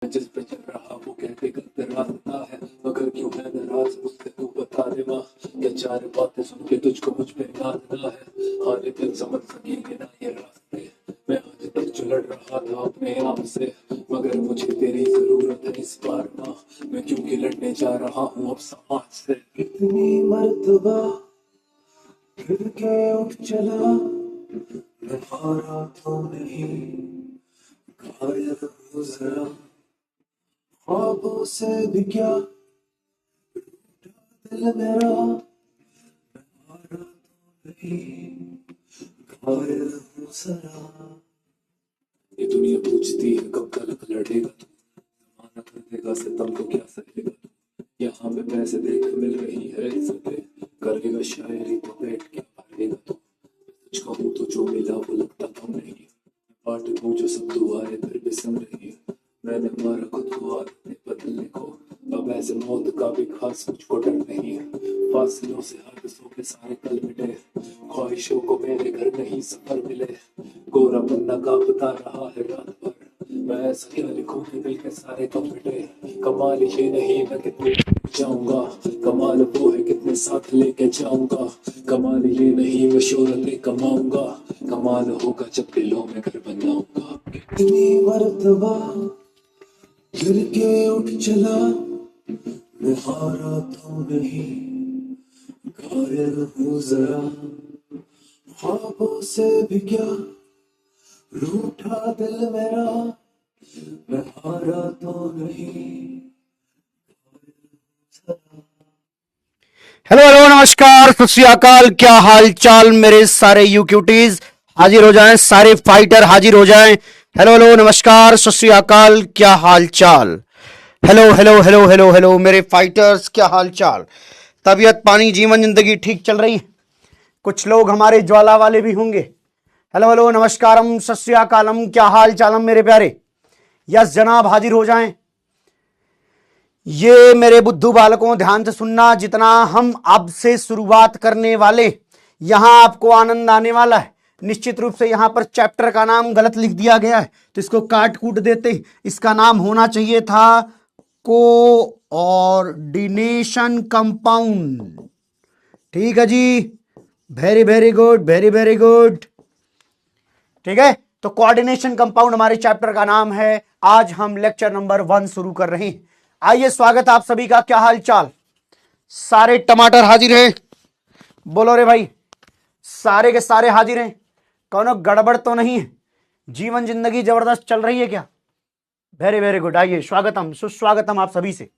जिस पे चल रहा वो कहते गलत रास्ता है, मगर क्यों है नाराज मुझसे तू बता दे माँ। क्या चार बातें सुन के तुझको मुझ पे याद ना है, हाँ लेकिन समझ सकेंगे ना ये रास्ते। मैं आज तक जो लड़ रहा था अपने आप से, मगर मुझे तेरी जरूरत है इस बार माँ। मैं क्योंकि लड़ने जा रहा हूँ अब समाज से। कितनी मर्तबा फिर के उठ चला, मैं हारा तो नहीं, घायल हूँ जरा ख्वाबों से भी क्या, दिल मेरा हारा तो नहीं, घायल हूँ जरा। ये दुनिया पूछती है कब तक लड़ेगा तू, जमानत में देगा सितम को क्या सहेगा तू। यहाँ पे पैसे देख मिल रही है इज्जतें, करेगा शायरी तो पेट क्या भरेगा तू। सच कहूँ तो जो मिला वो लगता कम नहीं, पार्ट दूँ जो सब दुआएं फिर भी सुन रही है। मैंने मारा खुद को आदतें बदलने को, अब ऐसे मौत का भी खास मुझको डर नहीं है। फासलों से हादसों के सारे कल मिटे, ख्वाहिशों को मेरे घर नहीं सफर मिले। गोरा पन्ना कांपता रहा है रात भर, मैं ऐसा क्या लिखूं कि दिल के सारे कम मिटे। कमाल ये नहीं मैं कितने जाऊंगा, कमाल वो है कितने साथ लेके जाऊंगा। कमाल ये नहीं मैं शोहरतें कमाऊंगा, कमाल होगा जब दिलों में घर बनाऊंगा। कितनी मर्तबा गिर के उठ चला, मैं हारा तो नहीं, घायल हूँ जरा ख्वाबों से भी क्या, रूठा दिल मेरा, मैं हारा तो नहीं। हेलो हेलो नमस्कार सत श्री अकाल। क्या हाल चाल मेरे सारे यूक्यूटीज, हाजिर हो जाएं। सारे फाइटर हाजिर हो जाएं। हेलो हेलो नमस्कार सत श्री अकाल, क्या हाल चाल। Hello hello hello hello hello मेरे फाइटर्स, क्या हाल चाल। तबीयत पानी जीवन जिंदगी ठीक चल रही है। कुछ लोग हमारे ज्वाला वाले भी होंगे। हेलो हेलो नमस्कारम सत श्री अकालम, क्या हाल चालम मेरे प्यारे। यस जनाब, हाजिर हो जाएं। ये मेरे बुद्धू बालकों ध्यान से सुनना, जितना हम अब से शुरुआत करने वाले, यहां आपको आनंद आने वाला है। निश्चित रूप से यहां पर चैप्टर का नाम गलत लिख दिया गया है, तो इसको काट कूट देते। इसका नाम होना चाहिए था कोऑर्डिनेशन कंपाउंड। ठीक है जी, very very good, very very good. ठीक है, तो कोऑर्डिनेशन कंपाउंड हमारे चैप्टर का नाम है। आज हम लेक्चर नंबर 1 शुरू कर रहे हैं। आइए, स्वागत आप सभी का। क्या हाल चाल। सारे टमाटर हाजिर हैं, बोलो रे भाई। सारे के सारे हाजिर हैं, कौनो गड़बड़ तो नहीं है। जीवन जिंदगी जबरदस्त चल रही है क्या। Very very good. आइए, स्वागतम सुस्वागतम आप सभी से,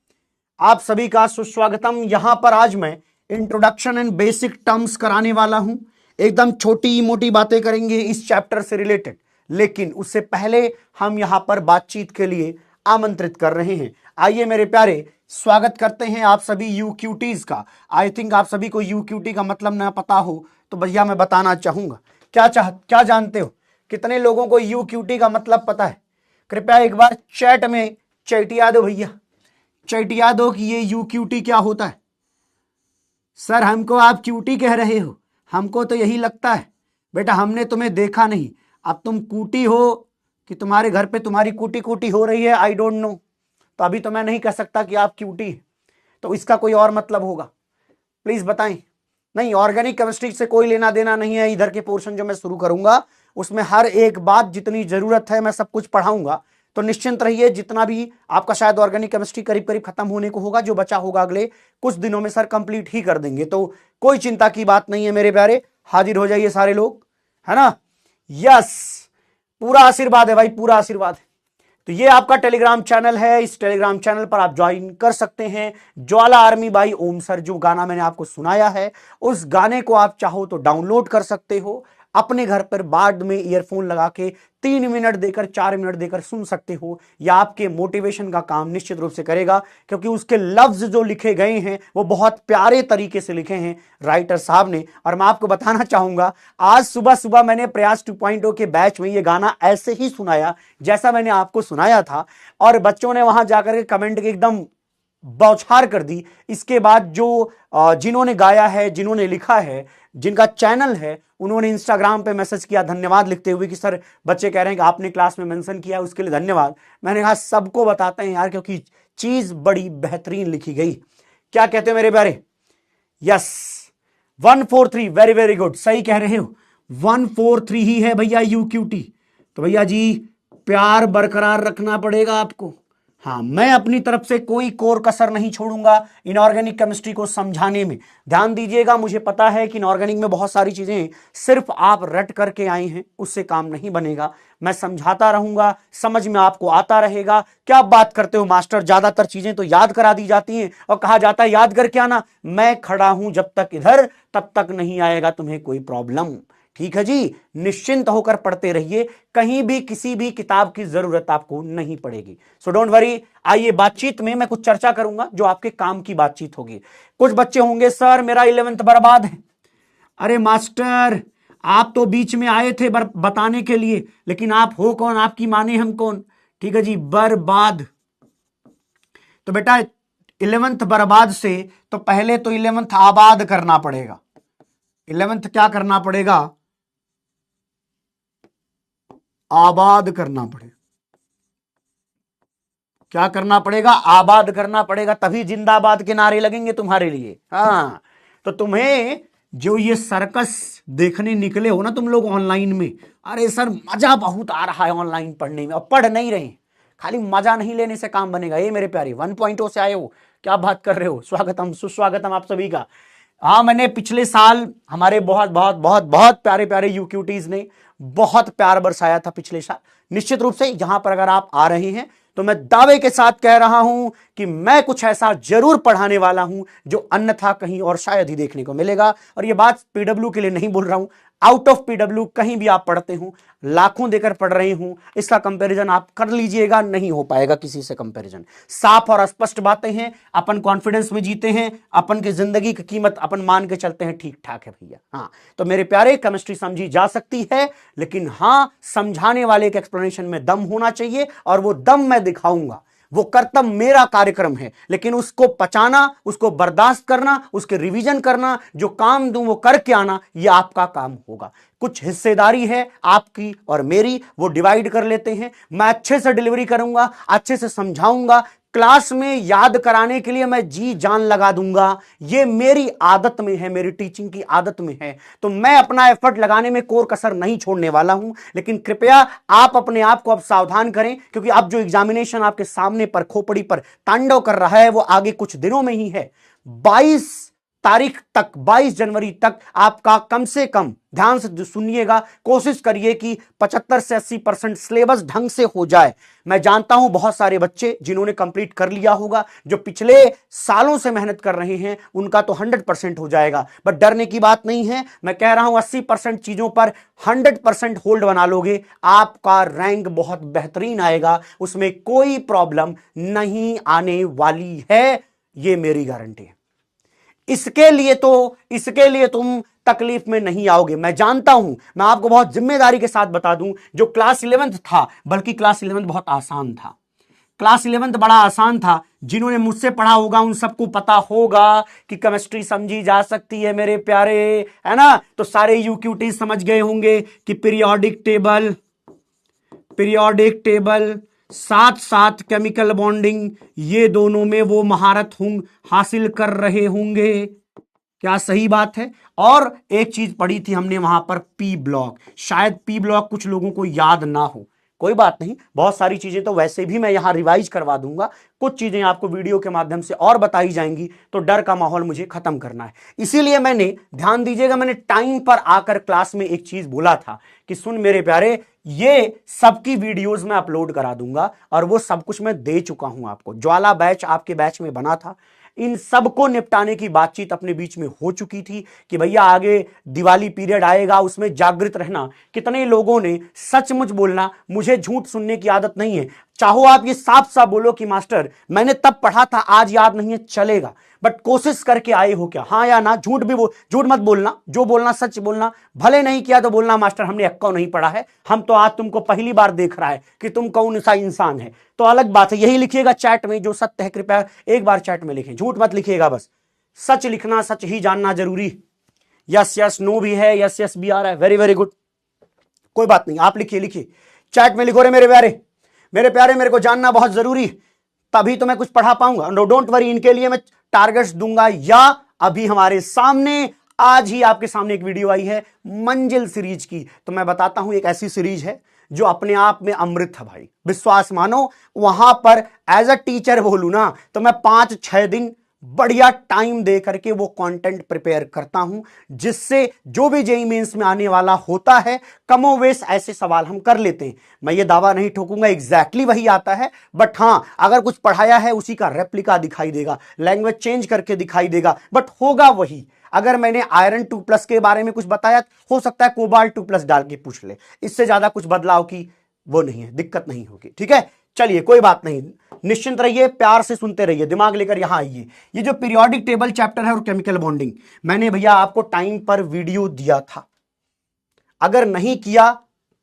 आप सभी का सुस्वागतम। यहां पर आज मैं इंट्रोडक्शन एंड बेसिक टर्म्स कराने वाला हूं। एकदम छोटी मोटी बातें करेंगे इस चैप्टर से रिलेटेड, लेकिन उससे पहले हम यहां पर बातचीत के लिए आमंत्रित कर रहे हैं। आइए मेरे प्यारे, स्वागत करते हैं आप सभी यूक्यूटीज का। आई थिंक आप सभी को यूक्यूटी का मतलब ना पता हो तो भैया मैं बताना चाहूंगा। क्या जानते हो, कितने लोगों को यूक्यूटी का मतलब पता है। कृपया एक बार चैट में चैटिया दो भैया, चैटिया दो कि ये यूक्यूटी क्या होता है। सर हमको आप क्यूटी कह रहे हो, हमको तो यही लगता है। बेटा हमने तुम्हें देखा नहीं, अब तुम कूटी हो कि तुम्हारे घर पे तुम्हारी कूटी कूटी हो रही है, आई डोंट नो। तो अभी तो मैं नहीं कह सकता कि आप क्यूटी है, तो इसका कोई और मतलब होगा। प्लीज बताएं। नहीं, ऑर्गेनिक केमिस्ट्री से कोई लेना देना नहीं है। इधर के पोर्शन जो मैं शुरू करूंगा उसमें हर एक बात जितनी जरूरत है मैं सब कुछ पढ़ाऊंगा। तो निश्चिंत रहिए, जितना भी आपका शायद ऑर्गेनिक केमिस्ट्री करीब करीब खत्म होने को होगा, जो बचा होगा अगले कुछ दिनों में सर कंप्लीट ही कर देंगे, तो कोई चिंता की बात नहीं है मेरे प्यारे। हाजिर हो जाइए सारे लोग, है ना। यस, पूरा आशीर्वाद है भाई, पूरा आशीर्वाद है। तो ये आपका टेलीग्राम चैनल है, इस टेलीग्राम चैनल पर आप ज्वाइन कर सकते हैं। ज्वाला आर्मी बाई ओम सर, जो गाना मैंने आपको सुनाया है उस गाने को आप चाहो तो डाउनलोड कर सकते हो, अपने घर पर बाद में ईयरफोन लगा के 3 मिनट देकर 4 मिनट देकर सुन सकते हो। यह आपके मोटिवेशन का काम निश्चित रूप से करेगा, क्योंकि उसके लफ्ज जो लिखे गए हैं वो बहुत प्यारे तरीके से लिखे हैं राइटर साहब ने। और मैं आपको बताना चाहूंगा, आज सुबह सुबह मैंने प्रयास 2.0 के बैच में ये गाना ऐसे ही सुनाया जैसा मैंने आपको सुनाया था, और बच्चों ने वहां जाकर के कमेंट के एकदम बौछार कर दी। इसके बाद जो जिन्होंने गाया है, जिन्होंने लिखा है, जिनका चैनल है, उन्होंने इंस्टाग्राम पे मैसेज किया धन्यवाद लिखते हुए कि सर बच्चे कह रहे हैं कि आपने क्लास में मेंशन किया, उसके लिए धन्यवाद। मैंने कहा सबको बताते हैं यार, क्योंकि चीज बड़ी बेहतरीन लिखी गई। क्या कहते हो मेरे प्यारे? यस 143, वेरी वेरी गुड, सही कह रहे हो। 143 ही है भैया UQT। तो भैया जी प्यार बरकरार रखना पड़ेगा आपको। हाँ, मैं अपनी तरफ से कोई कोर कसर नहीं छोड़ूंगा इनऑर्गेनिक केमिस्ट्री को समझाने में। ध्यान दीजिएगा, मुझे पता है कि इनऑर्गेनिक में बहुत सारी चीजें सिर्फ आप रट करके आए हैं, उससे काम नहीं बनेगा। मैं समझाता रहूंगा, समझ में आपको आता रहेगा। क्या बात करते हो मास्टर, ज्यादातर चीजें तो याद करा दी जाती हैं और कहा जाता है याद करके आना। मैं खड़ा हूं जब तक इधर, तब तक नहीं आएगा तुम्हें कोई प्रॉब्लम। ठीक है जी, निश्चिंत होकर पढ़ते रहिए, कहीं भी किसी भी किताब की जरूरत आपको नहीं पड़ेगी। So don't worry. आइए बातचीत में मैं कुछ चर्चा करूंगा जो आपके काम की बातचीत होगी। कुछ बच्चे होंगे सर मेरा 11th बर्बाद है। अरे मास्टर आप तो बीच में आए थे बताने के लिए, लेकिन आप हो कौन, आपकी माने हम कौन? ठीक है जी, बर्बाद। तो बेटा 11th बर्बाद से तो पहले तो 11th आबाद करना पड़ेगा। 11th क्या करना पड़ेगा? आबाद करना पड़ेगा। क्या करना पड़ेगा? आबाद करना पड़ेगा, तभी जिंदाबाद के नारे लगेंगे तुम्हारे लिए। हाँ, तो तुम्हें जो ये सर्कस देखने निकले हो ना तुम लोग ऑनलाइन में, अरे सर मजा बहुत आ रहा है ऑनलाइन पढ़ने में, और पढ़ नहीं रहे, खाली मजा नहीं लेने से काम बनेगा। ये मेरे प्यारे 1.0 से आए हो, क्या बात कर रहे हो? स्वागतम सुस्वागतम आप सभी का। हाँ, मैंने पिछले साल हमारे बहुत बहुत बहुत बहुत प्यारे प्यारे UQTs ने बहुत प्यार बरसाया था पिछले साल। निश्चित रूप से यहां पर अगर आप आ रहे हैं तो मैं दावे के साथ कह रहा हूं कि मैं कुछ ऐसा जरूर पढ़ाने वाला हूं जो अन्यथा कहीं और शायद ही देखने को मिलेगा। और यह बात PW के लिए नहीं बोल रहा हूं, आउट ऑफ PW कहीं भी आप पढ़ते हो, लाखों देकर पढ़ रहे हूं, इसका कंपैरिजन आप कर लीजिएगा, नहीं हो पाएगा किसी से कंपैरिजन। साफ और स्पष्ट बातें हैं, अपन कॉन्फिडेंस में जीते हैं, अपन की जिंदगी की कीमत अपन मान के चलते हैं, ठीक ठाक है भैया। हाँ, तो मेरे प्यारे केमिस्ट्री समझी जा सकती है, लेकिन हाँ समझाने वाले के एक्सप्लेनेशन में दम होना चाहिए, और वो दम मैं दिखाऊंगा। वो कर्तव्य मेरा कार्यक्रम है, लेकिन उसको पचाना, उसको बर्दाश्त करना, उसके रिवीजन करना, जो काम दूं वो करके आना, ये आपका काम होगा। कुछ हिस्सेदारी है आपकी और मेरी, वो डिवाइड कर लेते हैं। मैं अच्छे से डिलीवरी करूंगा, अच्छे से समझाऊंगा, क्लास में याद कराने के लिए मैं जी जान लगा दूंगा। ये मेरी आदत में है, मेरी टीचिंग की आदत में है, तो मैं अपना एफर्ट लगाने में कोर कसर नहीं छोड़ने वाला हूं। लेकिन कृपया आप अपने आप को अब सावधान करें, क्योंकि अब जो एग्जामिनेशन आपके सामने पर खोपड़ी पर तांडव कर रहा है वो आगे कुछ दिनों में ही है। 22 तारीख तक, 22 जनवरी तक आपका कम से कम, ध्यान से सुनिएगा, कोशिश करिए कि 75 से 80% सिलेबस ढंग से हो जाए। मैं जानता हूं बहुत सारे बच्चे जिन्होंने कंप्लीट कर लिया होगा, जो पिछले सालों से मेहनत कर रहे हैं, उनका तो 100% हो जाएगा। बट डरने की बात नहीं है, मैं कह रहा हूं 80% चीजों पर 100% होल्ड बना लोगे, आपका रैंक बहुत बेहतरीन आएगा, उसमें कोई प्रॉब्लम नहीं आने वाली है, ये मेरी गारंटी है। इसके लिए तुम तकलीफ में नहीं आओगे, मैं जानता हूं। मैं आपको बहुत जिम्मेदारी के साथ बता दूं, जो क्लास 11th था, बल्कि क्लास 11th बहुत आसान था, क्लास 11th बड़ा आसान था। जिन्होंने मुझसे पढ़ा होगा उन सबको पता होगा कि केमिस्ट्री समझी जा सकती है मेरे प्यारे, है ना? तो सारे UQT समझ गए होंगे कि पीरियोडिक टेबल साथ साथ केमिकल बॉन्डिंग, ये दोनों में वो महारत हासिल कर रहे होंगे। क्या सही बात है? और एक चीज पढ़ी थी हमने वहां पर, P ब्लॉक। शायद P ब्लॉक कुछ लोगों को याद ना हो, कोई बात नहीं, बहुत सारी चीजें तो वैसे भी मैं यहां रिवाइज करवा दूंगा, कुछ चीजें आपको वीडियो के माध्यम से और बताई जाएंगी, तो डर का माहौल मुझे खत्म करना है। इसीलिए मैंने, ध्यान दीजिएगा, मैंने टाइम पर आकर क्लास में एक चीज बोला था कि सुन मेरे प्यारे, ये सबकी वीडियोस में अपलोड करा दूंगा, और वो सब कुछ मैं दे चुका हूं आपको। ज्वाला बैच आपके बैच में बना था, इन सबको निपटाने की बातचीत अपने बीच में हो चुकी थी कि भैया आगे दिवाली पीरियड आएगा, उसमें जागृत रहना। कितने लोगों ने, सचमुच बोलना, मुझे झूठ सुनने की आदत नहीं है, चाहो आप ये साफ साफ बोलो कि मास्टर मैंने तब पढ़ा था, आज याद नहीं है, चलेगा, बट कोशिश करके आए हो क्या, हाँ या ना। झूठ मत बोलना, जो बोलना सच बोलना। भले नहीं किया तो बोलना मास्टर हमने अक्का नहीं पढ़ा है, हम तो आज तुमको पहली बार देख रहा है कि तुम कौन सा इंसान है, तो अलग बात है। यही लिखिएगा चैट में, जो सत्य है कृपया एक बार चैट में लिखें, झूठ मत लिखिएगा, बस सच लिखना, सच ही जानना जरूरी। यस यस नो भी है, यस यस भी आ रहा है, वेरी वेरी गुड, कोई बात नहीं, आप लिखिए चैट में लिखो रे मेरे प्यारे, मेरे को जानना बहुत जरूरी, तभी तो मैं कुछ पढ़ा पाऊंगा। नो डोंट वरी, इनके लिए मैं टारगेट्स दूंगा। या अभी हमारे सामने आज ही आपके सामने एक वीडियो आई है मंजिल सीरीज की, तो मैं बताता हूं एक ऐसी सीरीज है जो अपने आप में अमृत है भाई, विश्वास मानो। वहां पर एज अ टीचर बोलूं ना तो मैं 5-6 दिन बढ़िया टाइम दे करके वो कंटेंट प्रिपेयर करता हूं, जिससे जो भी जेईई मेंस में आने वाला होता है कमोवेश ऐसे सवाल हम कर लेते हैं। मैं ये दावा नहीं ठोकूंगा एग्जैक्टली वही आता है, बट हां अगर कुछ पढ़ाया है उसी का रेप्लिका दिखाई देगा, लैंग्वेज चेंज करके दिखाई देगा, बट होगा वही। अगर मैंने आयरन 2+ के बारे में कुछ बताया, हो सकता है कोबाल्ट 2+ डाल के पूछ ले, इससे ज्यादा कुछ बदलाव की वो नहीं है, दिक्कत नहीं होगी, ठीक है। चलिए कोई बात नहीं, निश्चिंत रहिए, प्यार से सुनते रहिए, दिमाग लेकर यहां आइए। ये जो पीरियोडिक टेबल चैप्टर है और केमिकल बॉन्डिंग, मैंने भैया आपको टाइम पर वीडियो दिया था, अगर नहीं किया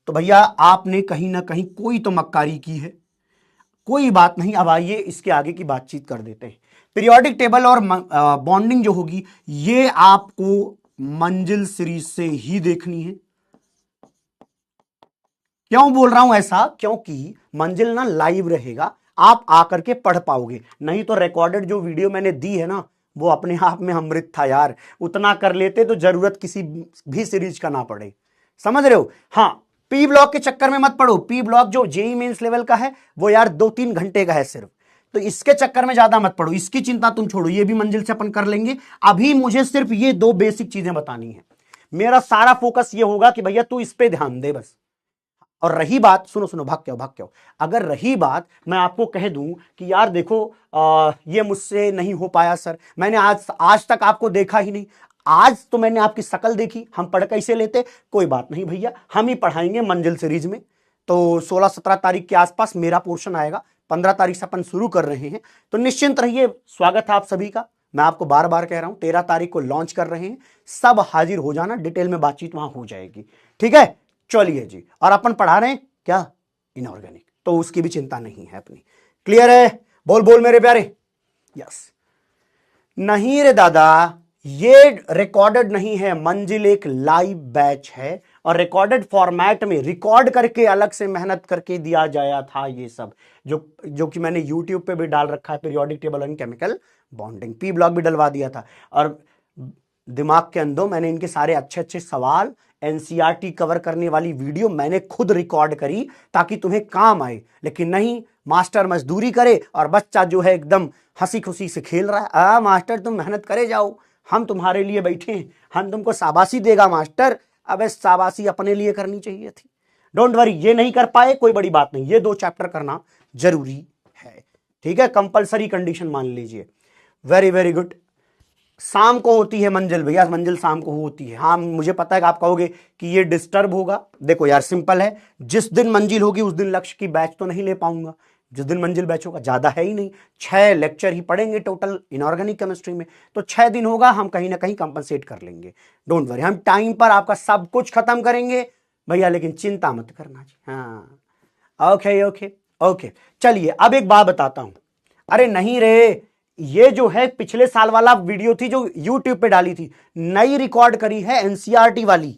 तो भैया आपने कहीं ना कहीं कोई तो मक्कारी की है। कोई बात नहीं, अब आइए इसके आगे की बातचीत कर देते हैं। पीरियोडिक टेबल और बॉन्डिंग जो होगी ये आपको मंजिल सीरीज से ही देखनी है। क्यों बोल रहा हूं ऐसा, क्योंकि मंजिल ना लाइव रहेगा, आप आकर के पढ़ पाओगे, नहीं तो रिकॉर्डेड जो वीडियो मैंने दी है ना वो अपने आप में अमृत था यार, उतना कर लेते तो जरूरत किसी भी सीरीज का ना पड़े, समझ रहे हो। हाँ, पी ब्लॉक के चक्कर में मत पड़ो, पी ब्लॉक जो जेईई मेंस लेवल का है वो यार 2-3 घंटे का है सिर्फ, तो इसके चक्कर में ज्यादा मत पड़ो, इसकी चिंता तुम छोड़ो, ये भी मंजिल से अपन कर लेंगे। अभी मुझे सिर्फ ये 2 बेसिक चीजें बतानी है, मेरा सारा फोकस ये होगा कि भैया तू इस पे ध्यान दे बस। और रही बात, सुनो भाग क्या हो, अगर रही बात मैं आपको कह दूं कि यार देखो ये मुझसे नहीं हो पाया सर, मैंने आज तक आपको देखा ही नहीं, आज तो मैंने आपकी शक्ल देखी, हम पढ़ कैसे लेते, कोई बात नहीं भैया, हम ही पढ़ाएंगे मंजिल सीरीज में। तो 16-17 तारीख के आसपास मेरा पोर्शन आएगा, 15 तारीख से अपन शुरू कर रहे हैं, तो निश्चिंत रहिए, स्वागत है आप सभी का। मैं आपको बार बार कह रहा हूं 13 तारीख को लॉन्च कर रहे हैं, सब हाजिर हो जाना, डिटेल में बातचीत वहां हो जाएगी, ठीक है। चलिए जी, और अपन पढ़ा रहे हैं क्या, इनऑर्गेनिक, तो उसकी भी चिंता नहीं है अपनी, क्लियर है, बोल मेरे प्यारे, यस। नहीं रे दादा, ये रिकॉर्डेड नहीं है, मंजिल एक लाइव बैच है और रिकॉर्डेड फॉर्मेट में रिकॉर्ड करके अलग से मेहनत करके दिया जाया था, ये सब जो कि मैंने यूट्यूब पे भी डाल रखा है, periodic table and chemical bonding, P block भी डलवा दिया था, और दिमाग के अंदर मैंने इनके सारे अच्छे सवाल, एनसीईआरटी कवर करने वाली वीडियो मैंने खुद रिकॉर्ड करी ताकि तुम्हें काम आए। लेकिन नहीं, मास्टर मजदूरी करे और बच्चा जो है एकदम हंसी खुशी से खेल रहा है। मास्टर तुम मेहनत करे जाओ, हम तुम्हारे लिए बैठे हैं, हम तुमको शाबाशी देगा मास्टर। अब शाबाशी अपने लिए करनी चाहिए थी। डोंट वरी, ये नहीं कर पाए कोई बड़ी बात नहीं, ये 2 चैप्टर करना जरूरी है, ठीक है, कंपलसरी कंडीशन मान लीजिए। Very very good. शाम को होती है मंजिल भैया, मंजिल शाम को होती है। हाँ मुझे पता है कि आप कहोगे कि ये डिस्टर्ब होगा, देखो यार सिंपल है, जिस दिन मंजिल होगी उस दिन लक्ष्य की बैच तो नहीं ले पाऊंगा, जिस दिन मंजिल बैच होगा, ज्यादा है ही नहीं, 6 लेक्चर ही पढ़ेंगे टोटल इनऑर्गेनिक केमिस्ट्री में, तो 6 दिन होगा, हम कहीं ना कहीं कंपनसेट कर लेंगे, डोंट वरी, हम टाइम पर आपका सब कुछ खत्म करेंगे भैया, लेकिन चिंता मत करना जी। हाँ ओके ओके ओके, चलिए अब एक बात बताता हूं। अरे नहीं रे, ये जो है पिछले साल वाला वीडियो थी जो YouTube पे डाली थी, नई रिकॉर्ड करी है एनसीईआरटी वाली,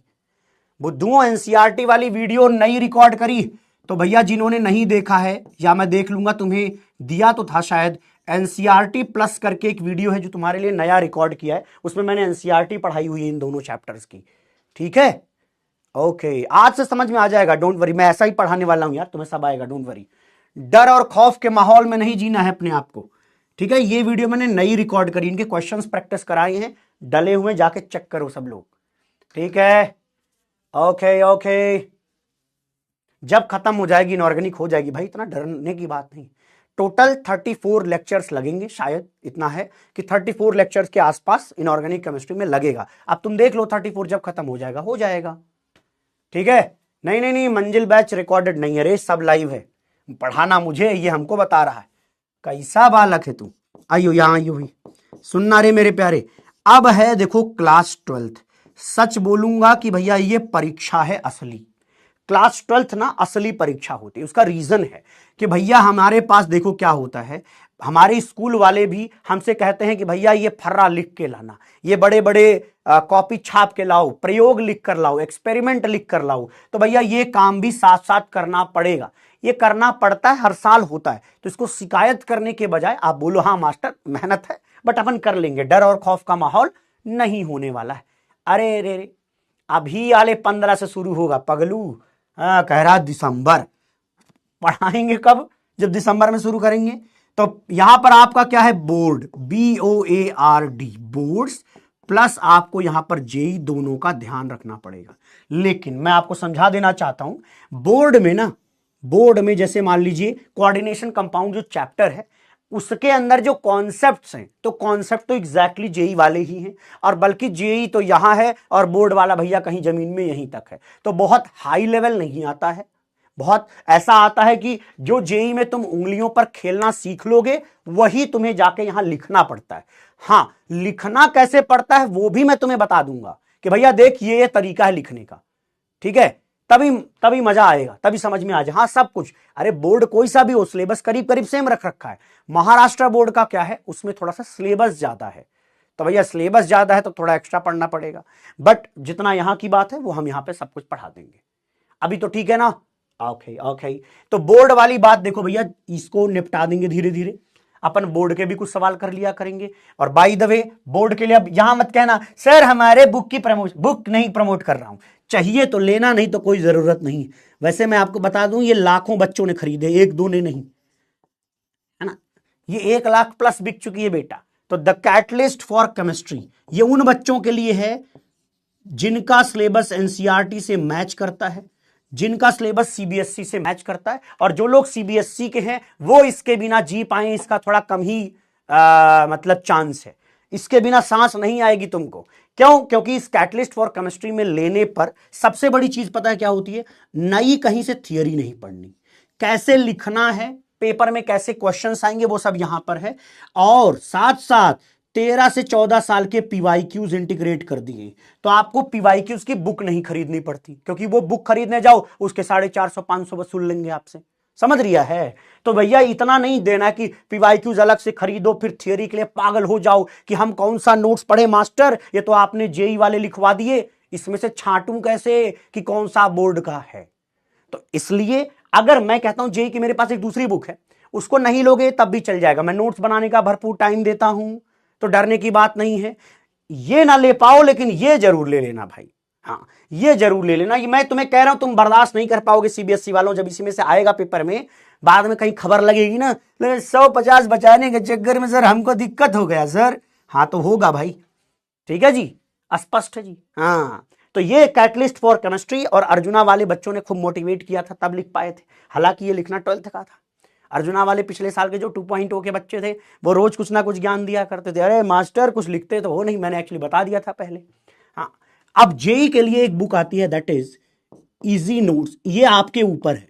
बुद्धुओं एनसीईआरटी वाली वीडियो नई रिकॉर्ड करी। तो भैया जिन्होंने नहीं देखा है, या मैं देख लूंगा, तुम्हें दिया तो था शायद, एनसीईआरटी प्लस करके एक वीडियो है जो तुम्हारे लिए नया रिकॉर्ड किया है, उसमें मैंने एनसीईआरटी पढ़ाई हुई है इन दोनों चैप्टर्स की, ठीक है। ओके, आज से समझ में आ जाएगा, डोंट वरी, मैं ऐसा ही पढ़ाने वाला हूं यार, तुम्हें सब आएगा, डोंट वरी। डर और खौफ के माहौल में नहीं जीना है अपने आप को, ठीक है। ये वीडियो मैंने नई रिकॉर्ड करी, इनके क्वेश्चंस प्रैक्टिस कराए हैं, डले हुए, जाके चेक करो सब लोग, ठीक है। ओके ओके, जब खत्म हो जाएगी इनऑर्गेनिक हो जाएगी भाई, इतना डरने की बात नहीं। टोटल 34 लेक्चर्स लगेंगे, शायद इतना है कि 34 लेक्चर्स के आसपास इनऑर्गेनिक केमिस्ट्री में लगेगा। अब तुम देख लो 34 जब खत्म हो जाएगा, ठीक है। नहीं, मंजिल बैच रिकॉर्डेड नहीं है रे, सब लाइव है, पढ़ाना मुझे, ये हमको बता रहा है। कैसा बालक है तू। आइयो यहां आइयो भाई, सुनना रे मेरे प्यारे। अब है देखो क्लास 12th। सच बोलूंगा कि भैया ये परीक्षा है असली। क्लास 12th ना असली परीक्षा होती है। उसका रीजन है कि भैया हमारे पास देखो क्या होता है, हमारे स्कूल वाले भी हमसे कहते हैं कि भैया ये फर्रा लिख के लाना, ये बड़े बड़े कॉपी छाप के लाओ, प्रयोग लिख कर लाओ, एक्सपेरिमेंट लिख कर लाओ। तो भैया ये काम भी साथ साथ करना पड़ेगा, ये करना पड़ता है, हर साल होता है। तो इसको शिकायत करने के बजाय आप बोलो हाँ मास्टर मेहनत है बट अपन कर लेंगे, डर और खौफ का माहौल नहीं होने वाला है। अरे रे रे, अभी वाले 15 से शुरू होगा पगलू। हाँ कह रहा दिसंबर, पढ़ाएंगे कब, जब दिसंबर में शुरू करेंगे। तो यहां पर आपका क्या है, बोर्ड, BOARD, बोर्ड्स प्लस आपको यहां पर जेई, दोनों का ध्यान रखना पड़ेगा। लेकिन मैं आपको समझा देना चाहता हूं, बोर्ड में ना, बोर्ड में जैसे मान लीजिए कोऑर्डिनेशन कंपाउंड जो चैप्टर है उसके अंदर जो कॉन्सेप्ट्स हैं, तो कॉन्सेप्ट तो एग्जैक्टली जेई वाले ही हैं, और बल्कि जेई तो यहां है और बोर्ड वाला भैया कहीं जमीन में यहीं तक है। तो बहुत हाई लेवल नहीं आता है, बहुत ऐसा आता है कि जो जेई में तुम उंगलियों पर खेलना सीख लोगे वही तुम्हें जाके यहां लिखना पड़ता है। हां, लिखना कैसे पड़ता है वो भी मैं तुम्हें बता दूंगा कि भैया देख ये तरीका है लिखने का, ठीक है। तभी तभी मजा आएगा, तभी समझ में आ जाए। हाँ सब कुछ, अरे बोर्ड कोई सा भी हो, सिलेबस करीब करीब सेम रख रखा है। महाराष्ट्र बोर्ड का क्या है, उसमें थोड़ा सा सिलेबस ज्यादा है, तो भैया सिलेबस ज्यादा है तो थोड़ा एक्स्ट्रा पढ़ना पड़ेगा। बट जितना यहां की बात है वो हम यहां पे सब कुछ पढ़ा देंगे। अभी तो ठीक है ना। ओके ओके, तो बोर्ड वाली बात देखो भैया, इसको निपटा देंगे धीरे धीरे। अपन बोर्ड के भी कुछ सवाल कर लिया करेंगे। और बाय द वे बोर्ड के लिए अब यहां मत कहना सर हमारे बुक की प्रमोशन, बुक नहीं प्रमोट कर रहा हूं, चाहिए तो लेना, नहीं तो कोई जरूरत नहीं। वैसे मैं आपको बता दूं ये लाखों बच्चों ने खरीदे, एक दो ने नहीं, है ना। ये 1 लाख प्लस बिक चुकी है बेटा। तो द कैटलिस्ट फॉर केमिस्ट्री ये उन बच्चों के लिए है जिनका सिलेबस एनसीईआरटी से मैच करता है, जिनका सिलेबस सीबीएसई से मैच करता है। और जो लोग सीबीएसई के हैं वो इसके बिना जी पाए, इसका थोड़ा कम ही मतलब चांस है, इसके बिना सांस नहीं आएगी तुमको। क्यों? क्योंकि इस कैटलिस्ट फॉर केमिस्ट्री में लेने पर सबसे बड़ी चीज पता है क्या होती है, नई कहीं से थियरी नहीं पढ़नी, कैसे लिखना है, पेपर में कैसे क्वेश्चंस आएंगे वो सब यहां पर है। और साथ साथ 13 से 14 साल के पीवाईक्यूज इंटीग्रेट कर दिए, तो आपको पीवाईक्यूज की बुक नहीं खरीदनी पड़ती, क्योंकि वो बुक खरीदने जाओ उसके 450-500 वसूल लेंगे आपसे, समझ रिया है। तो भैया इतना नहीं देना कि पीवाईक्यूज अलग से खरीदो फिर थियरी के लिए पागल हो जाओ कि हम कौन सा नोट्स पढ़े मास्टर, ये तो आपने जेई वाले लिखवा दिए, इसमें से छांटूं कैसे कि कौन सा बोर्ड का है। तो इसलिए अगर मैं कहता हूं जेई की मेरे पास एक दूसरी बुक है, उसको नहीं लोगे तब भी चल जाएगा, मैं नोट्स बनाने का भरपूर टाइम देता हूं, तो डरने की बात नहीं है। ये ना ले पाओ लेकिन ये जरूर ले लेना भाई, हाँ ये जरूर ले लेना। ये मैं तुम्हें कह रहा हूं, तुम बर्दाश्त नहीं कर पाओगे सीबीएसई वालों, जब इसी में से आएगा पेपर में, बाद में कहीं खबर लगेगी ना 150 बचाने के चक्कर में सर हमको दिक्कत हो गया सर, हाँ तो होगा भाई, ठीक है जी, स्पष्ट है जी। हाँ तो ये कैटलिस्ट फॉर केमिस्ट्री और अर्जुना वाले बच्चों ने खूब मोटिवेट किया था तब लिख पाए थे, हालांकि ये लिखना 12th का था। अर्जुना वाले पिछले साल के जो 2.0 के बच्चे थे वो रोज कुछ ना कुछ ज्ञान दिया करते थे, अरे मास्टर कुछ लिखते तो हो नहीं, मैंने एक्चुअली बता दिया था पहले। हाँ अब जेई के लिए एक बुक आती है दैट इज इजी नोट्स, ये आपके ऊपर है,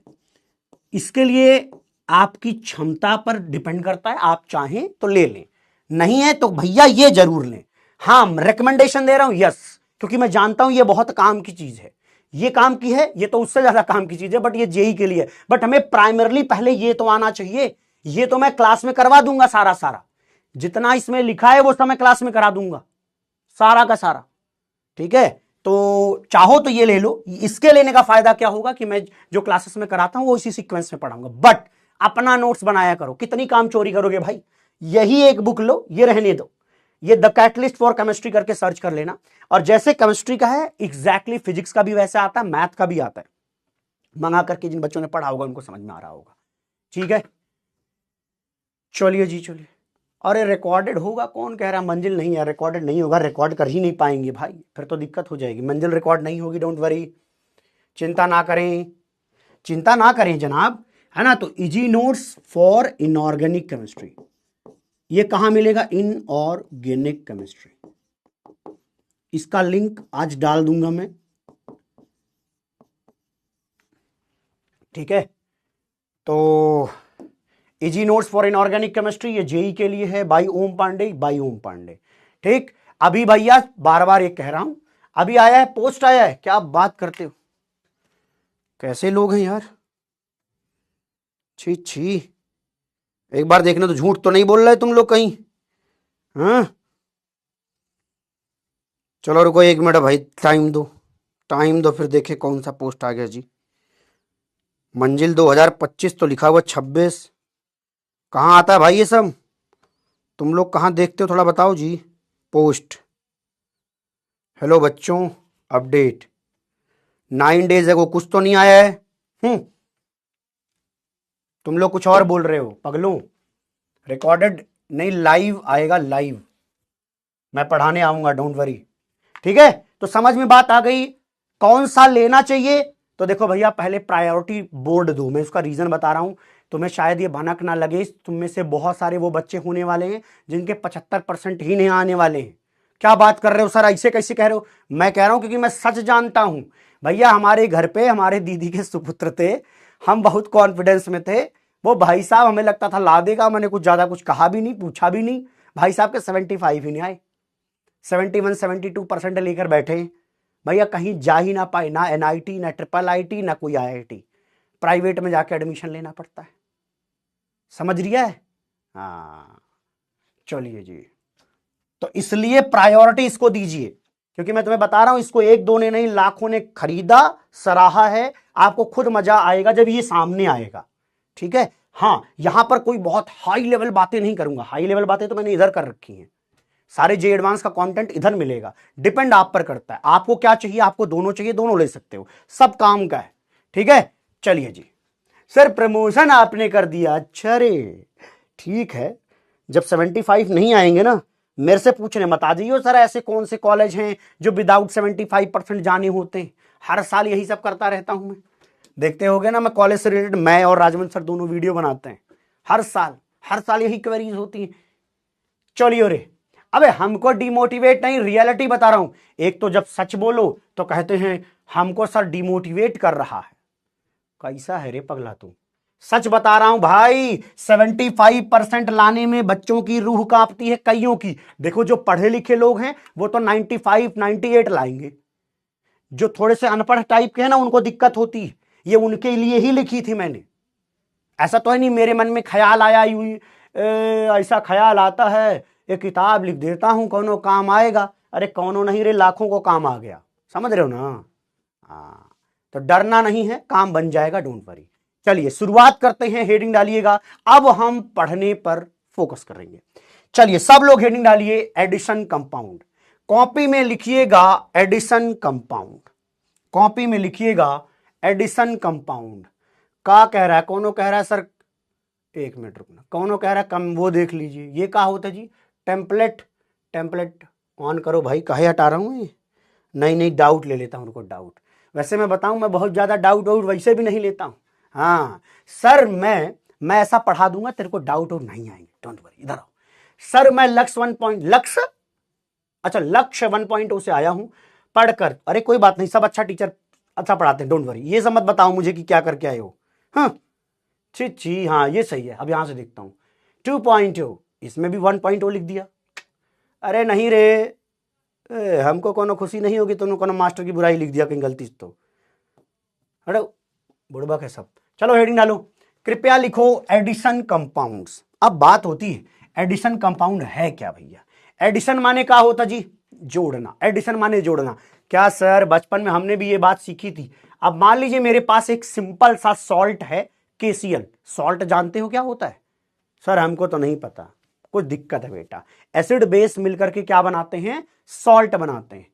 इसके लिए आपकी क्षमता पर डिपेंड करता है, आप चाहें तो ले लें, नहीं है तो भैया ये जरूर लें। हाँ रिकमेंडेशन दे रहा हूं यस, क्योंकि मैं जानता हूं ये बहुत काम की चीज है, ये काम की है, ये तो उससे ज्यादा काम की चीज है, बट ये जेई के लिए। बट हमें प्राइमरली पहले ये तो आना चाहिए, ये तो मैं क्लास में करवा दूंगा, सारा सारा जितना इसमें लिखा है वो सब मैं क्लास में करा दूंगा, सारा का सारा, ठीक है। तो चाहो तो ये ले लो, इसके लेने का फायदा क्या होगा कि मैं जो क्लासेस में कराता हूं वो इसी सीक्वेंस में पढ़ाऊंगा, बट अपना नोट्स बनाया करो, कितनी काम चोरी करोगे भाई, यही एक बुक लो, ये रहने दो, ये द कैटलिस्ट फॉर केमिस्ट्री करके सर्च कर लेना। और जैसे केमिस्ट्री का है एग्जैक्टली फिजिक्स का भी वैसे आता है, मैथ का भी आता है, मंगा करके जिन बच्चों ने पढ़ा होगा उनको समझ में आ रहा होगा, ठीक है। चलिए जी चलिए, अरे रिकॉर्डेड होगा, कौन कह रहा मंजिल नहीं है, रिकॉर्डेड नहीं होगा, रिकॉर्ड कर ही नहीं पाएंगे भाई, फिर तो दिक्कत हो जाएगी, मंजिल रिकॉर्ड नहीं होगी, डोंट वरी, चिंता ना करें, चिंता ना करें जनाब, है ना। तो easy notes for inorganic chemistry, ये कहां मिलेगा, इनऑर्गेनिक केमिस्ट्री, इसका लिंक आज डाल दूंगा मैं, ठीक है। तो easy notes for inorganic chemistry ये जेई के लिए है, बाई ओम पांडे। ठीक, अभी भैया बार बार ये कह रहा हूं, अभी आया है, पोस्ट आया है, क्या आप बात करते हो, कैसे लोग हैं यार, छी छी, एक बार देखना तो झूठ तो नहीं बोल रहे तुम लोग कहीं, हाँ। चलो रुको 1 मिनट भाई, टाइम दो फिर देखे कौन सा पोस्ट आ गया जी। मंजिल 2025 तो लिखा हुआ 26, कहाँ आता है भाई ये सब, तुम लोग कहाँ देखते हो, थोड़ा बताओ जी। पोस्ट, हेलो बच्चों, अपडेट 9 डेज है, कुछ तो नहीं आया है। तुम लोग कुछ और बोल रहे हो पगलों, रिकॉर्डेड नहीं, लाइव आएगा, लाइव मैं पढ़ाने आऊंगा, डोंट वरी। ठीक है, तो समझ में बात आ गई, कौन सा लेना चाहिए। तो देखो भैया, पहले प्रायोरिटी बोर्ड दो, मैं उसका रीजन बता रहा हूं, तुम्हें शायद ये भनक ना लगे, तुम में से बहुत सारे वो बच्चे होने वाले हैं जिनके 75% ही नहीं आने वाले हैं। क्या बात कर रहे हो सर, ऐसे कैसे कह रहे हो, मैं कह रहा हूं क्योंकि मैं सच जानता हूं। भैया हमारे घर पे हमारे दीदी के सुपुत्र थे, हम बहुत कॉन्फिडेंस में थे, वो भाई साहब हमें लगता था ला देगा, मैंने कुछ ज्यादा कुछ कहा भी नहीं, पूछा भी नहीं, भाई साहब के 75 ही नहीं आए, 71-72% लेकर बैठे हैं। भैया कहीं जा ही ना पाए, ना एनआईटी, ना ट्रिपल आईटी, ना कोई आईआईटी, प्राइवेट में जाके एडमिशन लेना पड़ता है, समझ रिया है। हाँ चलिए जी, तो इसलिए प्रायोरिटी इसको दीजिए, क्योंकि मैं तुम्हें बता रहा हूं, इसको 1-2 ने नहीं, लाखों ने खरीदा, सराहा है, आपको खुद मजा आएगा जब ये सामने आएगा। ठीक है, हाँ यहां पर कोई बहुत हाई लेवल बातें नहीं करूंगा, हाई लेवल बातें तो मैंने इधर कर रखी हैं, सारे जे एडवांस का कंटेंट इधर मिलेगा, डिपेंड आप पर करता है, आपको क्या चाहिए, आपको दोनों चाहिए, दोनों ले सकते हो, सब काम का है। ठीक है, चलिए जी, सर प्रमोशन आपने कर दिया, अच्छा रे, ठीक है, जब 75 नहीं आएंगे ना, मेरे से पूछने मत आ जाइए सर ऐसे कौन से कॉलेज हैं जो विदाउट 75% जाने होते हैं, हर साल यही सब करता रहता हूं मैं, देखते होगे ना, मैं कॉलेज से रिलेटेड, मैं और राजवंत सर दोनों वीडियो बनाते हैं, हर साल यही क्वेरीज होती हैं। चलिए रे, अबे हमको डिमोटिवेट नहीं, रियलिटी बता रहा हूं, एक तो जब सच बोलो तो कहते हैं हमको सर डिमोटिवेट कर रहा है, कैसा है रे पगला तू, सच बता रहा हूं भाई, 75% लाने में बच्चों की रूह कांपती है, कईयों की, देखो जो पढ़े लिखे लोग हैं वो तो 95-98 लाएंगे, जो थोड़े से अनपढ़ टाइप के हैं ना उनको दिक्कत होती है, ये उनके लिए ही लिखी थी मैंने, ऐसा तो है नहीं मेरे मन में ख्याल आया, ऐसा ख्याल आता है एक किताब लिख देता हूं, कौनो काम आएगा, अरे कौनो नहीं रे, लाखों को काम आ गया, समझ रहे हो ना। हाँ, तो डरना नहीं है, काम बन जाएगा, डोंट वरी। चलिए शुरुआत करते हैं, हेडिंग डालिएगा, अब हम पढ़ने पर फोकस करेंगे। चलिए सब लोग हेडिंग डालिए, एडिशन कंपाउंड, कॉपी में लिखिएगा एडिशन कंपाउंड, कॉपी में लिखिएगा एडिशन कंपाउंड। का कह रहा है, कौनो कह रहा है सर, 1 मिनट रुकना, कौनो कह रहा है कम, वो देख लीजिए, ये क्या होता है जी, टेम्पलेट ऑन करो भाई, काहे हटा रहा हूं ये, नहीं डाउट ले लेता हूं, उनको डाउट, वैसे मैं बताऊं मैं बहुत ज्यादा डाउट वैसे भी नहीं लेता हूं, हाँ सर मैं ऐसा पढ़ा दूंगा तेरे को डाउट नहीं आएंगे, डोंट वरी, इधर आओ सर, मैं लक्ष्य 1.0 से आया हूं पढ़कर, अरे कोई बात नहीं, सब अच्छा टीचर अच्छा पढ़ाते हैं, डोंट वरी, ये सब मत बताओ मुझे कि क्या करके आए हो, हाँ छी, हाँ ये सही है, अब यहां से देखता हूं 2.0, इसमें भी 1.0 लिख दिया, अरे नहीं रे, हमको कोनो खुशी नहीं होगी, तुमने कोनो मास्टर की बुराई लिख दिया कहीं गलती से, तो अरे बुड़बक है सब। चलो हेडिंग डालो, कृपया लिखो एडिशन कंपाउंड्स। अब बात होती है एडिशन कंपाउंड है क्या भैया, एडिशन माने क्या होता जी, जोड़ना, एडिशन माने जोड़ना, क्या सर बचपन में हमने भी ये बात सीखी थी। अब मान लीजिए मेरे पास एक सिंपल सा सॉल्ट है, KCl, सॉल्ट जानते हो क्या होता है, सर हमको तो नहीं पता, कुछ दिक्कत है बेटा, एसिड बेस मिलकर के क्या बनाते हैं, सॉल्ट बनाते हैं,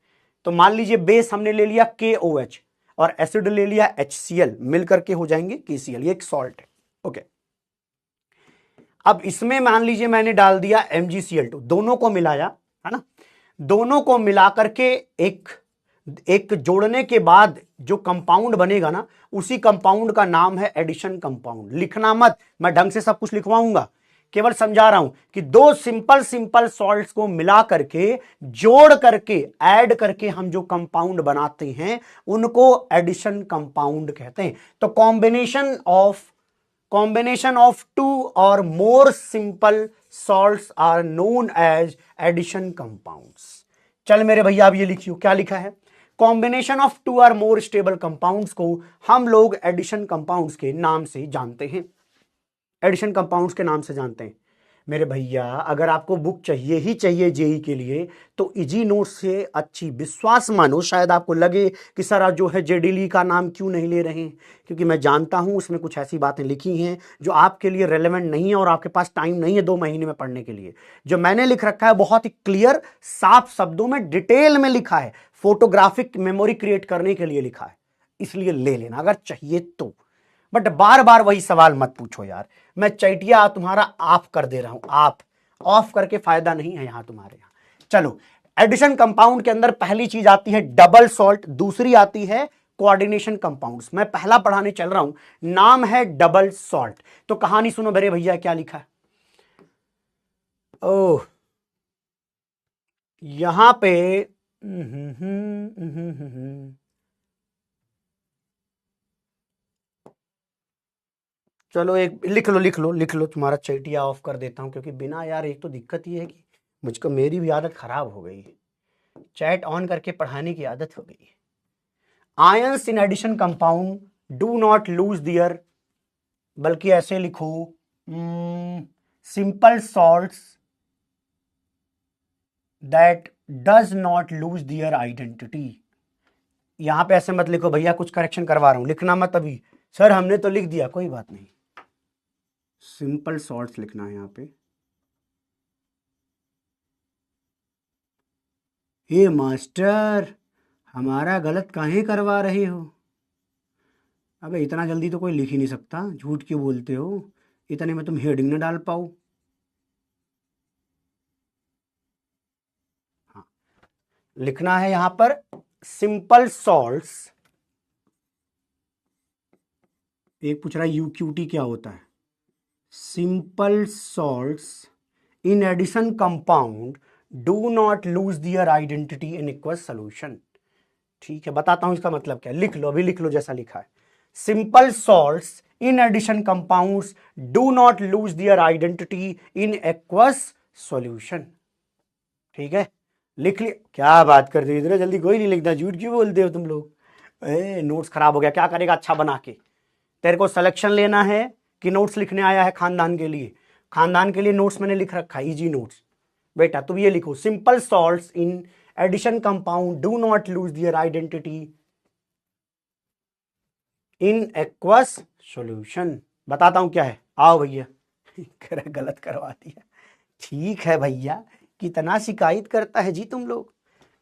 तो मान लीजिए बेस हमने ले लिया KOH और एसिड ले लिया HCl, मिलकर के हो जाएंगे KCl, ये एक सॉल्ट है, ओके। अब इसमें मान लीजिए मैंने डाल दिया MgCl2, दोनों को मिलाया, है ना, दोनों को मिला करके एक जोड़ने के बाद जो कंपाउंड बनेगा ना, उसी कंपाउंड का नाम है एडिशन कंपाउंड। लिखना मत, मैं ढंग से सब कुछ लिखवाऊंगा, केवल समझा रहा हूं कि दो सिंपल सॉल्ट्स को मिला करके, जोड़ करके, ऐड करके हम जो कंपाउंड बनाते हैं उनको एडिशन कंपाउंड कहते हैं। तो combination of combination of two और more simple salts are known as addition compounds. चल मेरे भैया अब ये लिखियो, क्या लिखा है, कॉम्बिनेशन ऑफ टू और मोर स्टेबल कंपाउंड्स को हम लोग एडिशन कंपाउंड्स के नाम से जानते हैं, एडिशन कंपाउंड्स के नाम से जानते हैं। मेरे भैया अगर आपको बुक चाहिए ही चाहिए जेई के लिए तो इजी नोट से अच्छी, विश्वास मानो शायद आपको लगे कि सर आज जो है जेडीली का नाम क्यों नहीं ले रहे हैं, क्योंकि मैं जानता हूं उसमें कुछ ऐसी बातें लिखी हैं जो आपके लिए रेलेवेंट नहीं है और आपके पास टाइम नहीं है 2 महीने में पढ़ने के लिए। जो मैंने लिख रखा है बहुत ही क्लियर साफ शब्दों में डिटेल में लिखा है, फोटोग्राफिक मेमोरी क्रिएट करने के लिए लिखा है, इसलिए ले लेना अगर चाहिए तो। बट बार बार वही सवाल मत पूछो यार, मैं चैटिया तुम्हारा ऑफ कर दे रहा हूं, आप ऑफ करके फायदा नहीं है यहां तुम्हारे यहां। चलो एडिशन कंपाउंड के अंदर पहली चीज आती है डबल सॉल्ट, दूसरी आती है कोऑर्डिनेशन कंपाउंड्स। मैं पहला पढ़ाने चल रहा हूं, नाम है डबल सॉल्ट। तो कहानी सुनो मेरे भैया क्या लिखा है। ओह यहां पे चलो एक लिख लो लिख लो लिख लो, तुम्हारा चैटिया ऑफ कर देता हूं क्योंकि बिना यार एक तो दिक्कत ये है कि मुझको मेरी भी आदत खराब हो गई है, चैट ऑन करके पढ़ाने की आदत हो गई है। Ions in addition compound do not lose their, बल्कि ऐसे लिखो simple salts that does not lose their identity. यहां पे ऐसे मत लिखो भैया, कुछ करेक्शन करवा रहा हूं, लिखना मत अभी, सर हमने तो लिख दिया, कोई बात नहीं, सिंपल सॉल्ट्स लिखना है यहां पे। हे मास्टर हमारा गलत काहे करवा रहे हो, अबे इतना जल्दी तो कोई लिख ही नहीं सकता, झूठ क्यों बोलते हो, इतने में तुम हेडिंग न डाल पाओ। हाँ लिखना है यहां पर सिंपल सॉल्ट्स, एक पूछ रहा है यूक्यूटी क्या होता है, simple salts in addition compound do not lose their identity in aqueous solution. ठीक है बताता हूं इसका मतलब क्या, लिख लो अभी लिख लो जैसा लिखा है, simple salts in addition compounds do not lose their identity in aqueous solution. ठीक है लिख लिया, क्या बात करते हो इतना जल्दी कोई नहीं लिखता, झूठ क्यों बोलते हो तुम लोग। नोट्स खराब हो गया, क्या करेगा अच्छा बना के, तेरे को सिलेक्शन लेना है कि नोट्स लिखने आया है खानदान के लिए, खानदान के लिए नोट्स मैंने लिख रखा है, इजी नोट्स। बेटा तुम ये लिखो simple salts in addition compound do not lose their identity in aqueous solution. बताता हूं क्या है, आओ भैया गलत करवा दिया, ठीक है भैया कितना शिकायत करता है जी तुम लोग,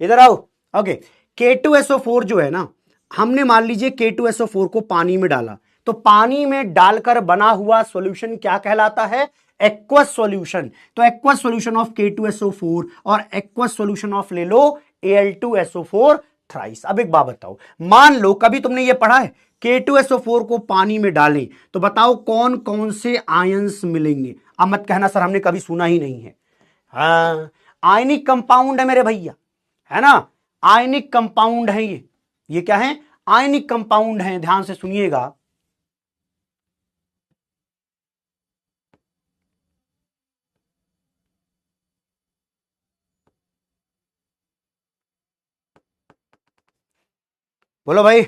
इधर आओ। ओके K2SO4 जो है ना, हमने मान लीजिए K2SO4 को पानी में डाला, तो पानी में डालकर बना हुआ सॉल्यूशन क्या कहलाता है, एक्वस सॉल्यूशन। तो एक्वस सॉल्यूशन ऑफ K2SO4 और एक्वस सॉल्यूशन ऑफ ले लो Al2SO4 थ्राइस। अब एक बात बताओ, मान लो कभी तुमने ये पढ़ा है K2SO4 को पानी में डालें तो बताओ कौन कौन से आयंस मिलेंगे। अब मत कहना सर हमने कभी सुना ही नहीं है, हाँ आयनिक कंपाउंड है मेरे भैया, है ना, आयनिक कंपाउंड है ये क्या है, आयनिक कंपाउंड है, ध्यान से सुनिएगा। बोलो भाई,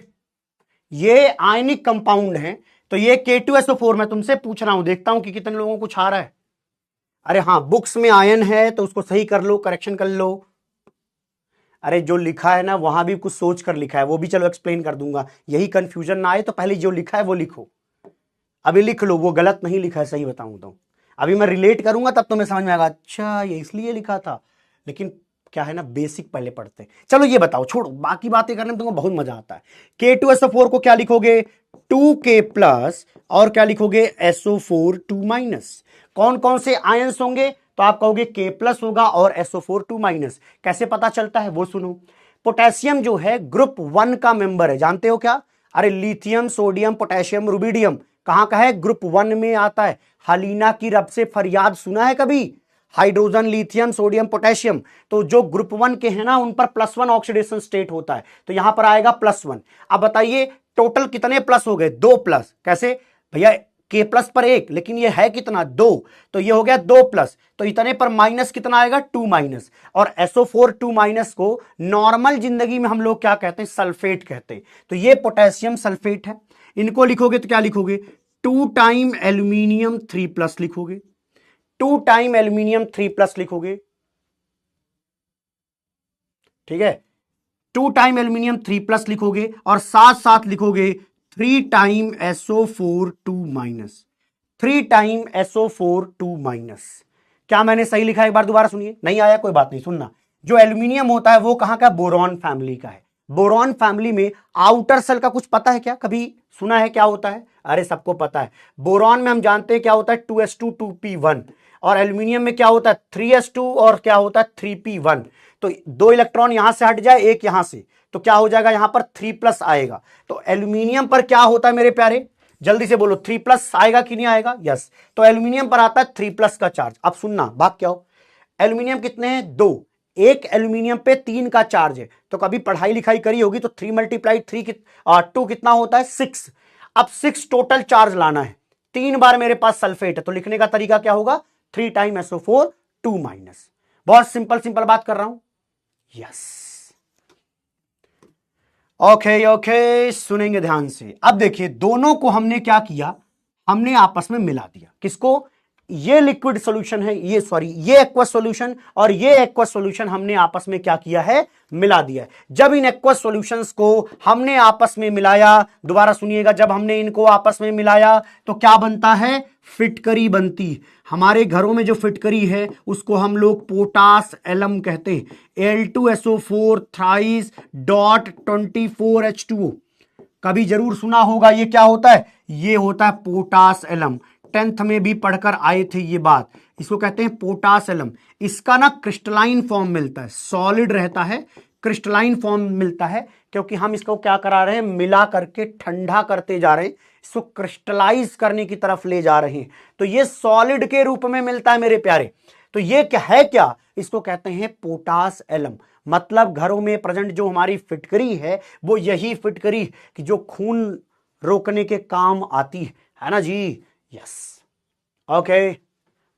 ये आयनिक कंपाउंड है, तो ये K2SO4 मैं तुमसे पूछ रहा हूं, देखता हूं कि कितने लोगों को कुछ आ रहा है। अरे हाँ बुक्स में आयन है तो उसको सही कर लो, करेक्शन कर लो। अरे जो लिखा है ना वहां भी कुछ सोच कर लिखा है, वो भी चलो एक्सप्लेन कर दूंगा, यही कंफ्यूजन ना आए तो पहले जो लिखा है वो लिखो, अभी लिख लो, वो गलत नहीं लिखा है सही बताऊं तो, अभी मैं रिलेट करूंगा तब तुम्हें समझ में आएगा, अच्छा ये इसलिए लिखा था। लेकिन क्या है ना बेसिक पहले पढ़ते हैं। चलो ये बताओ, छोड़ो बाकी बातें करने में तुमको बहुत मजा आता है। K2SO4 को क्या लिखोगे 2K प्लस और क्या लिखोगे SO4 2 माइनस। कौन कौन से आयंस होंगे, तो आप कहोगे K प्लस होगा और SO4 2 माइनस। कैसे पता चलता है वो सुनो, पोटेशियम जो है ग्रुप 1 का मेंबर है, जानते हो क्या, अरे लिथियम सोडियम पोटेशियम रुबिडियम कहां का है, ग्रुप 1 में आता है। हलीना की रब से फरियाद सुना है कभी, हाइड्रोजन लिथियम सोडियम पोटेशियम, तो जो ग्रुप 1 के हैं ना उन पर +1 ऑक्सीडेशन स्टेट होता है, तो यहां पर आएगा +1। अब बताइए टोटल कितने प्लस हो गए, 2 प्लस। कैसे भैया, K प्लस पर 1, लेकिन ये है कितना 2, तो ये हो गया 2 प्लस, तो इतने पर माइनस कितना आएगा 2 माइनस। और SO4 2 माइनस को नॉर्मल जिंदगी में हम लोग क्या कहते हैं, सल्फेट कहते हैं। तो ये पोटेशियम सल्फेट है। इनको लिखोगे तो क्या लिखोगे, 2 टाइम एल्यूमिनियम 3 प्लस लिखोगे, 2 टाइम एल्यूमिनियम 3 प्लस लिखोगे, ठीक है, 2 टाइम एल्यूमिनियम 3 प्लस लिखोगे और साथ साथ लिखोगे 3 time SO4 2 minus, 3 time SO4 2 minus. क्या मैंने सही लिखा है, एक बार दोबारा सुनिए, नहीं आया कोई बात नहीं, सुनना। जो एल्यूमिनियम होता है वो कहां का, बोरॉन फैमिली का है। बोरॉन फैमिली में आउटर सेल का कुछ पता है क्या, कभी सुना है क्या होता है? अरे सबको पता है, बोरॉन में हम जानते हैं क्या होता है 2s2 2p1, और एल्यूमिनियम में क्या होता है 3s2 और क्या होता है 3p1। तो 2 इलेक्ट्रॉन यहां से हट जाए, एक यहां से, तो क्या हो जाएगा, यहां पर 3 प्लस आएगा। तो एल्यूमिनियम पर क्या होता है मेरे प्यारे, जल्दी से बोलो, 3 प्लस आएगा कि नहीं आएगा? यस। तो एल्यूमिनियम पर आता है 3 प्लस का चार्ज। अब सुनना, भाग क्या हो, एल्यूमिनियम कितने हैं, 2, एक एल्यूमिनियम पे 3 का चार्ज है। तो कभी पढ़ाई लिखाई करी होगी तो 3 मल्टीप्लाई 2 कितना होता है 6। अब 6 टोटल चार्ज लाना है, 3 बार मेरे पास सल्फेट है, तो लिखने का तरीका क्या होगा, 3 टाइम SO4 2 माइनस। बहुत सिंपल सिंपल बात कर रहा हूं। यस, ओके, सुनेंगे ध्यान से। अब देखिए, दोनों को हमने क्या किया, हमने आपस में मिला दिया। किसको, ये लिक्विड सॉल्यूशन है, ये एक्वस सॉल्यूशन और ये एक्वस सॉल्यूशन हमने आपस में क्या किया है, मिला दिया है। जब इन एक्वस सॉल्यूशंस को हमने आपस में मिलाया, दोबारा सुनिएगा, जब हमने इनको आपस में मिलाया तो क्या बनता है, फिटकरी बनती। हमारे घरों में जो फिटकरी है उसको हम लोग पोटास एलम कहते हैं, Al2SO4 थ्राइस डॉट 24H2O। कभी जरूर सुना होगा, ये क्या होता है, ये होता है पोटास एलम। 10th में भी पढ़कर आए थे ये बात, इसको कहते हैं पोटास एलम। इसका ना क्रिस्टलाइन फॉर्म मिलता है, सॉलिड रहता है, क्रिस्टलाइन फॉर्म मिलता है, क्योंकि हम इसको क्या करा रहे हैं, मिला करके ठंडा करते जा रहे हैं, इसको क्रिस्टलाइज करने की तरफ ले जा रहे हैं। तो ये सॉलिड के रूप में मिलता है मेरे प्यारे। तो ये क्या है, क्या इसको कहते हैं पोटास एलम। मतलब घरों में प्रेजेंट जो हमारी फिटकरी है वो यही फिटकरी कि जो खून रोकने के काम आती है ना जी। यस, ओके,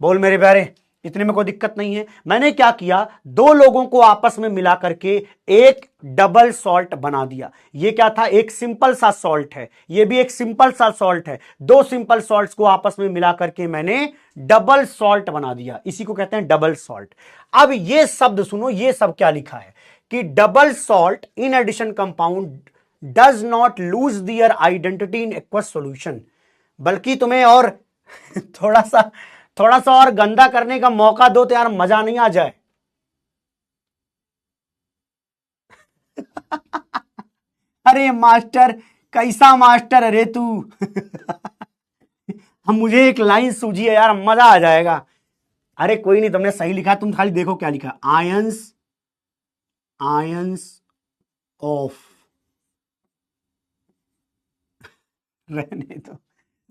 बोल मेरे प्यारे, इतने में कोई दिक्कत नहीं है। मैंने क्या किया, 2 लोगों को आपस में मिला करके एक डबल सॉल्ट बना दिया। ये क्या था, एक सिंपल सा सॉल्ट है, ये भी एक सिंपल सा सॉल्ट है। 2 सिंपल सॉल्ट्स को आपस में मिला करके मैंने डबल सॉल्ट बना दिया, इसी को कहते हैं डबल सॉल्ट। अब ये शब्द सुनो, ये सब क्या लिखा है कि double salt in addition compound does not lose their identity in aqueous solution, बल्कि तुम्हें और थोड़ा सा और गंदा करने का मौका दो तो यार मजा नहीं आ जाए। अरे मास्टर, कैसा मास्टर अरे तू। हम मुझे एक लाइन सूझी है यार, मजा आ जाएगा। अरे कोई नहीं, तुमने सही लिखा, तुम खाली देखो क्या लिखा, आयंस ऑफ।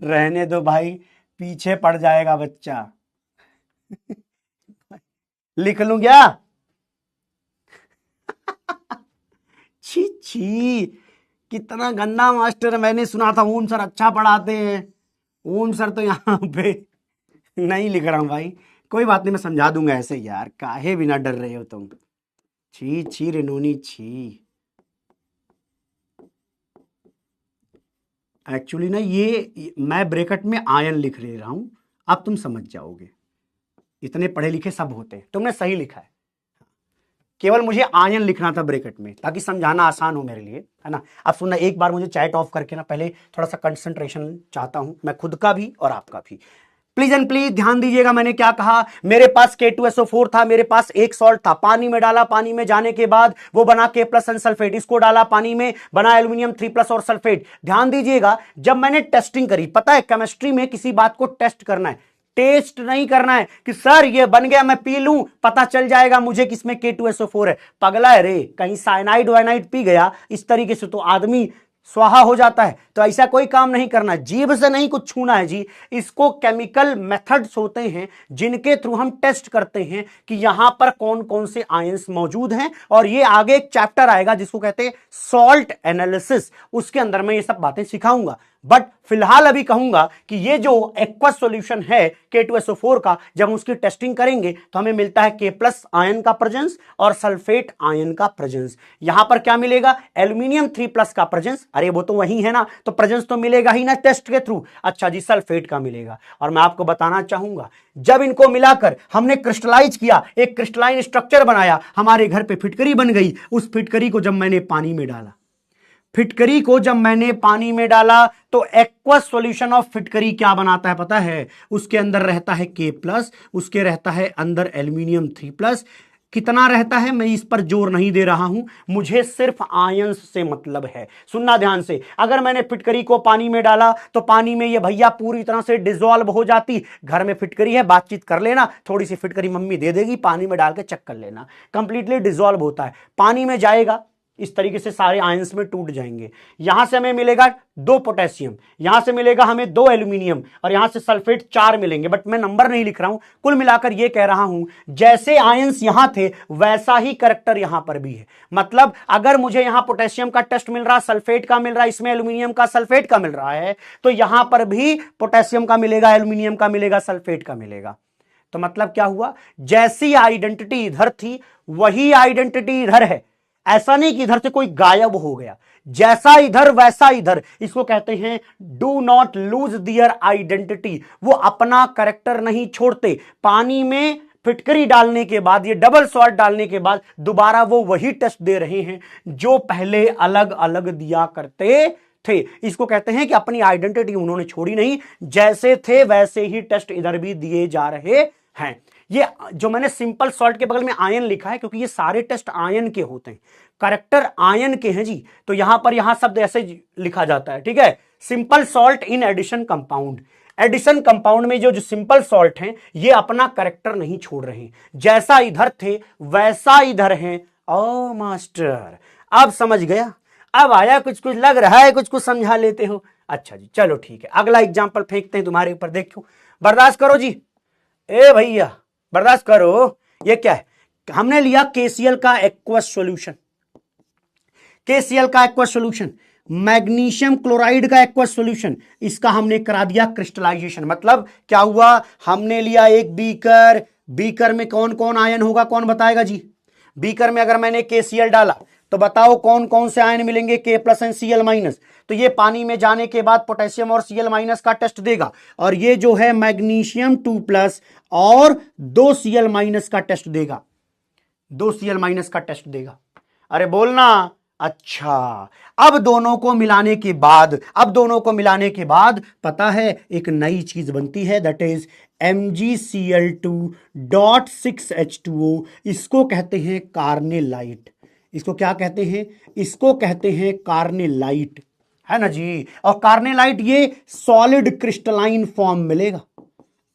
रहने दो भाई, पीछे पड़ जाएगा बच्चा। लिख लूं क्या? छी छी, कितना गंदा मास्टर। मैंने सुना था ओम सर अच्छा पढ़ाते हैं, ओम सर तो यहाँ पे नहीं लिख रहा हूं भाई। कोई बात नहीं, मैं समझा दूंगा ऐसे यार, काहे बिना डर रहे हो तुम। छी छी रेनोनी छी। एक्चुअली ना ये मैं ब्रैकेट में आयन लिख ले रहा हूं, अब तुम समझ जाओगे। इतने पढ़े लिखे सब होते हैं, तुमने सही लिखा है, केवल मुझे आयन लिखना था ब्रैकेट में ताकि समझाना आसान हो मेरे लिए, है ना। अब सुनना, एक बार मुझे चैट ऑफ करके ना पहले थोड़ा सा कंसंट्रेशन चाहता हूं मैं, खुद का भी और आपका भी। प्लीज एंड प्लीज ध्यान दीजिएगा, मैंने क्या कहा, मेरे पास K2SO4 था, मेरे पास एक सॉल्ट था, पानी में डाला, पानी में जाने के बाद वो बना K प्लस एंड सल्फेट, इसको डाला पानी में, बना एल्यूमिनियम 3 प्लस और सल्फेट। ध्यान दीजिएगा, जब मैंने टेस्टिंग करी, पता है केमिस्ट्री में किसी बात को टेस्ट करना है, टेस्ट नहीं करना है कि सर ये बन गया मैं पी लूं पता चल जाएगा मुझे किसमें K2SO4 है। पगला है रे, कहीं साइनाइड वाइनाइड पी गया इस तरीके से तो आदमी स्वाहा हो जाता है। तो ऐसा कोई काम नहीं करना, जीभ से नहीं कुछ छूना है जी। इसको केमिकल मेथड्स होते हैं जिनके थ्रू हम टेस्ट करते हैं कि यहां पर कौन कौन से आयंस मौजूद हैं, और ये आगे एक चैप्टर आएगा जिसको कहते हैं सॉल्ट एनालिसिस, उसके अंदर मैं ये सब बातें सिखाऊंगा। बट फिलहाल अभी कहूंगा कि ये जो एक्वस सॉल्यूशन है K2SO4 का, जब उसकी टेस्टिंग करेंगे तो हमें मिलता है K+ आयन का प्रेजेंस और सल्फेट आयन का प्रेजेंस। यहां पर क्या मिलेगा? एल्यूमिनियम 3+ का प्रेजेंस। अरे वो तो वही है ना, तो प्रेजेंस तो मिलेगा ही ना टेस्ट के थ्रू। अच्छा जी, सल्फेट का मिलेगा। और मैं आपको बताना चाहूंगा, जब इनको मिलाकर हमने क्रिस्टलाइज किया, एक क्रिस्टलाइन स्ट्रक्चर बनाया, हमारे घर पे फिटकरी बन गई। उस फिटकरी को जब मैंने पानी में डाला, फिटकरी को जब मैंने पानी में डाला तो एक्वस सॉल्यूशन ऑफ फिटकरी क्या बनाता है पता है? उसके अंदर रहता है K+, उसके रहता है अंदर एल्यूमिनियम 3+। कितना रहता है मैं इस पर जोर नहीं दे रहा हूं, मुझे सिर्फ आयंस से मतलब है। सुनना ध्यान से, अगर मैंने फिटकरी को पानी में डाला तो पानी में ये भैया पूरी तरह से डिसॉल्व हो जाती। घर में फिटकरी है, बातचीत कर लेना, थोड़ी सी फिटकरी मम्मी दे देगी, पानी में डाल के चेक कर लेना, कंप्लीटली डिसॉल्व होता है। पानी में जाएगा, इस तरीके से सारे आयंस में टूट जाएंगे। यहां से हमें मिलेगा 2 पोटेशियम, यहां से मिलेगा हमें 2 एल्यूमिनियम और यहां से सल्फेट 4 मिलेंगे। बट मैं नंबर नहीं लिख रहा हूं, कुल मिलाकर यह कह रहा हूं जैसे आयंस यहां थे वैसा ही कैरेक्टर यहां पर भी है। मतलब अगर मुझे यहां पोटेशियम का टेस्ट मिल रहा, सल्फेट का मिल रहा, इसमें एल्यूमिनियम का सल्फेट का मिल रहा है, तो यहां पर भी पोटेशियम का मिलेगा, एल्यूमिनियम का मिलेगा, सल्फेट का मिलेगा। तो मतलब क्या हुआ? जैसी आइडेंटिटी इधर थी वही आइडेंटिटी इधर है। ऐसा नहीं कि इधर से कोई गायब हो गया, जैसा इधर वैसा इधर। इसको कहते हैं do not lose their identity. वो अपना कैरेक्टर नहीं छोड़ते। पानी में फिटकरी डालने के बाद, ये डबल सॉल्ट डालने के बाद दोबारा वो वही टेस्ट दे रहे हैं जो पहले अलग अलग दिया करते थे। इसको कहते हैं कि अपनी आइडेंटिटी उन्होंने छोड़ी नहीं, जैसे थे वैसे ही टेस्ट इधर भी दिए जा रहे हैं। ये जो मैंने सिंपल सॉल्ट के बगल में आयन लिखा है क्योंकि ये सारे टेस्ट आयन के होते हैं, कैरेक्टर आयन के हैं जी। तो यहां शब्द ऐसे लिखा जाता है, ठीक है? Simple salt in addition compound. Addition compound में जो सिंपल सॉल्ट हैं ये अपना कैरेक्टर नहीं छोड़ रहे हैं, जैसा इधर थे वैसा इधर हैं। ओ मास्टर, अब समझ गया, अब आया, कुछ कुछ लग रहा है, कुछ कुछ समझा लेते हो। अच्छा जी, चलो ठीक है, अगला एग्जाम्पल फेंकते हैं तुम्हारे ऊपर, देखो बर्दाश्त करो जी। ए भैया बर्दाश्त करो, ये क्या है? हमने लिया KCl का एक्वस सॉल्यूशन, KCl का एक्वस सॉल्यूशन, मैग्नीशियम क्लोराइड का एक्वस सॉल्यूशन, इसका हमने करा दिया क्रिस्टलाइजेशन। मतलब क्या हुआ? हमने लिया एक बीकर, बीकर में कौन कौन आयन होगा, कौन बताएगा जी? बीकर में अगर मैंने KCl डाला तो बताओ कौन कौन से आयन मिलेंगे? K+ and Cl-। तो ये पानी में जाने के बाद पोटेशियम और Cl- का टेस्ट देगा, और ये जो है मैग्नीशियम 2+ और 2 Cl- का टेस्ट देगा, 2 Cl- का टेस्ट देगा। अरे बोलना। अच्छा, अब दोनों को मिलाने के बाद पता है एक नई चीज बनती है, दैट इज MgCl2.6H2O। इसको कहते हैं कार्नेलाइट। इसको क्या कहते हैं? इसको कहते हैं कार्नेलाइट, है ना जी। और कार्नेलाइट ये सॉलिड क्रिस्टलाइन फॉर्म मिलेगा,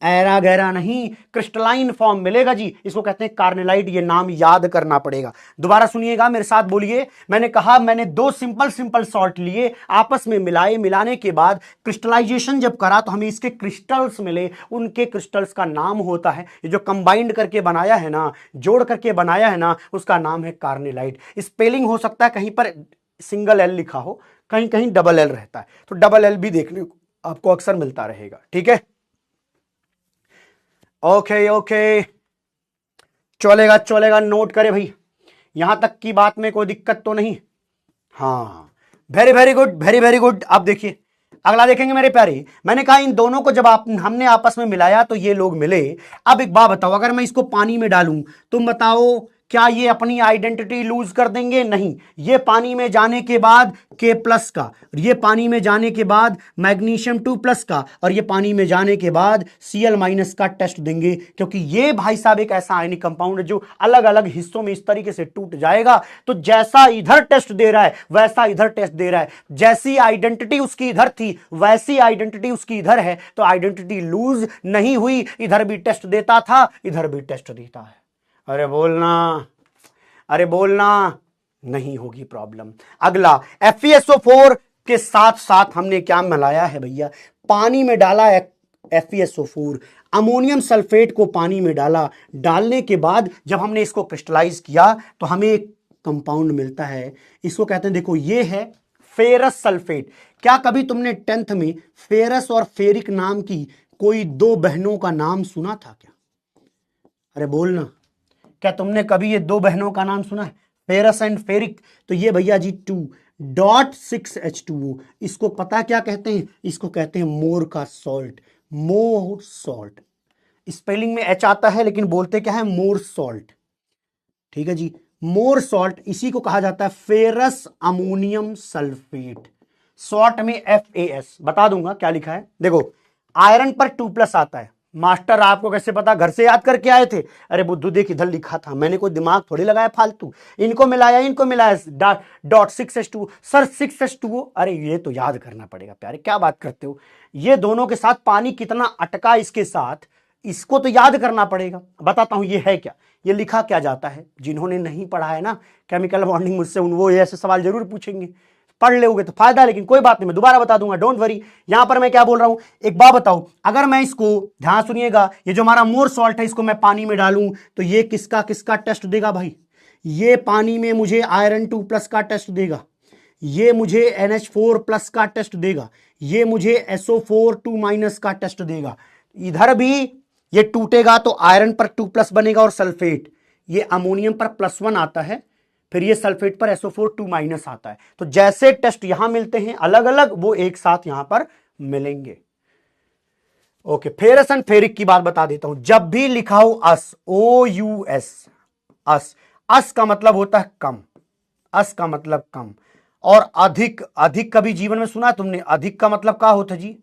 ऐरा गैरा नहीं, क्रिस्टलाइन फॉर्म मिलेगा जी। इसको कहते हैं कार्नेलाइट, ये नाम याद करना पड़ेगा। दोबारा सुनिएगा, मेरे साथ बोलिए। मैंने कहा मैंने 2 सिंपल सॉल्ट लिए, आपस में मिलाए, मिलाने के बाद क्रिस्टलाइजेशन जब करा तो हमें इसके क्रिस्टल्स मिले। उनके क्रिस्टल्स का नाम होता है, ये जो कंबाइंड करके बनाया है ना, जोड़ करके बनाया है ना, उसका नाम है कार्नेलाइट। स्पेलिंग हो सकता है कहीं पर सिंगल एल लिखा हो, कहीं कहीं डबल एल रहता है, तो डबल एल भी देखने को आपको अक्सर मिलता रहेगा, ठीक है? ओके, चलेगा, नोट करे भाई, यहां तक की बात में कोई दिक्कत तो नहीं? हाँ, वेरी गुड। अब देखिए अगला देखेंगे मेरे प्यारे। मैंने कहा इन दोनों को जब हमने आपस में मिलाया तो ये लोग मिले। अब एक बात बताओ, अगर मैं इसको पानी में डालूं, तुम बताओ क्या ये अपनी आइडेंटिटी लूज कर देंगे? नहीं। ये पानी में जाने के बाद K+ का, ये पानी में जाने के बाद मैग्नीशियम 2+ का, और ये पानी में जाने के बाद Cl- का टेस्ट देंगे, क्योंकि ये भाई साहब एक ऐसा आयनिक कंपाउंड है जो अलग अलग हिस्सों में इस तरीके से टूट जाएगा। तो जैसा इधर टेस्ट दे रहा है वैसा इधर टेस्ट दे रहा है, जैसी आइडेंटिटी उसकी इधर थी वैसी आइडेंटिटी उसकी इधर है, तो आइडेंटिटी लूज नहीं हुई, इधर भी टेस्ट देता था, इधर भी टेस्ट देता है। अरे बोलना, नहीं होगी प्रॉब्लम। अगला FeSO4 के साथ साथ हमने क्या मिलाया है भैया? पानी में डाला FeSO4, अमोनियम सल्फेट को पानी में डाला, डालने के बाद जब हमने इसको क्रिस्टलाइज किया तो हमें एक कंपाउंड मिलता है, इसको कहते हैं, देखो ये है फेरस सल्फेट। क्या कभी तुमने 10th में फेरस और फेरिक नाम की कोई दो बहनों का नाम सुना था क्या? अरे बोलना, क्या तुमने कभी ये दो बहनों का नाम सुना है, फेरस एंड फेरिक? तो ये भैया जी 2.6H2O, इसको पता क्या कहते हैं? इसको कहते हैं मोर का सॉल्ट, मोर सॉल्ट। स्पेलिंग में एच आता है लेकिन बोलते क्या है, मोर सॉल्ट। ठीक है जी, मोर सॉल्ट, इसी को कहा जाता है फेरस अमोनियम सल्फेट, शॉर्ट में FAS। बता दूंगा क्या लिखा है, देखो आयरन पर 2+ आता है। मास्टर आपको कैसे पता, घर से याद करके आए थे? अरे बुद्धू देख इधर लिखा था, मैंने कोई दिमाग थोड़ी लगाया फालतू, इनको मिलाया .6H2O। सर 6H2O, अरे ये तो याद करना पड़ेगा प्यारे, क्या बात करते हो, ये दोनों के साथ पानी कितना अटका इसके साथ, इसको तो याद करना पड़ेगा। बताता हूं ये है क्या, ये लिखा क्या जाता है। जिन्होंने नहीं पढ़ा है ना केमिकल बॉन्डिंग मुझसे, वो ऐसे सवाल जरूर पूछेंगे, पढ़ लोगे तो फायदा, लेकिन कोई बात नहीं, मैं दोबारा बता दूंगा, डोंट वरी। यहां पर मैं क्या बोल रहा हूं, एक बात बताओ, अगर मैं इसको, ध्यान सुनिएगा, ये जो हमारा मोर सॉल्ट है, इसको मैं पानी में डालूं तो ये किसका किसका टेस्ट देगा भाई? ये पानी में मुझे आयरन 2+ का टेस्ट देगा, ये मुझे NH4+ का टेस्ट देगा, ये मुझे SO4 2- का टेस्ट देगा। इधर भी ये टूटेगा तो आयरन पर 2+ बनेगा और सल्फेट, ये अमोनियम पर +1 आता है, फिर ये सल्फेट पर SO4 2- आता है। तो जैसे टेस्ट यहां मिलते हैं अलग अलग, वो एक साथ यहां पर मिलेंगे। ओके, फेरस एंड फेरिक की बात बता देता हूं। जब भी लिखा हो अस, OUS, अस का मतलब होता है कम, अस का मतलब कम, और अधिक, अधिक कभी जीवन में सुना है तुमने? अधिक का मतलब क्या होता है जी?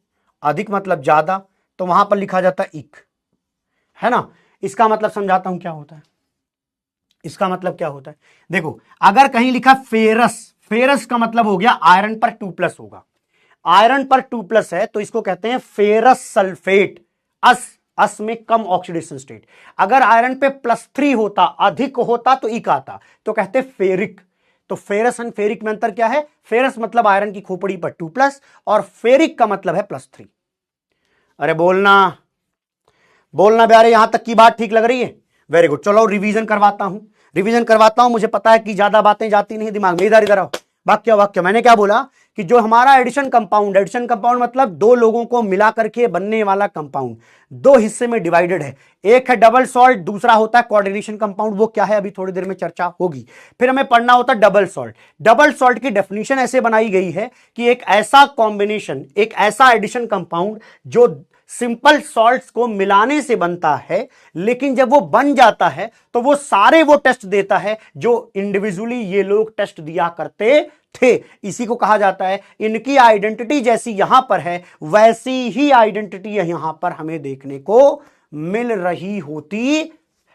अधिक मतलब ज्यादा, तो वहां पर लिखा जाता है इक, है ना। इसका मतलब समझाता हूं क्या होता है, इसका मतलब क्या होता है, देखो अगर कहीं लिखा फेरस, फेरस का मतलब हो गया आयरन पर 2+ होगा, आयरन पर 2+ है तो इसको कहते हैं फेरस सल्फेट। अस में कम ऑक्सीडेशन स्टेट। अगर आयरन पे +3 होता, अधिक होता तो इक आता, तो कहते फेरिक। तो फेरस एंड फेरिक में अंतर क्या है? फेरस मतलब आयरन की खोपड़ी पर 2+ और फेरिक का मतलब है +3। अरे बोलना, बोलना प्यारे, यहां तक की बात ठीक लग रही है? वेरी गुड, चलो रिवीजन करवाता हूं, रिवीजन करवाता हूं। मुझे पता है कि ज्यादा बातें जाती नहीं दिमाग में, इधर इधर आओ। वाक्य वाक्य, मैंने क्या बोला कि जो हमारा एडिशन कंपाउंड, एडिशन कंपाउंड मतलब दो लोगों को मिला करके बनने वाला कंपाउंड, दो हिस्से में डिवाइडेड है। एक है डबल सॉल्ट, दूसरा होता है कोऑर्डिनेशन कंपाउंड। वो क्या है अभी थोड़ी देर में चर्चा होगी। फिर हमें पढ़ना होता है डबल सॉल्ट। डबल सॉल्ट की डेफिनेशन ऐसे बनाई गई है कि एक ऐसा कॉम्बिनेशन, एक ऐसा एडिशन कंपाउंड जो सिंपल सॉल्ट्स को मिलाने से बनता है, लेकिन जब वो बन जाता है तो वो सारे वो टेस्ट देता है जो इंडिविजुअली ये लोग टेस्ट दिया करते थे। इसी को कहा जाता है, इनकी आइडेंटिटी जैसी यहां पर है वैसी ही आइडेंटिटी यहां पर हमें देखने को मिल रही होती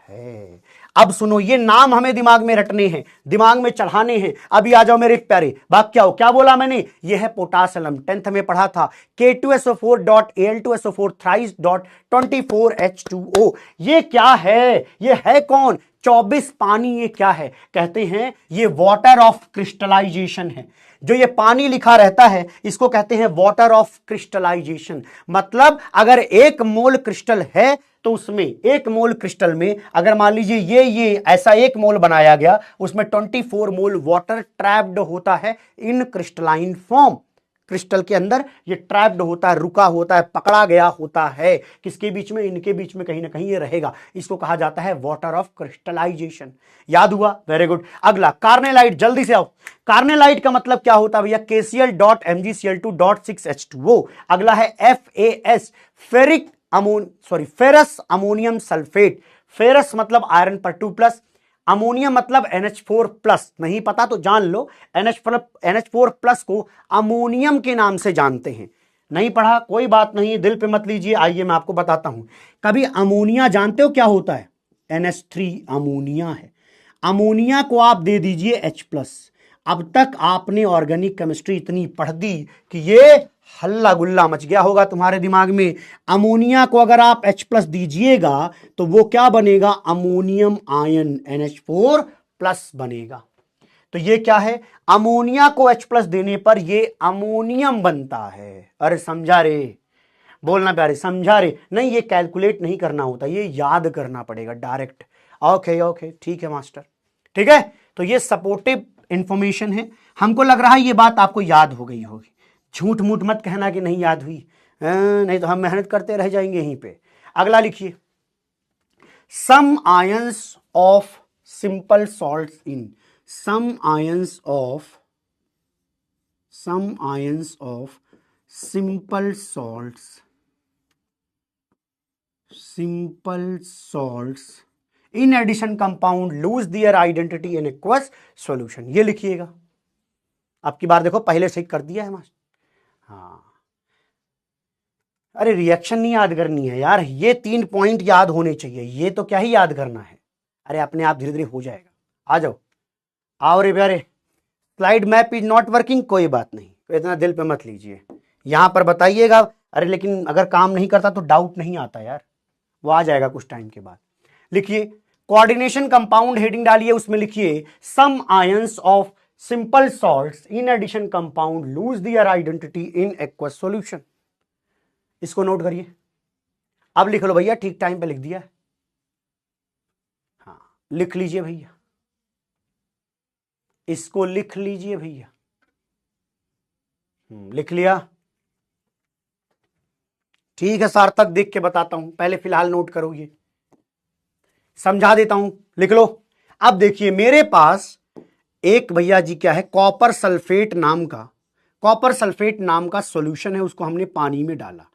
है। अब सुनो, ये नाम हमें दिमाग में रटने हैं, दिमाग में चढ़ाने हैं। अभी आ जाओ मेरे प्यारे, वाक्य हो, क्या बोला मैंने? ये है पोटासियम, 10th में पढ़ा था, K2SO4.Al2SO4 thrice.24H2O। ये क्या है? ये है कौन? 24 पानी। ये क्या है? कहते हैं ये वाटर ऑफ क्रिस्टलाइजेशन है। जो ये पानी लिखा रहता है इसको कहते हैं वाटर ऑफ क्रिस्टलाइजेशन। मतलब अगर 1 मोल क्रिस्टल है तो उसमें 1 मोल क्रिस्टल में अगर मान लीजिए ये ऐसा 1 मोल बनाया गया, उसमें 24 मोल वाटर ट्रैप्ड होता है इन क्रिस्टलाइन फॉर्म। क्रिस्टल के अंदर ये ट्रैप्ड होता है, रुका होता है, पकड़ा गया होता है। किसके बीच में? इनके बीच में कहीं ना कहीं ये रहेगा। इसको कहा जाता है वाटर ऑफ क्रिस्टलाइजेशन। याद हुआ? Very good. अगला कार्नेलाइट, जल्दी से आओ। कार्नेलाइट का मतलब क्या होता है भैया? KCl.MgCl2.6H2O। अगला है FAS, ferrous ammonium sulphate. Ferrous मतलब आयरन पर 2+, अमोनियम मतलब NH4+। नहीं पता तो जान लो, NH4+ को अमोनियम के नाम से जानते हैं। नहीं पढ़ा कोई बात नहीं, दिल पे मत लीजिए। आइए मैं आपको बताता हूं। कभी अमोनिया जानते हो क्या होता है? NH3 अमोनिया है। अमोनिया को आप दे दीजिए H+। अब तक आपने ऑर्गेनिक केमिस्ट्री इतनी पढ़ दी कि ये हल्ला गुल्ला मच गया होगा तुम्हारे दिमाग में। अमोनिया को अगर आप H+ दीजिएगा तो वो क्या बनेगा? अमोनियम आयन, NH4+ बनेगा। तो ये क्या है? अमोनिया को H+ देने पर ये अमोनियम बनता है। अरे समझा रे? बोलना प्यारे, समझा रे? नहीं, ये कैलकुलेट नहीं करना होता, ये याद करना पड़ेगा डायरेक्ट। ओके ओके, ठीक है मास्टर, ठीक है। तो ये सपोर्टिव इंफॉर्मेशन है, हमको लग रहा है ये बात आपको याद हो गई होगी। झूठ मूठ मत कहना कि नहीं याद हुई, नहीं तो हम मेहनत करते रह जाएंगे यहीं पे। अगला लिखिए, some ions of simple salts in, some ions of simple salts in addition compound lose their identity in aqueous solution। ये लिखिएगा। अब की बार देखो पहले से ही कर दिया है मास्टर। हाँ, अरे रिएक्शन नहीं याद करनी है यार, ये 3 पॉइंट याद होने चाहिए, ये तो क्या ही याद करना है। अरे अपने आप धीरे धीरे हो जाएगा। आ जाओ, आओ रे प्यारे। Slide map is not working, कोई बात नहीं, तो इतना दिल पे मत लीजिए, यहां पर बताइएगा। अरे लेकिन अगर काम नहीं करता तो डाउट नहीं आता यार, वो आ जाएगा कुछ टाइम के बाद। लिखिए, कोऑर्डिनेशन कंपाउंड हेडिंग डालिए, उसमें लिखिए some ions of simple salts in addition compound lose their identity in aqueous solution. इसको नोट करिए। अब लिख लो भैया, ठीक टाइम पे लिख दिया है। हाँ लिख लीजिए भैया, इसको लिख लीजिए भैया। लिख लिया? ठीक है, सार्थक देख के बताता हूं, पहले फिलहाल नोट करो, ये समझा देता हूं, लिख लो। अब देखिए मेरे पास एक भैया जी क्या है, कॉपर सल्फेट नाम का सॉल्यूशन है, उसको हमने पानी में डाला।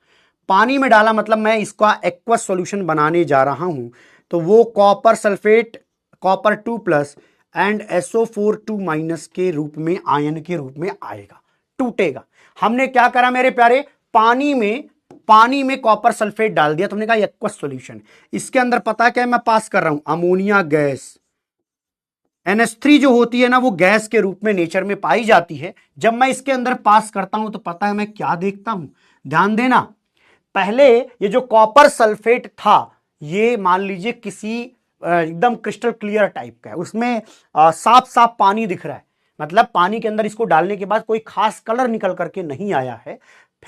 पानी में डाला मतलब मैं इसका एक्वस सॉल्यूशन बनाने जा रहा हूं, तो वो copper sulphate, copper 2+ and SO4 2- के रूप में, आयन के रूप में आएगा, टूटेगा। हमने क्या करा मेरे प्यारे, पानी में कॉपर सल्फेट डाल दिया, तुमने कहा एक्वस सॉल्यूशन। इसके अंदर पता क्या मैं पास कर रहा हूं, अमोनिया गैस। NH3 जो होती है ना, वो गैस के रूप में नेचर में पाई जाती है। जब मैं इसके अंदर पास करता हूं तो पता है मैं क्या देखता हूं, ध्यान देना। पहले ये जो कॉपर सल्फेट था, ये मान लीजिए किसी एकदम क्रिस्टल क्लियर टाइप का है, उसमें साफ साफ पानी दिख रहा है, मतलब पानी के अंदर इसको डालने के बाद कोई खास कलर निकल करके नहीं आया है।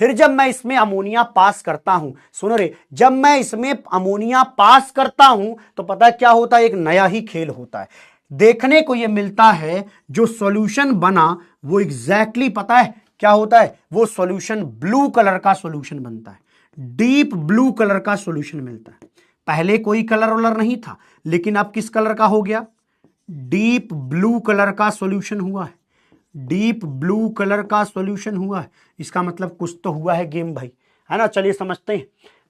फिर जब मैं इसमें अमोनिया पास करता हूं, सुनो रे, जब मैं इसमें अमोनिया पास करता हूं तो पता है क्या होता है, एक नया ही खेल होता है। देखने को यह मिलता है जो सॉल्यूशन बना वो एग्जैक्टली पता है क्या होता है, वो सॉल्यूशन ब्लू कलर का सॉल्यूशन बनता है, डीप ब्लू कलर का सॉल्यूशन मिलता है। पहले कोई कलर वलर नहीं था, लेकिन अब किस कलर का हो गया, डीप ब्लू कलर का सॉल्यूशन हुआ है, डीप ब्लू कलर का सॉल्यूशन हुआ है। इसका मतलब कुछ तो हुआ है गेम भाई, है ना। चलिए समझते हैं।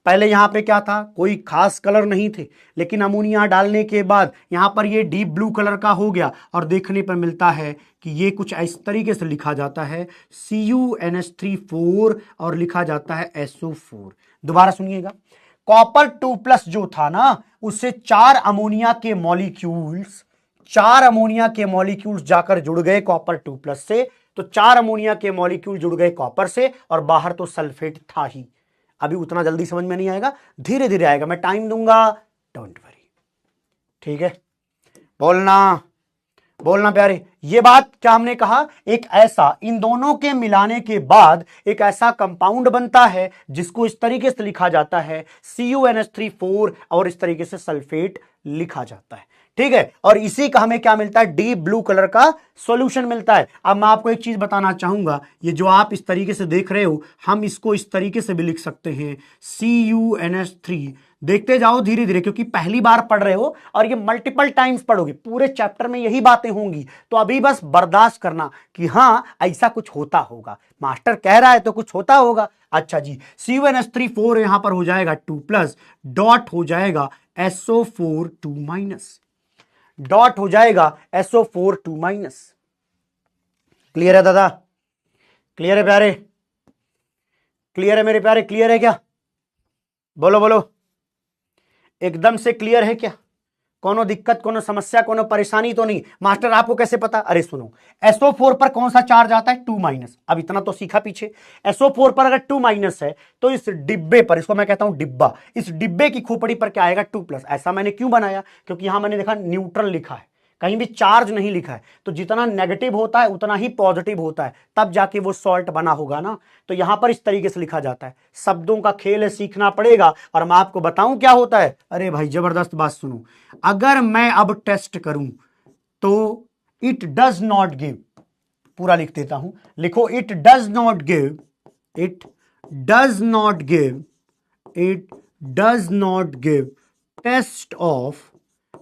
पहले यहां पे क्या था, कोई खास कलर नहीं थे, लेकिन अमोनिया डालने के बाद यहां पर ये डीप ब्लू कलर का हो गया, और देखने पर मिलता है कि ये कुछ इस तरीके से लिखा जाता है CuNH3 और लिखा जाता है SO4। दोबारा सुनिएगा, कॉपर 2+ जो था ना, उससे 4 अमोनिया के मॉलिक्यूल्स जाकर जुड़ गए कॉपर 2+ से, तो 4 अमोनिया के मॉलिक्यूल जुड़ गए कॉपर से, और बाहर तो सल्फेट था ही। अभी उतना जल्दी समझ में नहीं आएगा, धीरे धीरे आएगा, मैं टाइम दूंगा, डोंट वरी, ठीक है। बोलना प्यारे। ये बात क्या हमने कहा, एक ऐसा, इन दोनों के मिलाने के बाद एक ऐसा कंपाउंड बनता है जिसको इस तरीके से लिखा जाता है CuNH3 और इस तरीके से सल्फेट लिखा जाता है, ठीक है। और इसी का हमें क्या मिलता है, डीप ब्लू कलर का सॉल्यूशन मिलता है। अब मैं आपको एक चीज बताना चाहूंगा, ये जो आप इस तरीके से देख रहे हो, हम इसको इस तरीके से भी लिख सकते हैं CuNH3। देखते जाओ धीरे धीरे, क्योंकि पहली बार पढ़ रहे हो और ये मल्टीपल टाइम्स पढ़ोगे, पूरे चैप्टर में यही बातें होंगी, तो अभी बस बर्दाश्त करना कि हाँ ऐसा कुछ होता होगा, मास्टर कह रहा है तो कुछ होता होगा। अच्छा जी, CuNH3 यहां पर हो जाएगा 2+, डॉट हो जाएगा SO4 2-, डॉट हो जाएगा SO4 2-। क्लियर है दादा, क्लियर है प्यारे, क्लियर है मेरे प्यारे, क्लियर है क्या, बोलो एकदम से क्लियर है क्या, कोनो दिक्कत, कोनो समस्या, कोनो परेशानी तो नहीं। मास्टर आपको कैसे पता, अरे सुनो, SO4 पर कौन सा चार्ज आता है, 2-। अब इतना तो सीखा पीछे, SO4 पर अगर 2- है तो इस डिब्बे पर, इसको मैं कहता हूं डिब्बा, इस डिब्बे की खोपड़ी पर क्या आएगा, 2+। ऐसा मैंने क्यों बनाया, क्योंकि यहां मैंने देखा न्यूट्रल लिखा है, कहीं भी चार्ज नहीं लिखा है, तो जितना नेगेटिव होता है उतना ही पॉजिटिव होता है, तब जाके वो सॉल्ट बना होगा ना। तो यहां पर इस तरीके से लिखा जाता है, शब्दों का खेल है, सीखना पड़ेगा। और मैं आपको बताऊं क्या होता है, अरे भाई जबरदस्त बात सुनो, अगर मैं अब टेस्ट करूं तो इट डज नॉट गिव, पूरा लिख देता हूं, लिखो it does not give, it does not give, it does not give test of,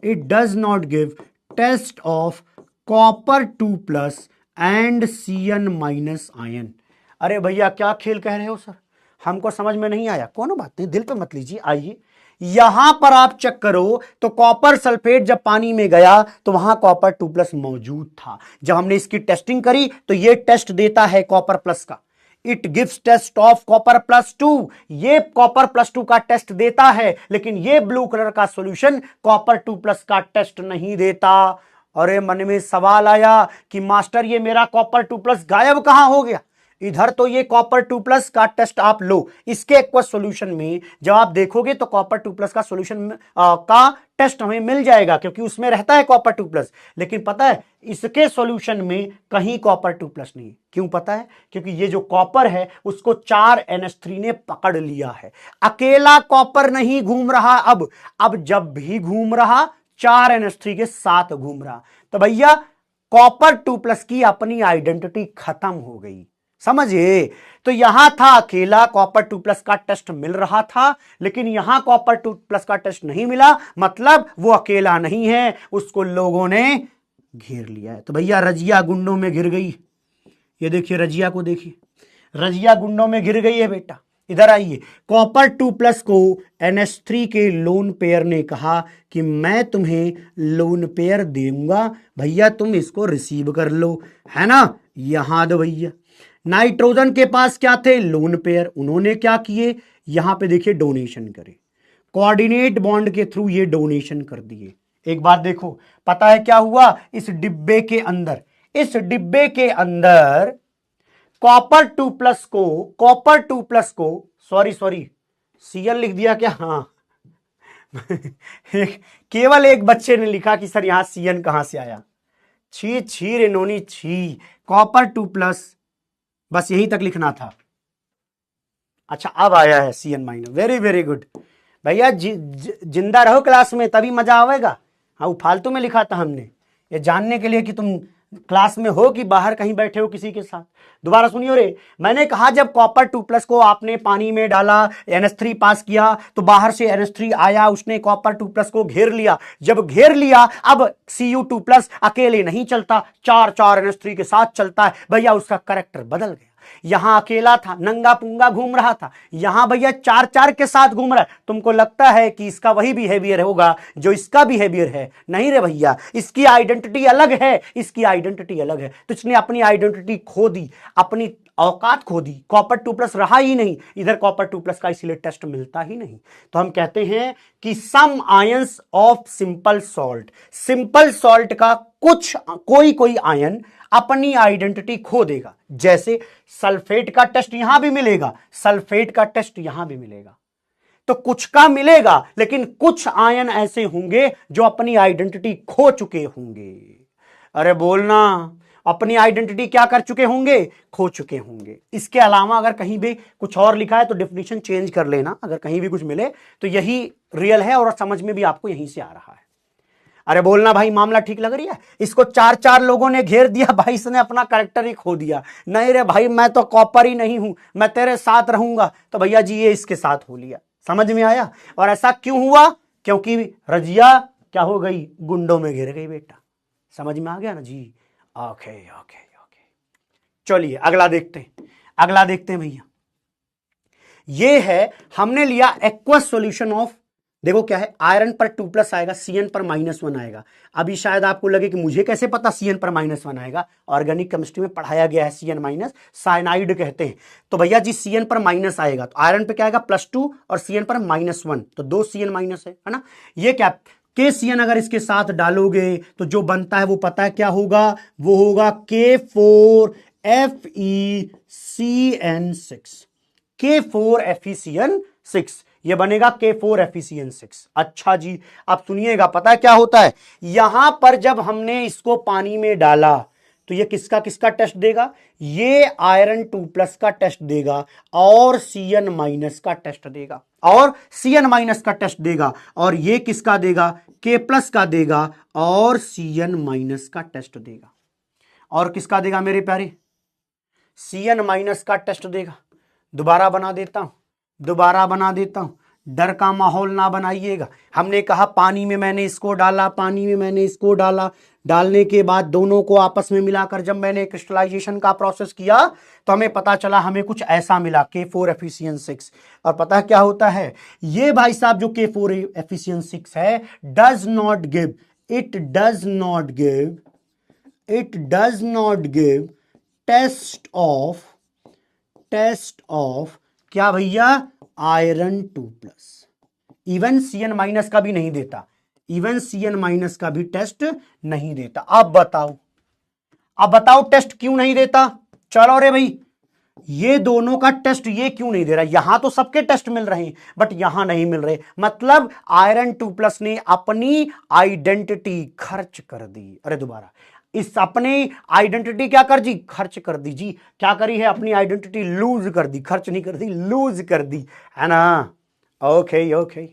it does not give test of copper 2+ and Cn minus ion. अरे भैया क्या खेल कह रहे हो सर, हमको समझ में नहीं आया। कोनो बात नहीं, दिल पे मत लीजिए। आइए यहां पर आप चेक करो तो कॉपर सल्फेट जब पानी में गया तो वहां कॉपर 2+ मौजूद था। जब हमने इसकी टेस्टिंग करी तो ये टेस्ट देता है कॉपर प्लस का, it gives test of copper +2, ये कॉपर +2 का टेस्ट देता है, लेकिन ये ब्लू कलर का सॉल्यूशन कॉपर 2+ का टेस्ट नहीं देता। अरे मन में सवाल आया कि मास्टर ये मेरा कॉपर 2+ गायब कहां हो गया। इधर तो ये कॉपर 2+ का टेस्ट आप लो, इसके एक्वस सॉल्यूशन में जब आप देखोगे तो कॉपर 2+ का सॉल्यूशन का टेस्ट हमें मिल जाएगा, क्योंकि उसमें रहता है कॉपर 2+। लेकिन पता है इसके सॉल्यूशन में कहीं कॉपर 2+ नहीं। क्यों पता है? क्योंकि ये जो कॉपर है उसको 4NH3 ने पकड़ लिया है, अकेला कॉपर नहीं घूम रहा। अब जब भी घूम रहा 4NH3 के साथ घूम रहा। तो भैया कॉपर 2+ की अपनी आइडेंटिटी खत्म हो गई, समझिए। तो यहां था अकेला कॉपर 2+ का टेस्ट मिल रहा था, लेकिन यहां कॉपर 2+ का टेस्ट नहीं मिला, मतलब वो अकेला नहीं है, उसको लोगों ने घेर लिया है। तो भैया रजिया गुंडों में घिर गई। ये देखिए रजिया को, देखिए रजिया गुंडों में घिर गई है बेटा। इधर आइए, कॉपर 2+ को NH3 के लोन पेयर ने कहा कि मैं तुम्हें लोन पेयर दूंगा, भैया तुम इसको रिसीव कर लो, है ना। यहां दो भैया, नाइट्रोजन के पास क्या थे? Lone pair. उन्होंने क्या किए? यहां पे देखिए डोनेशन करे, कोऑर्डिनेट बॉन्ड के थ्रू ये डोनेशन कर दिए। एक बात देखो, पता है क्या हुआ? इस डिब्बे के अंदर, इस डिब्बे के अंदर कॉपर 2+ को सॉरी Cl लिख दिया क्या? हाँ केवल एक बच्चे ने लिखा कि सर यहां Cn कहां से आया। छी छी रेनोनी छी, कॉपर 2+, बस यहीं तक लिखना था। अच्छा अब आया है Cn minus, very very good भैया। जिंदा रहो क्लास में तभी मजा आएगा। हाँ वो फालतू में लिखा था हमने, ये जानने के लिए कि तुम क्लास में हो कि बाहर कहीं बैठे हो किसी के साथ। दोबारा सुनियो रे, मैंने कहा जब कॉपर 2+ को आपने पानी में डाला, NH3 पास किया, तो बाहर से NH3 आया, उसने कॉपर 2+ को घेर लिया। जब घेर लिया अब Cu2+ अकेले नहीं चलता, 4 NH3 के साथ चलता है। भैया उसका कैरेक्टर बदल गया। यहां अकेला था, नंगा पुंगा घूम रहा था, यहां भैया 4 के साथ घूम रहा है। तुमको लगता है कि इसका वही बिहेवियर होगा जो इसका बिहेवियर है? नहीं रे भैया, इसकी आइडेंटिटी अलग है, इसकी आइडेंटिटी अलग है। तो इसने अपनी आइडेंटिटी खो दी, अपनी औकात खो दी। कॉपर 2+ रहा ही नहीं इधर, कॉपर 2+ का इसीलिए टेस्ट मिलता ही नहीं। तो हम कहते हैं कि some ions of simple salt, simple salt का कोई आयन अपनी आइडेंटिटी खो देगा। जैसे सल्फेट का टेस्ट यहां भी मिलेगा, सल्फेट का टेस्ट यहां भी मिलेगा, तो कुछ का मिलेगा, लेकिन कुछ आयन ऐसे होंगे जो अपनी आइडेंटिटी खो चुके होंगे। अरे बोलना, अपनी आइडेंटिटी क्या कर चुके होंगे? खो चुके होंगे। इसके अलावा अगर कहीं भी कुछ और लिखा है तो डेफिनेशन चेंज कर लेना, अगर कहीं भी कुछ मिले तो यही रियल है और समझ में भी आपको यहीं से आ रहा है। अरे बोलना भाई, मामला ठीक लग रही है? इसको 4 लोगों ने घेर दिया, भाई इसने अपना कैरेक्टर ही खो दिया। नहीं रे भाई, मैं तो कॉपर ही नहीं हूं, मैं तेरे साथ रहूंगा। तो भैया जी ये इसके साथ हो लिया। समझ में आया? और ऐसा क्यों हुआ? क्योंकि रजिया क्या हो गई? गुंडों में घिर गई बेटा। समझ में आ गया ना जी? ओके। चलिए अगला देखते हैं भैया। ये है, हमने लिया एक्वस सॉल्यूशन ऑफ, देखो क्या है, आयरन पर 2+ आएगा, Cn पर -1 आएगा। अभी शायद आपको लगे कि मुझे कैसे पता Cn पर -1 आएगा, ऑर्गेनिक केमिस्ट्री में पढ़ाया गया है। Cn- साइनाइड कहते हैं। तो भैया जी Cn पर माइनस आएगा तो आयरन पे क्या आएगा? +2 और Cn पर -1, तो 2 Cn- है ना। ये क्या KCN अगर इसके साथ डालोगे तो जो बनता है वो पता है क्या होगा? वो होगा K4FeCN6, K4FeCN6, ये बनेगा K4FeCN6। अच्छा जी, अब सुनिएगा, पता है क्या होता है? यहां पर जब हमने इसको पानी में डाला तो ये किसका किसका टेस्ट देगा, ये आयरन 2+ का टेस्ट देगा और Cn- का टेस्ट देगा, और Cn- का टेस्ट देगा, और ये किसका देगा, K+ का देगा और Cn- का टेस्ट देगा, और किसका देगा मेरे प्यारे, Cn- का टेस्ट देगा। दोबारा बना देता हूं, डर का माहौल ना बनाइएगा। हमने कहा पानी में मैंने इसको डाला, पानी में मैंने इसको डाला, डालने के बाद दोनों को आपस में मिलाकर जब मैंने क्रिस्टलाइजेशन का प्रोसेस किया तो हमें पता चला हमें कुछ ऐसा मिला K4Fe6। और पता है क्या होता है, ये भाई साहब जो K4Fe6 है does not give, it does not give test of क्या भैया, आयरन 2+। इवन Cn- का भी नहीं देता, का भी टेस्ट नहीं देता। अब बताओ टेस्ट क्यों नहीं देता। चलो रे भाई, ये दोनों का टेस्ट ये क्यों नहीं दे रहा, यहां तो सबके टेस्ट मिल रहे हैं बट यहां नहीं मिल रहे, मतलब आयरन 2+ ने अपनी आइडेंटिटी खर्च कर दी। अरे दोबारा, इस अपनी आइडेंटिटी क्या कर दी, खर्च कर दी जी। क्या करी है, अपनी आइडेंटिटी लूज कर दी, खर्च नहीं कर दी, लूज कर दी, है ना। ओके,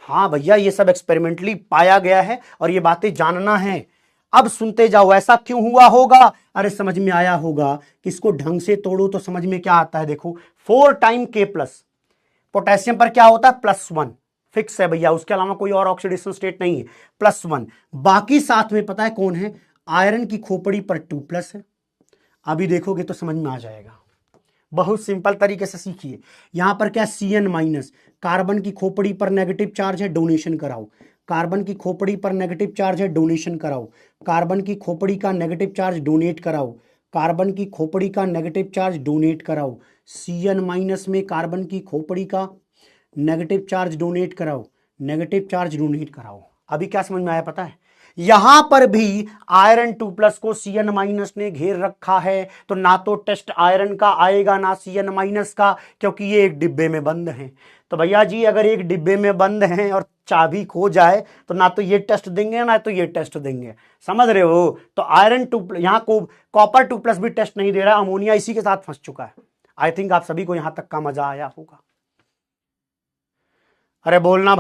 हाँ भैया, ये सब एक्सपेरिमेंटली पाया गया है और ये बातें जानना है। अब सुनते जाओ, ऐसा क्यों हुआ होगा, अरे समझ में आया होगा कि इसको ढंग से तोड़ो तो समझ में क्या आता है। देखो 4 टाइम K+, पोटेशियम पर क्या होता है +1, फिक्स है भैया, उसके अलावा कोई और ऑक्सीडेशन स्टेट नहीं है, +1। बाकी साथ में पता है कौन है, आयरन की खोपड़ी पर 2+ है। अभी देखोगे तो समझ में आ जाएगा, बहुत सिंपल तरीके से सीखिए। यहां पर क्या Cn-, कार्बन की खोपड़ी पर नेगेटिव चार्ज है, डोनेशन कराओ। कार्बन की खोपड़ी पर नेगेटिव चार्ज है, डोनेशन कराओ। कार्बन की खोपड़ी का नेगेटिव चार्ज डोनेट कराओ। कार्बन की खोपड़ी का नेगेटिव चार्ज डोनेट कराओ। Cn- में कार्बन की खोपड़ी का नेगेटिव चार्ज डोनेट कराओ, नेगेटिव चार्ज डोनेट कराओ। अभी क्या समझ में आया पता है, यहां पर भी आयरन 2+ को Cn- ने घेर रखा है, तो ना तो टेस्ट आयरन का आएगा ना Cn- का, क्योंकि ये एक डिब्बे में बंद है। तो भैया जी, अगर एक डिब्बे में बंद है और चाबी खो जाए तो ना तो ये टेस्ट देंगे ना तो ये टेस्ट देंगे, समझ रहे हो। तो आयरन 2 यहां को कॉपर 2+ भी टेस्ट नहीं दे रहा, अमोनिया इसी के साथ फंस चुका है। आई थिंक आप सभी को यहां तक का मजा आया होगा। अरे बोलना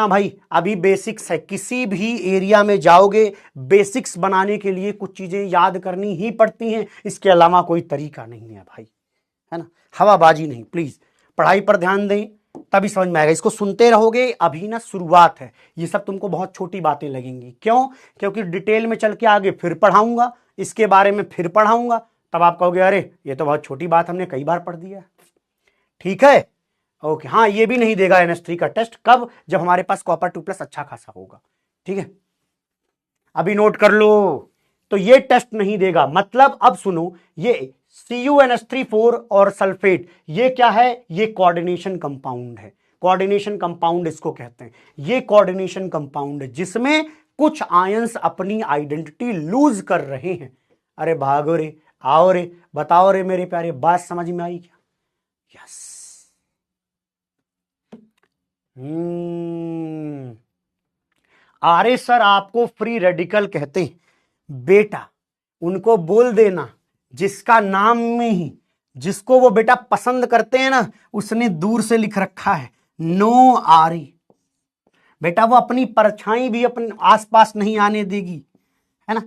भाई, अभी बेसिक्स है, किसी भी एरिया में जाओगे बेसिक्स बनाने के लिए कुछ चीजें याद करनी ही पड़ती हैं, इसके अलावा कोई तरीका नहीं है भाई, है ना। हवाबाजी नहीं, प्लीज पढ़ाई पर ध्यान दें, तभी समझ में आएगा। इसको सुनते रहोगे, अभी ना शुरुआत है, ये सब तुमको बहुत छोटी बातें लगेंगी। क्यों, क्योंकि डिटेल में चल के आगे फिर पढ़ाऊंगा, इसके बारे में फिर पढ़ाऊंगा, तब आप कहोगे अरे ये तो बहुत छोटी बात हमने कई बार पढ़ दिया है। ठीक है, ओके। हाँ, ये भी नहीं देगा NH3 का टेस्ट, कब, जब हमारे पास कॉपर 2+ अच्छा खासा होगा। ठीक है, अभी नोट कर लो। तो ये टेस्ट नहीं देगा, मतलब अब सुनो, ये CuNH3 4 और सल्फेट, ये क्या है, ये कोऑर्डिनेशन कंपाउंड है। कोऑर्डिनेशन कंपाउंड इसको कहते हैं, ये कोऑर्डिनेशन कंपाउंड है जिसमें कुछ आयंस अपनी आइडेंटिटी लूज कर रहे हैं। अरे भागो रे, आओ रे, बताओ रे मेरे प्यारे, बात समझ में आई क्या। यस। अरे सर, आपको फ्री रेडिकल कहते हैं बेटा, उनको बोल देना जिसका नाम में ही, जिसको वो बेटा पसंद करते हैं ना, उसने दूर से लिख रखा है नो आरी। बेटा वो अपनी परछाई भी अपने आसपास नहीं आने देगी, है ना।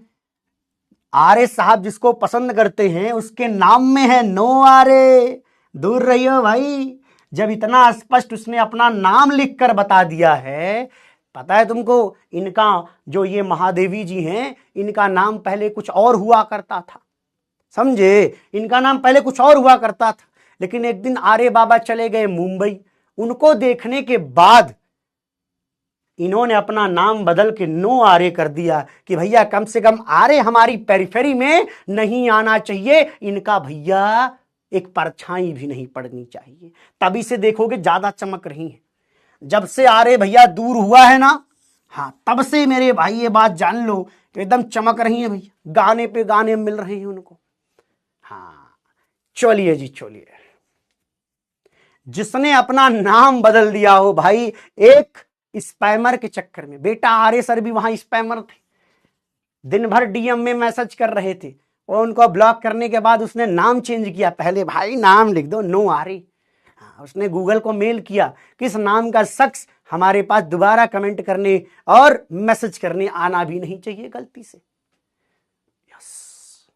आर्य साहब जिसको पसंद करते हैं उसके नाम में है नो आर्य, दूर रहियो भाई। जब इतना स्पष्ट उसने अपना नाम लिखकर बता दिया है, पता है तुमको, इनका जो ये महादेवी जी हैं, इनका नाम पहले कुछ और हुआ करता था, समझे, इनका नाम पहले कुछ और हुआ करता था। लेकिन एक दिन आर्य बाबा चले गए मुंबई, उनको देखने के बाद इन्होंने अपना नाम बदल के नो आर्य कर दिया कि भैया कम से कम आर्य हमारी पेरिफेरी में नहीं आना चाहिए, इनका भैया एक परछाई भी नहीं पड़नी चाहिए। तभी से देखोगे ज्यादा चमक रही है, जब से आर्य भैया दूर हुआ है ना, हाँ तब से मेरे भाई ये बात जान लो, एकदम चमक रही है भैया, गाने पे गाने मिल रहे हैं उनको। हाँ चलिए जी, चलिए। जिसने अपना नाम बदल दिया हो भाई एक स्पैमर के चक्कर में, बेटा आर्य सर भी वहां स्पैमर थे, दिन भर डीएम में मैसेज कर रहे थे और उनको ब्लॉक करने के बाद उसने नाम चेंज किया। पहले भाई नाम लिख दो, नो आ रही। उसने गूगल को मेल किया कि इस नाम का शख्स हमारे पास दोबारा कमेंट करने और मैसेज करने आना भी नहीं चाहिए गलती से। यस,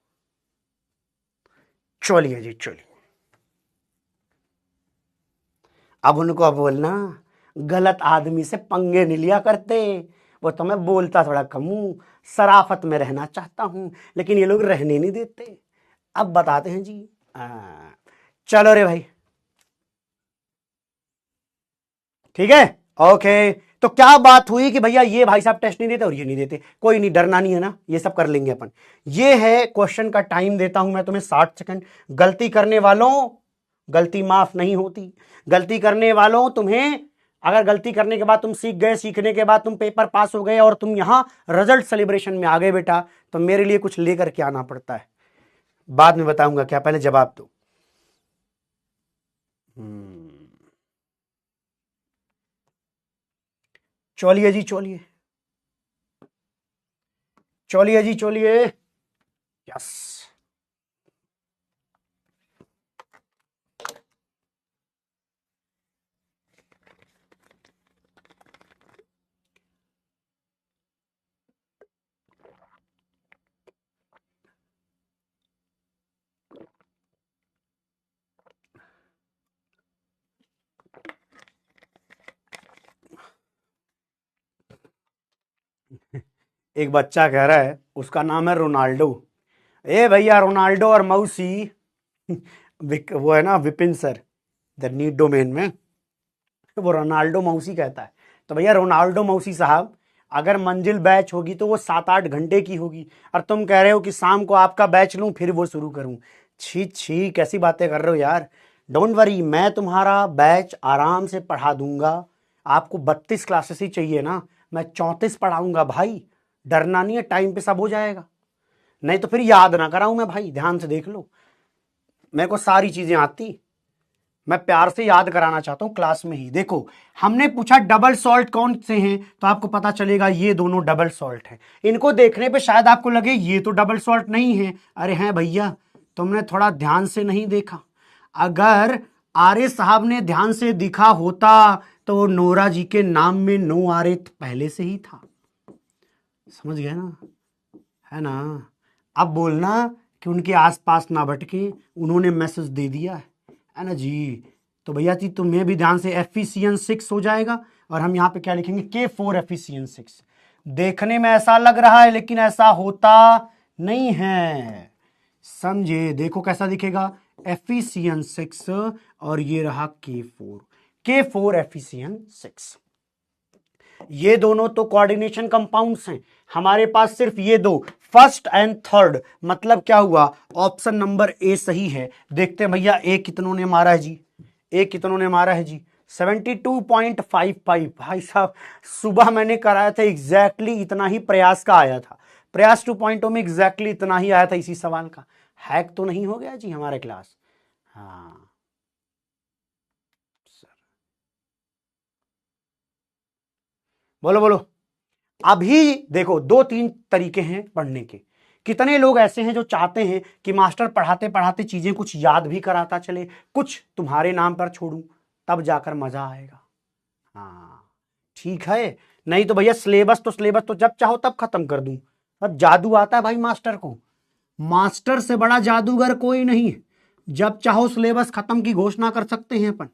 चलिए जी चलिए। अब उनको बोलना गलत आदमी से पंगे नहीं लिया करते, वो तो मैं बोलता थोड़ा कम हूं, शराफत में रहना चाहता हूं, लेकिन ये लोग रहने नहीं देते। अब बताते हैं जी। चलो रे भाई, ठीक है, ओके। तो क्या बात हुई कि भैया ये भाई साहब टेस्ट नहीं देते और ये नहीं देते। कोई नहीं, डरना नहीं है ना, ये सब कर लेंगे अपन। ये है क्वेश्चन का टाइम देता हूं मैं तुम्हें 60 सेकंड। गलती करने वालों, गलती माफ नहीं होती। गलती करने वालों, तुम्हें अगर गलती करने के बाद तुम सीख गए, सीखने के बाद तुम पेपर पास हो गए और तुम यहां रिजल्ट सेलिब्रेशन में आ गए बेटा, तो मेरे लिए कुछ लेकर के आना पड़ता है। बाद में बताऊंगा क्या, पहले जवाब दो। चलिए जी चलिए, चलिए जी चलिए। यस, एक बच्चा कह रहा है उसका नाम है रोनाल्डो। ए भैया, रोनाल्डो और मौसी वो है ना Vipin sir, the NEET domain में, वो रोनाल्डो मौसी कहता है। तो भैया रोनाल्डो मौसी साहब, अगर मंजिल बैच होगी तो वो 7-8 घंटे की होगी, और तुम कह रहे हो कि शाम को आपका बैच लूं फिर वो शुरू करूं। छी छी, कैसी बातें कर रहे हो यार। डोंट वरी, मैं तुम्हारा बैच आराम से पढ़ा दूंगा। आपको 32 क्लासेस ही चाहिए ना, मैं 34 पढ़ाऊंगा भाई। डरना नहीं है, टाइम पे सब हो जाएगा। नहीं तो फिर याद ना कराऊं मैं भाई, ध्यान से देख लो, मेरे को सारी चीजें आती, मैं प्यार से याद कराना चाहता हूं क्लास में ही। देखो, हमने पूछा डबल सॉल्ट कौन से हैं, तो आपको पता चलेगा ये दोनों डबल सॉल्ट हैं। इनको देखने पे शायद आपको लगे ये तो डबल सॉल्ट नहीं है। अरे हैं भैया, तुमने थोड़ा ध्यान से नहीं देखा। अगर आर्य साहब ने ध्यान से दिखा होता तो नोरा जी के नाम में नो आर्य पहले से ही था। समझ गए ना, है ना। अब बोलना कि उनके आसपास ना भटके, उन्होंने मैसेज दे दिया है ना जी। तो भैया जी तुम्हें भी ध्यान से, एफिशिएंट 6 हो जाएगा, और हम यहाँ पे क्या लिखेंगे, K4 एफिशिएंट 6। देखने में ऐसा लग रहा है लेकिन ऐसा होता नहीं है, समझे। देखो कैसा दिखेगा, एफिशिएंट 6 और ये रहा K4 एफिशिएंट 6। ये दोनों तो कोऑर्डिनेशन कंपाउंड्स हैं हमारे पास, सिर्फ ये दो, फर्स्ट एंड थर्ड। मतलब क्या हुआ, ऑप्शन नंबर ए सही है। देखते हैं भैया ए कितनों ने मारा है जी, ए कितनों ने मारा है जी, 72.55। भाई साहब, सुबह मैंने कराया था, एग्जैक्टली इतना ही प्रयास का आया था। प्रयास 2.0 में एग्जैक्टली इतना ही आया था इसी सवाल का। हैक तो नहीं हो गया जी हमारा क्लास। हाँ बोलो बोलो। अभी देखो, 2-3 तरीके हैं पढ़ने के। कितने लोग ऐसे हैं जो चाहते हैं कि मास्टर पढ़ाते पढ़ाते चीजें कुछ याद भी कराता चले, कुछ तुम्हारे नाम पर छोड़ूं, तब जाकर मजा आएगा। हाँ ठीक है, नहीं तो भैया सिलेबस तो जब चाहो तब खत्म कर दूं। अब जादू आता है भाई मास्टर को, मास्टर से बड़ा जादूगर कोई नहीं। जब चाहो सिलेबस खत्म की घोषणा कर सकते हैं अपन,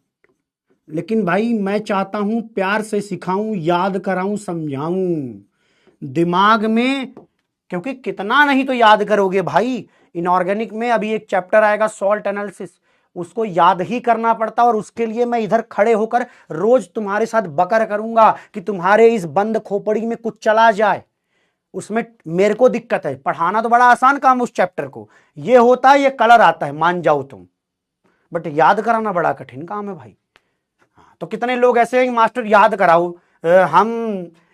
लेकिन भाई मैं चाहता हूं प्यार से सिखाऊं, याद कराऊं, समझाऊं दिमाग में, क्योंकि कितना नहीं तो याद करोगे भाई। इनऑर्गेनिक में अभी एक चैप्टर आएगा सॉल्ट एनालिसिस, उसको याद ही करना पड़ता, और उसके लिए मैं इधर खड़े होकर रोज तुम्हारे साथ बकर करूंगा कि तुम्हारे इस बंद खोपड़ी में कुछ चला जाए। उसमें मेरे को दिक्कत है, पढ़ाना तो बड़ा आसान काम उस चैप्टर को, ये होता है, ये कलर आता है, मान जाओ तुम, बट याद कराना बड़ा कठिन काम है भाई। तो कितने लोग ऐसे हैं कि मास्टर याद कराओ, हम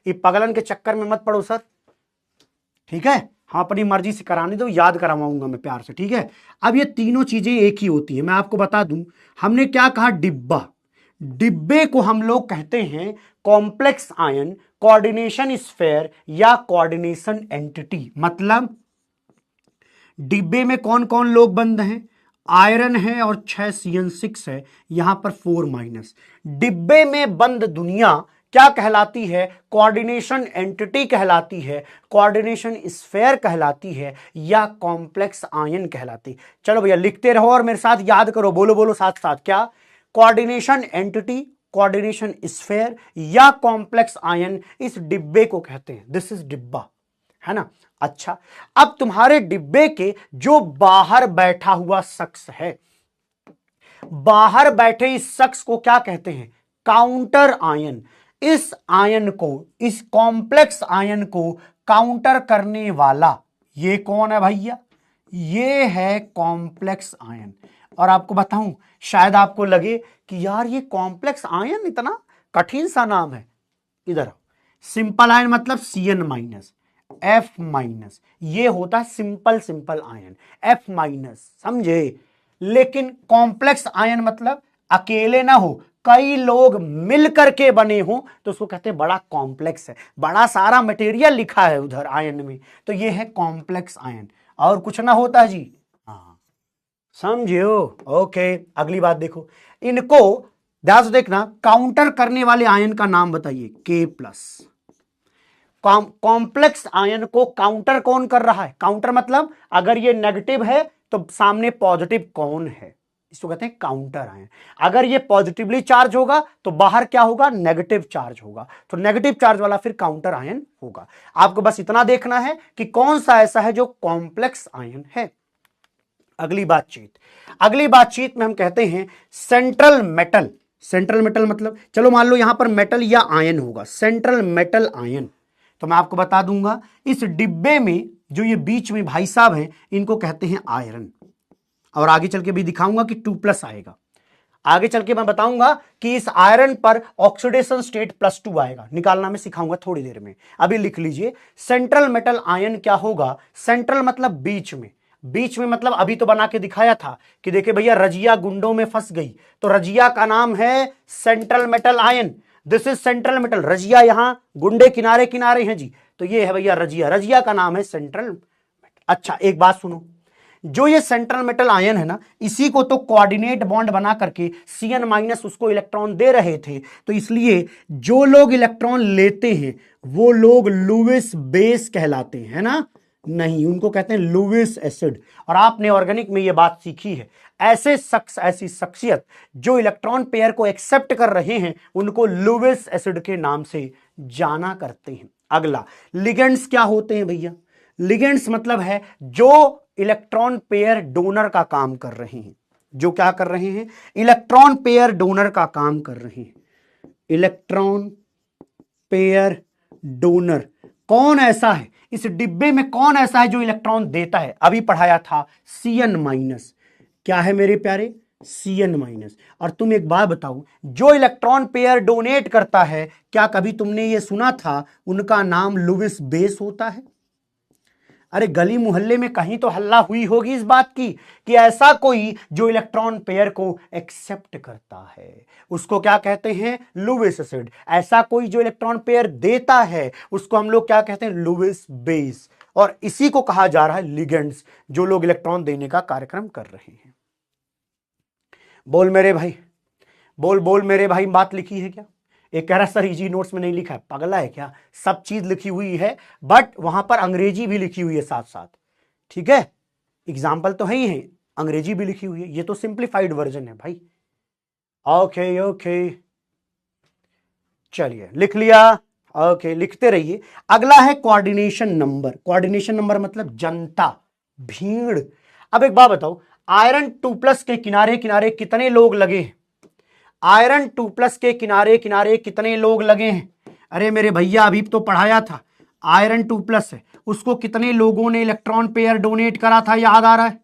ये पगलन के चक्कर में मत पड़ो सर, ठीक है, हाँ अपनी मर्जी से कराने दो, याद करवाऊंगा मैं प्यार से, ठीक है। अब ये तीनों चीजें एक ही होती है, मैं आपको बता दूं, हमने क्या कहा, डिब्बा। डिब्बे को हम लोग कहते हैं कॉम्प्लेक्स आयन, कोऑर्डिनेशन स्फेयर या कोऑर्डिनेशन एंटिटी। मतलब डिब्बे में कौन कौन लोग बंद हैं? आयरन है और 6 CN6 है, यहां पर 4-। डिब्बे में बंद दुनिया क्या कहलाती है? कोऑर्डिनेशन एंटिटी कहलाती है, कोऑर्डिनेशन स्फेयर कहलाती है या कॉम्प्लेक्स आयन कहलाती। चलो भैया लिखते रहो और मेरे साथ याद करो, बोलो बोलो साथ साथ, क्या? कोऑर्डिनेशन एंटिटी, कोऑर्डिनेशन स्फेयर या कॉम्प्लेक्स आयन इस डिब्बे को कहते हैं। दिस इज डिब्बा, है ना। अच्छा, अब तुम्हारे डिब्बे के जो बाहर बैठा हुआ शख्स है, बाहर बैठे इस शख्स को क्या कहते हैं? Counter ion. इस आयन को, इस कॉम्प्लेक्स आयन को काउंटर करने वाला ये कौन है भैया? ये है कॉम्प्लेक्स आयन। और आपको बताऊं, शायद आपको लगे कि यार ये कॉम्प्लेक्स आयन इतना कठिन सा नाम है। इधर आओ, सिंपल आयन मतलब CN-, F-, ये होता है सिंपल आयन, F-, समझे। लेकिन कॉम्प्लेक्स आयन मतलब अकेले ना हो, कई लोग मिलकर के बने हो तो उसको कहते हैं बड़ा कॉम्प्लेक्स है, बड़ा सारा मटेरियल लिखा है उधर आयन में, तो ये है कॉम्प्लेक्स आयन। और कुछ ना होता जी, हाँ समझियो। ओके, अगली बात देखो, इनको ध्यान से देखना, काउंटर करने वाले आयन का नाम बताइए। K+। कॉम्प्लेक्स आयन को काउंटर कौन कर रहा है? काउंटर मतलब अगर ये नेगेटिव है तो सामने पॉजिटिव कौन है, इसको कहते हैं काउंटर आयन। अगर ये पॉजिटिवली चार्ज होगा तो बाहर क्या होगा? नेगेटिव चार्ज होगा, तो नेगेटिव चार्ज वाला फिर काउंटर आयन होगा। आपको बस इतना देखना है कि कौन सा ऐसा है जो कॉम्प्लेक्स आयन है। अगली बातचीत में हम कहते हैं सेंट्रल मेटल। सेंट्रल मेटल मतलब, चलो मान लो यहां पर मेटल या आयन होगा, सेंट्रल मेटल आयन। तो मैं आपको बता दूंगा, इस डिब्बे में जो ये बीच में भाई साहब हैं, इनको कहते हैं आयरन। और आगे चल के भी दिखाऊंगा कि 2+ आएगा। आगे चल के मैं बताऊंगा कि इस आयरन पर ऑक्सीडेशन स्टेट +2 आएगा, निकालना मैं सिखाऊंगा थोड़ी देर में। अभी लिख लीजिए, सेंट्रल मेटल आयन क्या होगा? सेंट्रल मतलब बीच में, बीच में मतलब अभी तो बना के दिखाया था कि देखिए भैया रजिया गुंडों में फंस गई, तो रजिया का नाम है central metal ion. This is central metal. Razia यहां गुंडे किनारे किनारे हैं जी, तो ये है भैया रजिया, रजिया का नाम है सेंट्रल मेटल। अच्छा एक बात सुनो, जो ये सेंट्रल मेटल आयन है ना, इसी को तो कोऑर्डिनेट बॉन्ड बना करके CN- उसको इलेक्ट्रॉन दे रहे थे, तो इसलिए जो लोग इलेक्ट्रॉन लेते हैं वो लोग लुईस बेस कहलाते हैं, है ना। नहीं, उनको कहते हैं लुईस एसिड। और आपने ऑर्गेनिक में ये बात सीखी है, ऐसे शख्स, ऐसी शख्सियत जो इलेक्ट्रॉन पेयर को एक्सेप्ट कर रहे हैं उनको लुईस एसिड के नाम से जाना करते हैं। अगला, लिगेंड्स क्या होते हैं भैया? लिगेंड्स मतलब है जो इलेक्ट्रॉन पेयर डोनर का काम कर रहे हैं। जो क्या कर रहे हैं? इलेक्ट्रॉन पेयर डोनर का काम कर रहे हैं। इलेक्ट्रॉन पेयर डोनर कौन ऐसा है? इस डिब्बे में कौन ऐसा है जो इलेक्ट्रॉन देता है? अभी पढ़ाया था CN-। क्या है मेरे प्यारे? CN-। और तुम एक बात बताओ, जो इलेक्ट्रॉन पेयर डोनेट करता है, क्या कभी तुमने ये सुना था उनका नाम लुईस बेस होता है? अरे गली मोहल्ले में कहीं तो हल्ला हुई होगी इस बात की कि ऐसा कोई जो इलेक्ट्रॉन पेयर को एक्सेप्ट करता है उसको क्या कहते हैं? Lewis acid. ऐसा कोई जो इलेक्ट्रॉन पेयर देता है उसको हम लोग क्या कहते हैं? Lewis base. और इसी को कहा जा रहा है लिगेंड्स, जो लोग इलेक्ट्रॉन देने का कार्यक्रम कर रहे हैं। बोल मेरे भाई, बोल बोल मेरे भाई, बात लिखी है क्या? एक कह रहा सर इजी नोट्स में नहीं लिखा है, पगला है क्या? सब चीज लिखी हुई है, बट वहां पर अंग्रेजी भी लिखी हुई है साथ साथ, ठीक है। एग्जाम्पल तो है ही है, अंग्रेजी भी लिखी हुई है, ये तो सिंप्लीफाइड वर्जन है भाई। ओके ओके, चलिए लिख लिया। ओके, लिखते रहिए। अगला है कोऑर्डिनेशन नंबर। कोऑर्डिनेशन नंबर मतलब जनता, भीड़। अब एक बात बताओ, आयरन 2+ के किनारे किनारे कितने लोग लगे हैं? आयरन 2+ के किनारे किनारे कितने लोग लगे हैं? अरे मेरे भैया अभी तो पढ़ाया था, आयरन 2+ है, उसको कितने लोगों ने इलेक्ट्रॉन पेयर डोनेट करा था, याद आ रहा है?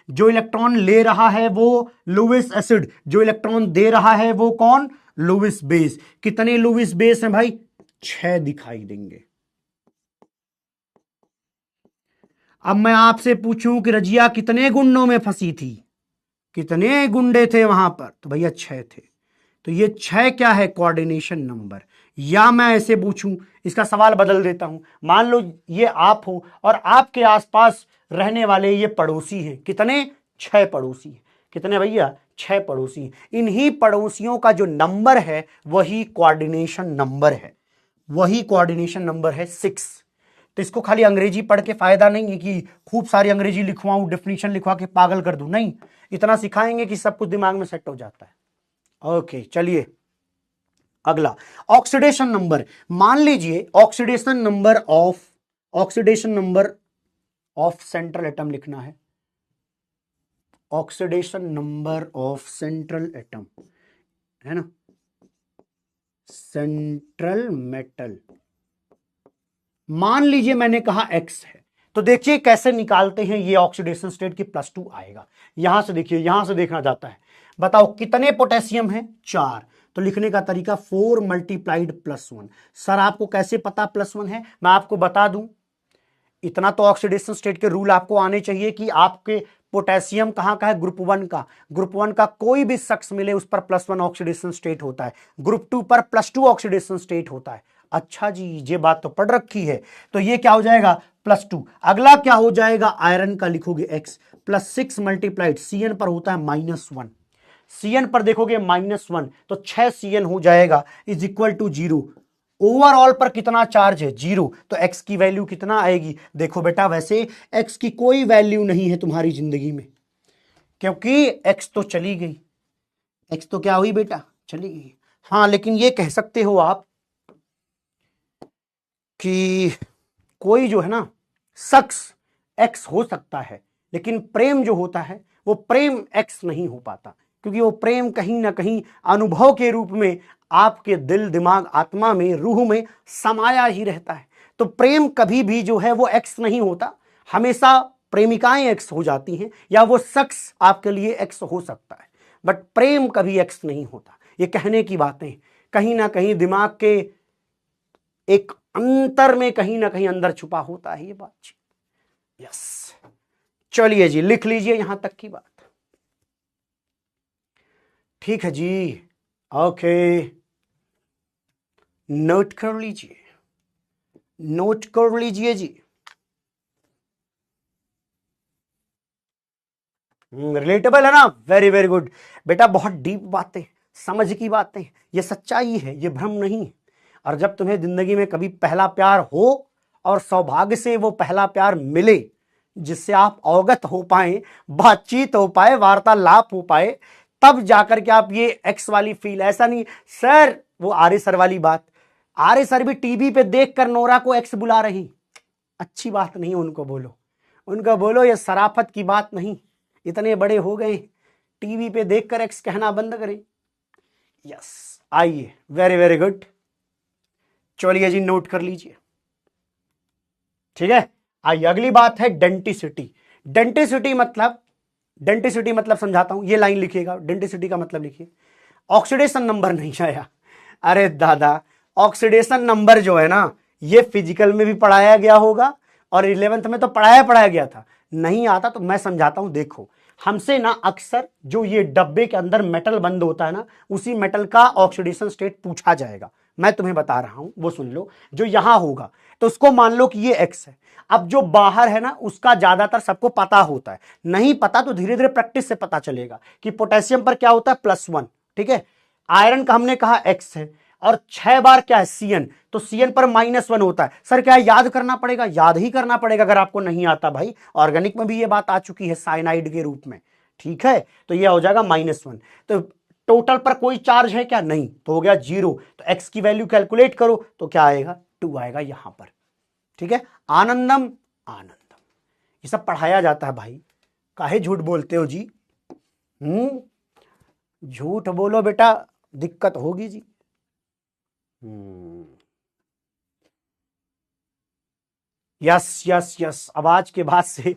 जो इलेक्ट्रॉन ले रहा है वो लुईस एसिड, जो इलेक्ट्रॉन दे रहा है वो कौन? Lewis base. कितने लुईस बेस हैं भाई? 6 दिखाई देंगे। अब मैं आपसे पूछूं कि रजिया कितने गुंडों में फंसी थी, कितने गुंडे थे वहां पर? तो भैया 6 थे। तो ये 6 क्या है, कोऑर्डिनेशन नंबर। या मैं ऐसे पूछूं, इसका सवाल बदल देता हूं, मान लो ये आप हो और आपके आसपास रहने वाले ये पड़ोसी हैं, कितने, 6 पड़ोसी हैं। कितने भैया, 6 पड़ोसी हैं। इन्हीं पड़ोसियों का जो नंबर है वही कोऑर्डिनेशन नंबर है, वही कोऑर्डिनेशन नंबर है 6। तो इसको खाली अंग्रेजी पढ़ के फायदा नहीं है कि खूब सारी अंग्रेजी लिखवाऊं, डेफिनेशन लिखवा के पागल कर दूं, नहीं, इतना सिखाएंगे कि सब कुछ दिमाग में सेट हो जाता है। ओके चलिए अगला, ऑक्सीडेशन नंबर। मान लीजिए oxidation number of central atom लिखना है, oxidation number of central atom है ना, सेंट्रल मेटल। मान लीजिए मैंने कहा x है, तो देखिए कैसे निकालते हैं ये ऑक्सीडेशन स्टेट की +2 आएगा। यहां से देखिए, यहां से देखना जाता है, बताओ कितने पोटेशियम है, 4। तो लिखने का तरीका 4 मल्टीप्लाइड +1। सर आपको कैसे पता +1 है, मैं आपको बता दूं, इतना तो ऑक्सीडेशन स्टेट के रूल आपको आने चाहिए कि आपके पोटेशियम कहां का है, ग्रुप 1 का। ग्रुप 1 का कोई भी शख्स मिले उस पर +1 ऑक्सीडेशन स्टेट होता है, ग्रुप 2 पर +2 ऑक्सीडेशन स्टेट होता है। अच्छा जी, ये बात तो पढ़ रखी है। तो ये क्या हो जाएगा, +2। अगला क्या हो जाएगा, आयरन का लिखोगे x, +6 मल्टीप्लाइड Cn पर होता है -1, Cn पर देखोगे -1, तो 6 Cn हो जाएगा इज इक्वल टू 0। ओवरऑल पर कितना चार्ज है, 0। तो x की वैल्यू कितना आएगी, देखो बेटा वैसे x की कोई वैल्यू नहीं है तुम्हारी जिंदगी में, क्योंकि x तो चली गई, x तो क्या हुई बेटा, चली गई। हाँ लेकिन ये कह सकते हो आप कि कोई जो है ना शख्स x हो सकता है, लेकिन प्रेम जो होता है वो प्रेम x नहीं हो पाता, क्योंकि वो प्रेम कहीं ना कहीं अनुभव के रूप में आपके दिल, दिमाग, आत्मा में, रूह में समाया ही रहता है। तो प्रेम कभी भी जो है वो x नहीं होता, हमेशा प्रेमिकाएं x हो जाती हैं, या वो शख्स आपके लिए x हो सकता है, बट प्रेम कभी x नहीं होता। ये कहने की बातें कहीं ना कहीं दिमाग के एक अंतर में कहीं ना कहीं अंदर छुपा होता है ये बात। यस चलिए जी, लिख लीजिए यहां तक की बात, ठीक है जी, ओके नोट कर लीजिए, नोट कर लीजिए जी। रिलेटेबल है ना, वेरी वेरी गुड बेटा, बहुत डीप बातें, समझ की बातें, ये सच्चाई है, ये भ्रम नहीं है। और जब तुम्हें जिंदगी में कभी पहला प्यार हो और सौभाग्य से वो पहला प्यार मिले जिससे आप अवगत हो पाए, बातचीत हो पाए, वार्तालाप हो पाए, तब जाकर के आप ये एक्स वाली फील, ऐसा नहीं सर वो आर्य सर वाली बात, आर्य सर भी टीवी पे देखकर नोरा को एक्स बुला रही, अच्छी बात नहीं, उनको बोलो, उनको बोलो ये शराफत की बात नहीं, इतने बड़े हो गए टीवी पे देखकर एक्स कहना बंद करें। यस आइए, वेरी वेरी गुड, चलिए जी नोट कर लीजिए, ठीक है। आइए अगली बात है डेंटिसिटी। डेंटिसिटी मतलब समझाता हूं, ये लाइन लिखिएगा, डेंटिसिटी का मतलब लिखिए, ऑक्सीडेशन नंबर नहीं आया, अरे दादा ऑक्सीडेशन नंबर जो है ना ये फिजिकल में भी पढ़ाया गया होगा और 11th में तो पढ़ाया गया था, नहीं आता तो मैं समझाता हूं। देखो हमसे ना अक्सर जो ये डब्बे के अंदर मेटल बंद होता है ना, उसी मेटल का ऑक्सीडेशन स्टेट पूछा जाएगा, मैं तुम्हें बता रहा हूं, वो सुन लो। जो यहां होगा तो उसको मान लो कि ये एक्स है, अब जो बाहर है ना उसका ज्यादातर सबको पता होता है, नहीं पता तो धीरे धीरे प्रैक्टिस से पता चलेगा कि पोटेशियम पर क्या होता है +1, ठीक है। आयरन का हमने कहा एक्स है, और 6 बार क्या है Cn, तो Cn पर -1 होता है। सर क्या याद करना पड़ेगा, याद ही करना पड़ेगा अगर आपको नहीं आता भाई, ऑर्गेनिक में भी ये बात आ चुकी है साइनाइड के रूप में, ठीक है। तो ये हो जाएगा -1, तो टोटल पर कोई चार्ज है क्या, नहीं, तो हो गया 0। तो x की वैल्यू कैलकुलेट करो तो क्या आएगा, 2 आएगा यहां पर, ठीक है। आनंदम आनंदम, ये सब पढ़ाया जाता है भाई, काहे झूठ बोलते हो जी, झूठ बोलो बेटा दिक्कत होगी जी। यस यस यस, अब आज के बाद से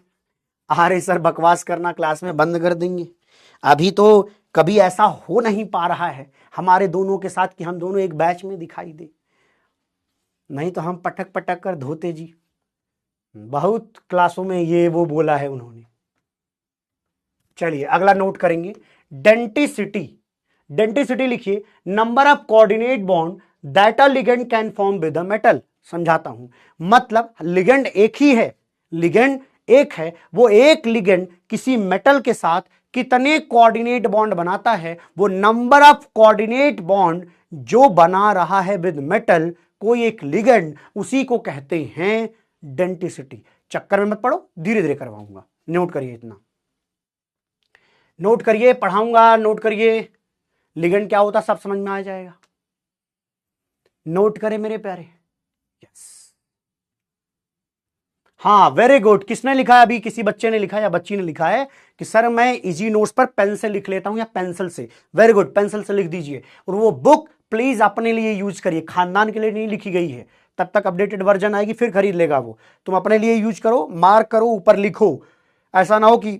आर्य सर बकवास करना क्लास में बंद कर देंगे। अभी तो कभी ऐसा हो नहीं पा रहा है हमारे दोनों के साथ कि हम दोनों एक बैच में दिखाई दे, नहीं तो हम पटक पटक कर धोते जी, बहुत क्लासों में ये वो बोला है उन्होंने। चलिए अगला नोट करेंगे, डेंटिसिटी। डेंटिसिटी लिखिए, number of coordinate bond that a ligand can form with a metal. समझाता हूं, मतलब लिगेंड एक ही है, लिगेंड एक है, वो एक लिगेंड किसी मेटल के साथ कितने कोऑर्डिनेट बॉन्ड बनाता है, वो नंबर ऑफ कोऑर्डिनेट बॉन्ड जो बना रहा है विद मेटल, कोई एक लिगेंड, उसी को कहते हैं डेंटिसिटी। चक्कर में मत पड़ो, धीरे धीरे करवाऊंगा, नोट करिए, इतना नोट करिए, पढ़ाऊंगा, नोट करिए, लिगेंड क्या होता सब समझ में आ जाएगा। नोट करें मेरे प्यारे। यस, हाँ वेरी गुड। किसने लिखा है अभी? किसी बच्चे ने लिखा है या बच्ची ने लिखा है कि सर मैं इजी नोट्स पर पेन से लिख लेता हूं या पेंसिल से। वेरी गुड, पेंसिल से लिख दीजिए। और वो बुक प्लीज अपने लिए यूज करिए, खानदान के लिए नहीं लिखी गई है, तब तक अपडेटेड वर्जन आएगी फिर खरीद लेगा वो। तुम अपने लिए यूज करो, मार्क करो, ऊपर लिखो। ऐसा ना हो कि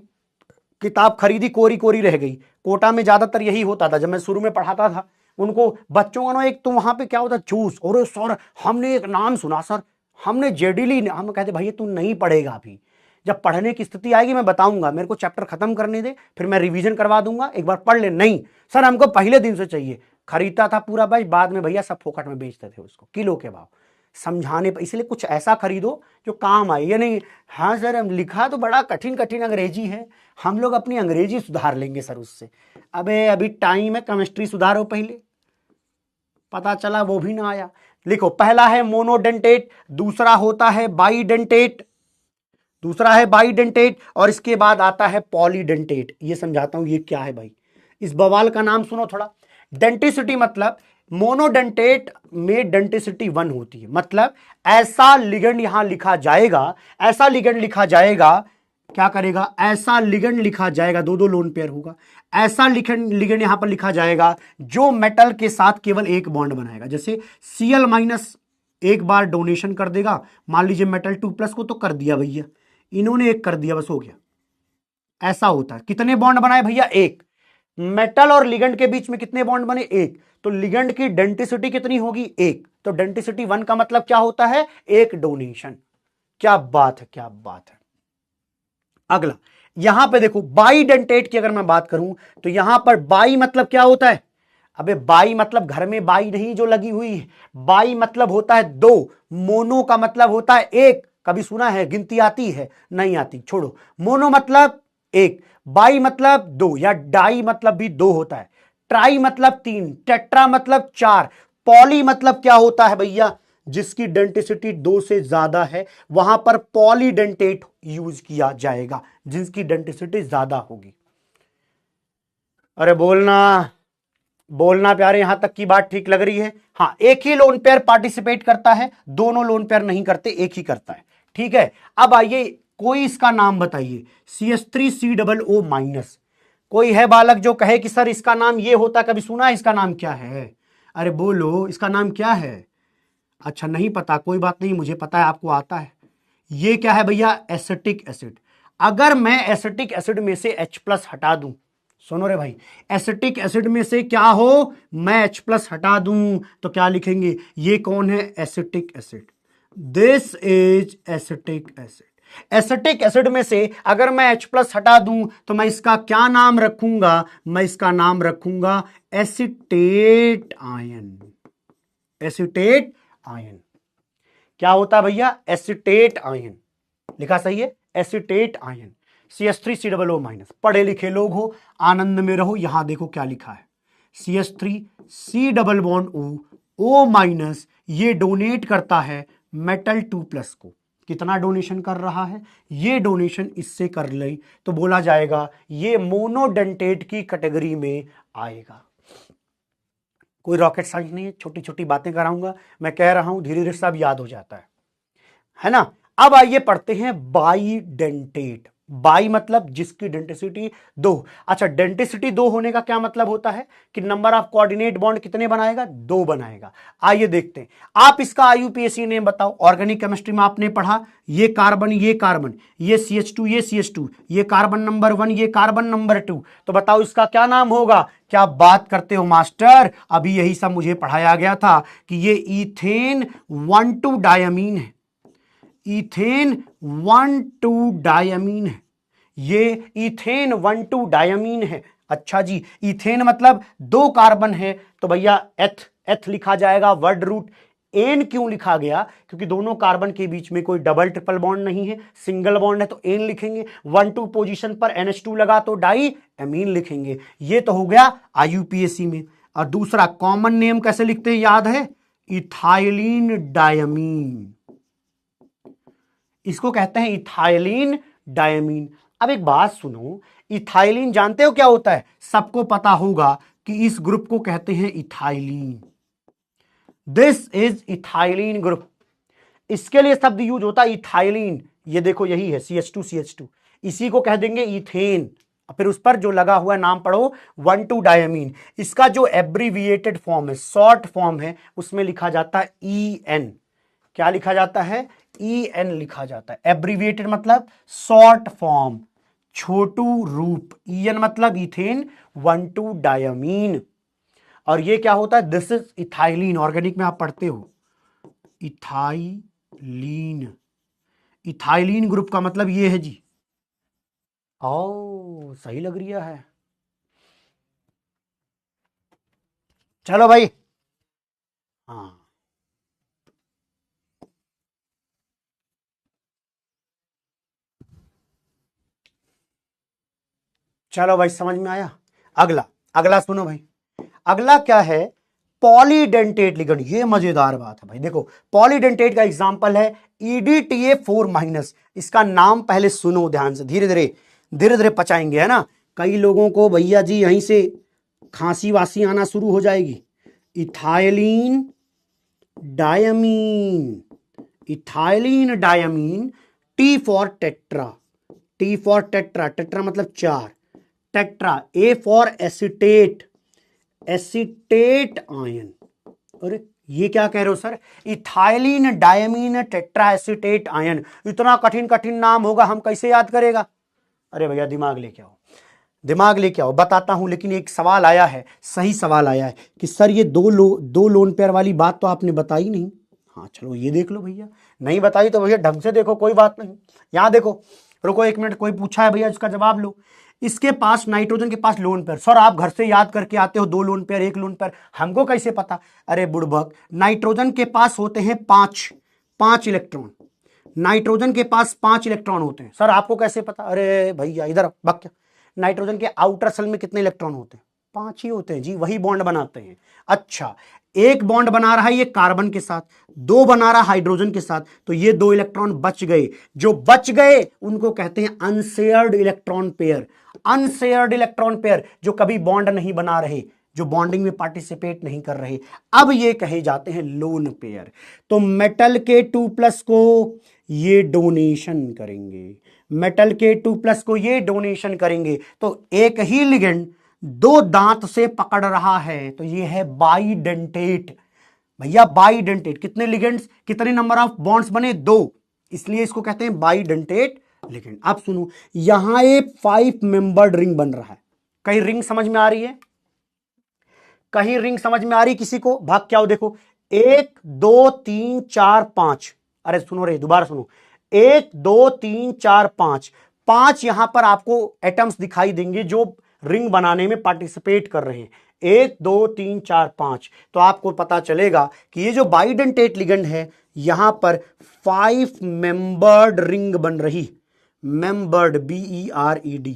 किताब खरीदी कोरी कोरी रह गई। कोटा में ज्यादातर यही होता था, जब मैं शुरू में पढ़ाता था उनको बच्चों का ना, एक तो वहां पे क्या होता जूस, और सर हमने एक नाम सुना सर, हमने जेडीली, हम कहते भैया तू नहीं पढ़ेगा अभी, जब पढ़ने की स्थिति आएगी मैं बताऊंगा, मेरे को चैप्टर खत्म करने दे, फिर मैं रिवीजन करवा दूंगा, एक बार पढ़ ले। नहीं सर हमको पहले दिन से चाहिए। खरीदता था पूरा बैच, बाद में भैया सब फोकट में बेचते थे उसको किलो के भाव, समझाने पर। इसलिए कुछ ऐसा खरीदो जो काम आए। ये नहीं हाँ सर हम लिखा तो बड़ा कठिन कठिन अंग्रेजी है, हम लोग अपनी अंग्रेजी सुधार लेंगे सर उससे। अबे अभी टाइम है, केमिस्ट्री सुधारो पहले। पता चला वो भी ना आया। लिखो, पहला है मोनोडेंटेट, दूसरा होता है बाईडेंटेट, दूसरा है बाईडेंटेट, और इसके बाद आता है पॉलीडेंटेट। ये समझाता हूं ये क्या है भाई, इस बवाल का नाम सुनो थोड़ा। डेंटिसिटी मतलब मोनोडेंटेट में डेंटिसिटी 1 होती है, मतलब ऐसा लिगेंड यहां लिखा जाएगा, ऐसा लिगेंड लिखा जाएगा, क्या करेगा, ऐसा लिगेंड लिखा जाएगा, दो दो लोन पेयर होगा, ऐसा लिगेंड यहां पर लिखा जाएगा जो मेटल के साथ केवल एक बॉन्ड बनाएगा। जैसे Cl- एक बार डोनेशन कर देगा, मान लीजिए मेटल 2+ को तो कर दिया भैया, इन्होंने एक कर दिया, बस हो गया। ऐसा होता है। कितने बॉन्ड बनाए भैया? एक। मेटल और लिगेंड के बीच में कितने बॉन्ड बने? एक। तो लिगेंड की डेंटिसिटी कितनी होगी? एक। तो डेंटिसिटी 1 का मतलब क्या होता है? एक डोनेशन। क्या बात है, क्या बात है। अगला यहां पे देखो, बाईडेंटेट की अगर मैं बात करूं तो यहां पर बाई मतलब क्या होता है? अबे बाई मतलब घर में बाई नहीं जो लगी हुई है, बाई मतलब होता है दो, मोनो का मतलब होता है एक। कभी सुना है? गिनती आती है? नहीं आती, छोड़ो। मोनो मतलब एक, बाई मतलब दो, या डाई मतलब भी दो होता है, ट्राई मतलब 3, टेट्रा मतलब 4, पॉली मतलब क्या होता है भैया? जिसकी डेंटिसिटी 2 से ज्यादा है वहां पर पॉलीडेंटेट यूज किया जाएगा, जिसकी डेंटिसिटी ज्यादा होगी। अरे बोलना बोलना प्यारे, यहां तक की बात ठीक लग रही है? हाँ, एक ही लोन पेयर पार्टिसिपेट करता है, दोनों लोन पेयर नहीं करते, एक ही करता है। ठीक है, अब आइए कोई इसका नाम बताइए। CH3COO-। कोई है बालक जो कहे कि सर इसका नाम ये होता, कभी सुना है इसका नाम क्या है? अरे बोलो, इसका नाम क्या है? अच्छा नहीं पता, कोई बात नहीं, मुझे पता है आपको आता है। ये क्या है भैया? Acetic acid. अगर मैं एसिटिक एसिड में से H+ हटा दूं, सुनो रे भाई, एसिटिक एसिड में से क्या हो, मैं H+ हटा दूं तो क्या लिखेंगे? ये कौन है? Acetic acid. This is acetic acid. Acetic acid में से अगर मैं H+ हटा दूं तो मैं इसका क्या नाम रखूंगा? मैं इसका नाम रखूंगा एसिटेट आयन। Acetate ion. क्या होता है भैया? Acetate ion. लिखा सही है, एसिटेट आयन। CH3COO-। पढ़े लिखे लोग हो, आनंद में रहो। यहां देखो क्या लिखा है, CH3COO-, ये डोनेट करता है मेटल 2+ को। कितना डोनेशन कर रहा है? ये डोनेशन इससे कर ले तो बोला जाएगा ये मोनोडेंटेट की कैटेगरी में आएगा। कोई रॉकेट साइंस नहीं है, छोटी छोटी बातें कराऊंगा, मैं कह रहा हूं धीरे धीरे सब याद हो जाता है ना। अब आइए पढ़ते हैं बाईडेंटेट। बाई मतलब जिसकी डेंटिसिटी 2। अच्छा, डेंटिसिटी 2 होने का क्या मतलब होता है कि नंबर ऑफ कोऑर्डिनेट बॉन्ड कितने बनाएगा? 2 बनाएगा। आइए देखते हैं, आप इसका IUPAC नेम बताओ। ऑर्गेनिक केमिस्ट्री में आपने पढ़ा, ये कार्बन, ये कार्बन, ये CH2, ये CH2, ये कार्बन नंबर 1, ये कार्बन नंबर 2, तो बताओ इसका क्या नाम होगा? क्या बात करते हो मास्टर, अभी यही सब मुझे पढ़ाया गया था कि ये इथेन 1,2 डायमीन है। इथेन 1,2 डायमीन है, ये इथेन 1,2 डायमीन है। अच्छा जी, इथेन मतलब 2 कार्बन है तो भैया एथ एथ लिखा जाएगा। वर्ड रूट एन क्यों लिखा गया? क्योंकि दोनों कार्बन के बीच में कोई डबल ट्रिपल बॉन्ड नहीं है, सिंगल बॉन्ड है तो एन लिखेंगे। 1 2 पोजीशन पर NH2 लगा तो डाई एमीन लिखेंगे। ये तो हो गया IUPAC में। और दूसरा कॉमन नेम कैसे लिखते हैं याद है? इथाइलिन डायमीन, इसको कहते हैं इथाइलिन डायमीन। अब एक बात सुनो, इथाइलिन जानते हो क्या होता है? सबको पता होगा कि इस ग्रुप को कहते हैं ethylene. This is ethylene group. इसके लिए शब्द यूज होता है इथाइलिन। ये देखो यही है CH2CH2, इसी को कह देंगे इथेन। फिर उस पर जो लगा हुआ नाम पढ़ो 1 2 डायमीन। इसका जो एब्रीविएटेड फॉर्म है, शॉर्ट फॉर्म है, उसमें लिखा जाता है EN। क्या लिखा जाता है? EN लिखा जाता है। एब्रीविएटेड मतलब शॉर्ट फॉर्म, छोटू रूप। EN मतलब इथेन 1 2 डायमीन। और ये क्या होता है? This is ethylene. ऑर्गेनिक में आप पढ़ते हो इथाइलिन। इथाइलिन ग्रुप का मतलब ये है जी। ओ सही लग रही है। चलो भाई, हाँ चलो भाई, समझ में आया। अगला अगला सुनो भाई, अगला क्या है? Polydentate ligand. ये मजेदार बात है भाई। देखो पॉलीडेंटेट का एग्जांपल है EDTA4-। इसका नाम पहले सुनो ध्यान से, धीरे धीरे धीरे धीरे पचाएंगे, है ना। कई लोगों को भैया जी यहीं से खांसी वासी आना शुरू हो जाएगी। Ethylene diamine, ethylene diamine. T for tetra, T for tetra, tetra मतलब 4, tetra. A for acetate, acetate ion. अरे ये क्या कह रहे हो sir? Ethylene diamine tetra acetate ion. इतना कठिन कठिन नाम होगा, हम कैसे याद करेगा? अरे भैया दिमाग लेके आओ, दिमाग लेके आओ, बताता हूं। लेकिन एक सवाल आया है, सही सवाल आया है कि सर ये दो लोन पेयर वाली बात तो आपने बताई नहीं। हाँ चलो ये देख लो भैया, नहीं बताई तो भैया ढंग से देखो, कोई बात नहीं। यहां देखो, रुको 1 मिनट, कोई पूछा है भैया, इसका जवाब लो। इसके पास नाइट्रोजन के पास लोन पेयर, सर आप घर से याद करके आते हो 2 लोन पेयर 1 लोन पेयर, हमको कैसे पता? अरे बुड़बक, नाइट्रोजन के पास होते हैं 5 इलेक्ट्रॉन। नाइट्रोजन के पास 5 इलेक्ट्रॉन होते हैं। सर आपको कैसे पता? अरे भैया इधर बक, नाइट्रोजन के आउटर सेल में कितने इलेक्ट्रॉन होते हैं? 5 ही होते हैं जी, वही बॉन्ड बनाते हैं। अच्छा, एक बॉन्ड बना रहा है ये कार्बन के साथ, 2 बना रहा हाइड्रोजन के साथ, तो ये 2 इलेक्ट्रॉन बच गए। जो बच गए उनको कहते हैं unshared electron pair. Unshared electron pair, जो कभी बॉन्ड नहीं बना रहे, जो बॉन्डिंग में पार्टिसिपेट नहीं कर रहे, अब ये कहे जाते हैं लोन पेयर। तो मेटल के 2+ को ये डोनेशन करेंगे, मेटल के 2+ को ये डोनेशन करेंगे। तो एक ही लिगेंड 2 दांत से पकड़ रहा है, तो ये है बाइडेंटेट। भैया बाइडेंटेट, कितने लिगेंड्स, कितने नंबर ऑफ बॉन्ड्स बने? 2, इसलिए इसको कहते हैं बाइडेंटेट लिगेंड। अब सुनो, यहां एक 5 मेंबर्ड रिंग बन रहा है। कहीं रिंग समझ में आ रही है? कहीं रिंग समझ में आ रही किसी को? भाग क्या हो, देखो 1 2 3 4 5। अरे सुनो रे, दोबारा सुनो, 1 2 3 4 5, 5 यहां पर आपको एटम्स दिखाई देंगे जो रिंग बनाने में पार्टिसिपेट कर रहे हैं। 1 2 3 4 5, तो आपको पता चलेगा कि ये जो बाइडेंटेट लिगेंड है, यहां पर 5 मेंबर्ड रिंग बन रही। मेंबर्ड, BERED,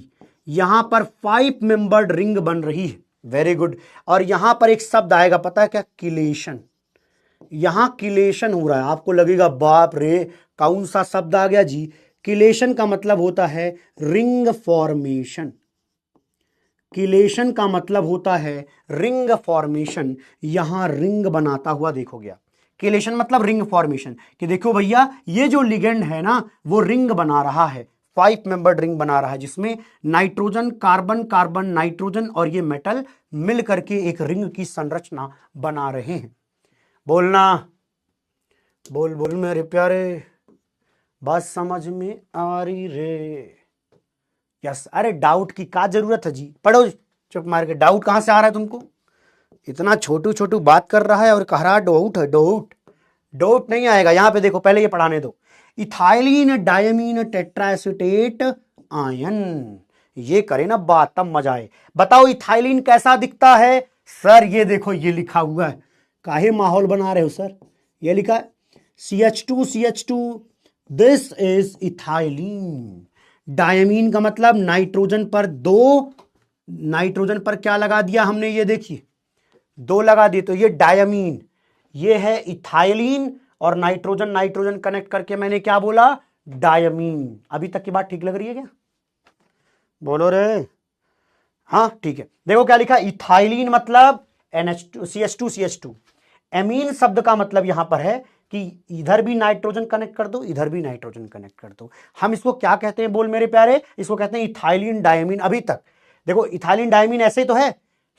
यहां पर 5 मेंबर्ड रिंग बन रही है। Very good. और यहां पर एक शब्द आएगा, पता है क्या? किलेशन। यहां किलेशन हो रहा है, आपको लगेगा बाप रे कौन सा शब्द आ गया जी। किलेशन का मतलब होता है रिंग फॉर्मेशन। किलेशन का मतलब होता है रिंग फॉर्मेशन। यहां रिंग बनाता हुआ देखो गया। किलेशन मतलब रिंग फॉर्मेशन, कि देखो भैया ये जो लिगेंड है ना, वो रिंग बना रहा है, 5 मेंबर्ड रिंग बना रहा है, जिसमें नाइट्रोजन कार्बन कार्बन नाइट्रोजन और ये मेटल मिल करके एक रिंग की संरचना बना रहे हैं। बोलना, बोल बोल मेरे प्यारे, बात समझ में आ रही रे? यस। अरे डाउट की क्या जरूरत है जी, पढ़ो चुप मार के। डाउट कहां से आ रहा है तुमको? इतना छोटू छोटू बात कर रहा है और कह रहा डाउट है। डाउट डाउट नहीं आएगा। यहां पे देखो, पहले ये पढ़ाने दो। इथाइलिन डायमीन टेट्राएसिटेट आयन, ये करे ना बात तब मजा आए। बताओ इथाइलिन कैसा दिखता है? सर ये देखो ये लिखा हुआ है, काहे माहौल बना रहे हो सर? ये लिखा है CH2 this is ethylene. Diamine का मतलब नाइट्रोजन पर दो, नाइट्रोजन पर क्या लगा दिया हमने, ये देखिए दो लगा दिए तो ये डायमीन, ये है इथाइलिन, और नाइट्रोजन नाइट्रोजन कनेक्ट करके मैंने क्या बोला, डायमीन। अभी तक की बात ठीक लग रही है क्या? बोलो रे। हाँ ठीक है, देखो क्या लिखा, इथाइलिन मतलब CH2 एमीन शब्द का मतलब यहां पर है कि इधर भी नाइट्रोजन कनेक्ट कर दो, इधर भी नाइट्रोजन कनेक्ट कर दो। हम इसको क्या कहते हैं बोल मेरे प्यारे? इसको कहते हैं इथाइलिन डायमीन। अभी तक देखो इथाइलिन डायमीन ऐसे ही तो है,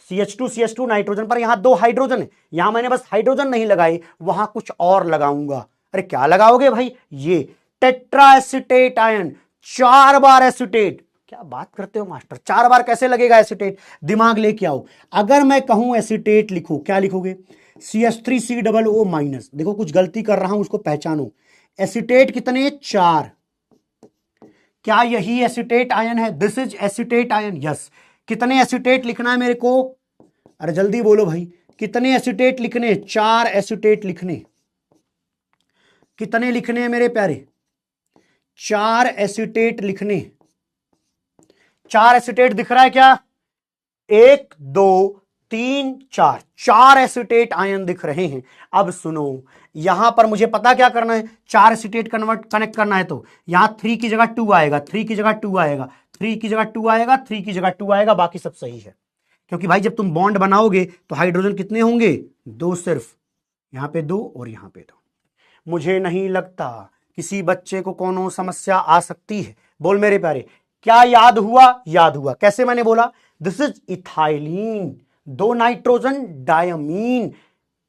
CH2 नाइट्रोजन पर यहां दो हाइड्रोजन है, यहां मैंने बस हाइड्रोजन नहीं लगाई, वहां कुछ और लगाऊंगा। अरे क्या लगाओगे भाई? ये टेट्रा एसिटेट आयन, 4 बार एसिटेट। क्या बात करते हो मास्टर, 4 बार कैसे लगेगा एसिटेट? दिमाग लेके आओ। अगर मैं कहूं एसिटेट लिखो, क्या लिखोगे? CH3COO-। देखो कुछ गलती कर रहा हूं, उसको पहचानो। एसिटेट कितने? 4। क्या यही एसिटेट आयन है? This is acetate ion, yes. कितने एसिटेट लिखना है मेरे को? अरे जल्दी बोलो भाई, कितने एसिटेट लिखने? 4 एसिटेट लिखने। कितने लिखने हैं मेरे प्यारे? 4 एसिटेट लिखने। 4 एसिटेट दिख रहा है क्या? 1 2 3 4, 4 एसिटेट आयन दिख रहे हैं। अब सुनो, यहां पर मुझे पता क्या करना है, 4 एसिटेट कनेक्ट करना है तो यहां 3 की जगह 2 आएगा, 3 की जगह 2 आएगा, 3 की जगह 2 आएगा, 3 की जगह 2 आएगा, बाकी सब सही है। क्योंकि भाई जब तुम बॉन्ड बनाओगे तो हाइड्रोजन कितने होंगे? 2 सिर्फ, यहां पे 2 और यहां पे 2। मुझे नहीं लगता किसी बच्चे को कोनो समस्या आ सकती है। बोल मेरे प्यारे, क्या याद हुआ? याद हुआ। कैसे मैंने बोला? This is ethylene, 2 nitrogen diamine,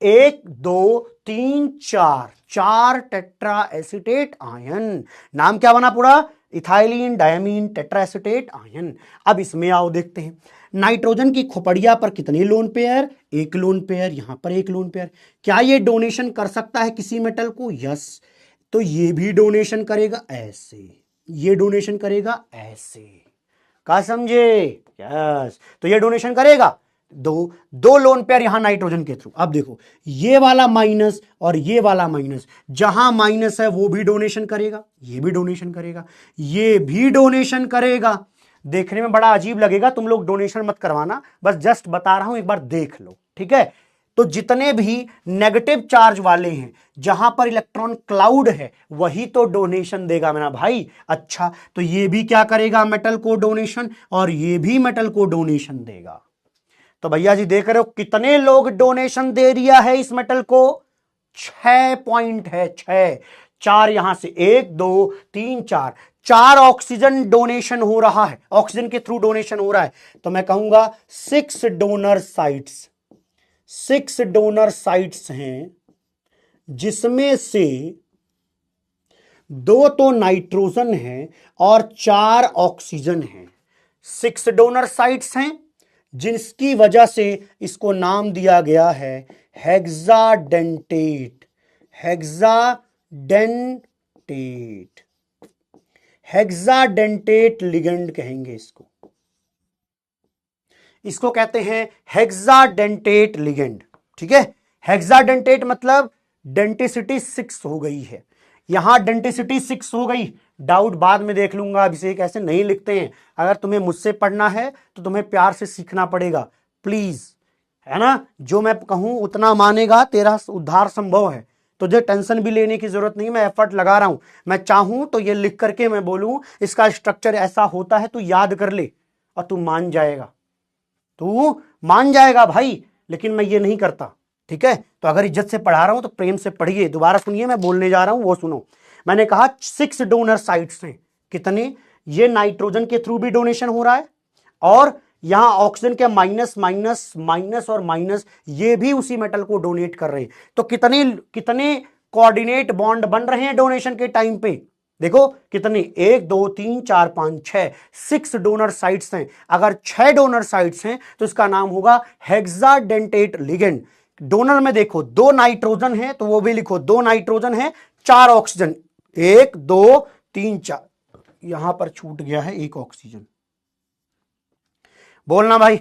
1 2 3 4, 4 tetra acetate ion. नाम क्या बना पूरा? Ethylene diamine tetra acetate ion. अब इसमें आओ देखते हैं, नाइट्रोजन की खोपड़िया पर कितने लोन पेयर? 1 लोन पेयर, यहां पर 1 लोन पेयर। क्या ये डोनेशन कर सकता है किसी मेटल को? यस। तो ये भी डोनेशन करेगा ऐसे, ये डोनेशन करेगा ऐसे। क्या समझे? यस, तो ये डोनेशन करेगा दो लोन पेयर यहां नाइट्रोजन के थ्रू। अब देखो ये वाला माइनस और ये वाला माइनस, जहां माइनस है वो भी डोनेशन करेगा, ये भी डोनेशन करेगा, ये भी डोनेशन करेगा। देखने में बड़ा अजीब लगेगा, तुम लोग डोनेशन मत करवाना, बस जस्ट बता रहा हूं, एक बार देख लो, ठीक है? तो जितने भी नेगेटिव चार्ज वाले हैं, जहां पर इलेक्ट्रॉन क्लाउड है, वही तो डोनेशन देगा मेरा भाई। अच्छा, तो ये भी क्या करेगा? मेटल को डोनेशन, और ये भी मेटल को डोनेशन देगा। तो भैया जी देख रहे हो कितने लोग डोनेशन दे दिया है इस मेटल को? 6 पॉइंट है, 6। 4 यहां से, 1 2 3 4, 4 ऑक्सीजन डोनेशन हो रहा है, ऑक्सीजन के थ्रू डोनेशन हो रहा है। तो मैं कहूंगा 6 डोनर साइट्स, 6 डोनर साइट्स हैं, जिसमें से 2 तो नाइट्रोजन है और 4 ऑक्सीजन है। 6 डोनर साइट्स हैं, जिसकी वजह से इसको नाम दिया गया है हेक्साडेंटेट। हेक्साडेंटेट, हेक्साडेंटेट लिगेंड कहेंगे इसको, इसको कहते हैं हेक्साडेंटेट लिगेंड, ठीक है? हेक्साडेंटेट मतलब डेंटिसिटी 6 हो गई है, यहां डेंटिसिटी 6 हो गई। डाउट बाद में देख लूंगा, अभिषेक ऐसे नहीं लिखते हैं। अगर तुम्हें मुझसे पढ़ना है तो तुम्हें प्यार से सीखना पड़ेगा, प्लीज, है ना? जो मैं कहूं उतना मानेगा, तेरा उद्धार संभव है। तुझे टेंशन भी लेने की जरूरत नहीं, मैं एफर्ट लगा रहा हूं। मैं चाहूं तो ये लिख करके मैं बोलूं इसका स्ट्रक्चर ऐसा होता है, तू याद कर ले और तू मान जाएगा, तू मान जाएगा भाई। लेकिन मैं ये नहीं करता, ठीक है? तो अगर इज्जत से पढ़ा रहा हूं तो प्रेम से पढ़िए। दोबारा सुनिए, मैं बोलने जा रहा हूं वो सुनो। मैंने कहा 6 डोनर साइट्स हैं, कितने? ये नाइट्रोजन के थ्रू भी डोनेशन हो रहा है, और यहां ऑक्सीजन के माइनस माइनस माइनस और माइनस, ये भी उसी मेटल को डोनेट कर रहे हैं। तो कितने कितने कोऑर्डिनेट बॉन्ड बन रहे हैं डोनेशन के टाइम पे? देखो कितने, 1 2 3 4 5 6, 6 डोनर साइट्स हैं। अगर 6 डोनर साइट्स हैं तो इसका नाम होगा हेक्साडेंटेट लिगेंड। डोनर में देखो 2 नाइट्रोजन है तो वो भी लिखो, 2 नाइट्रोजन है, 4 ऑक्सीजन, 1 2 3 4, यहां पर छूट गया है 1 ऑक्सीजन, बोलना भाई,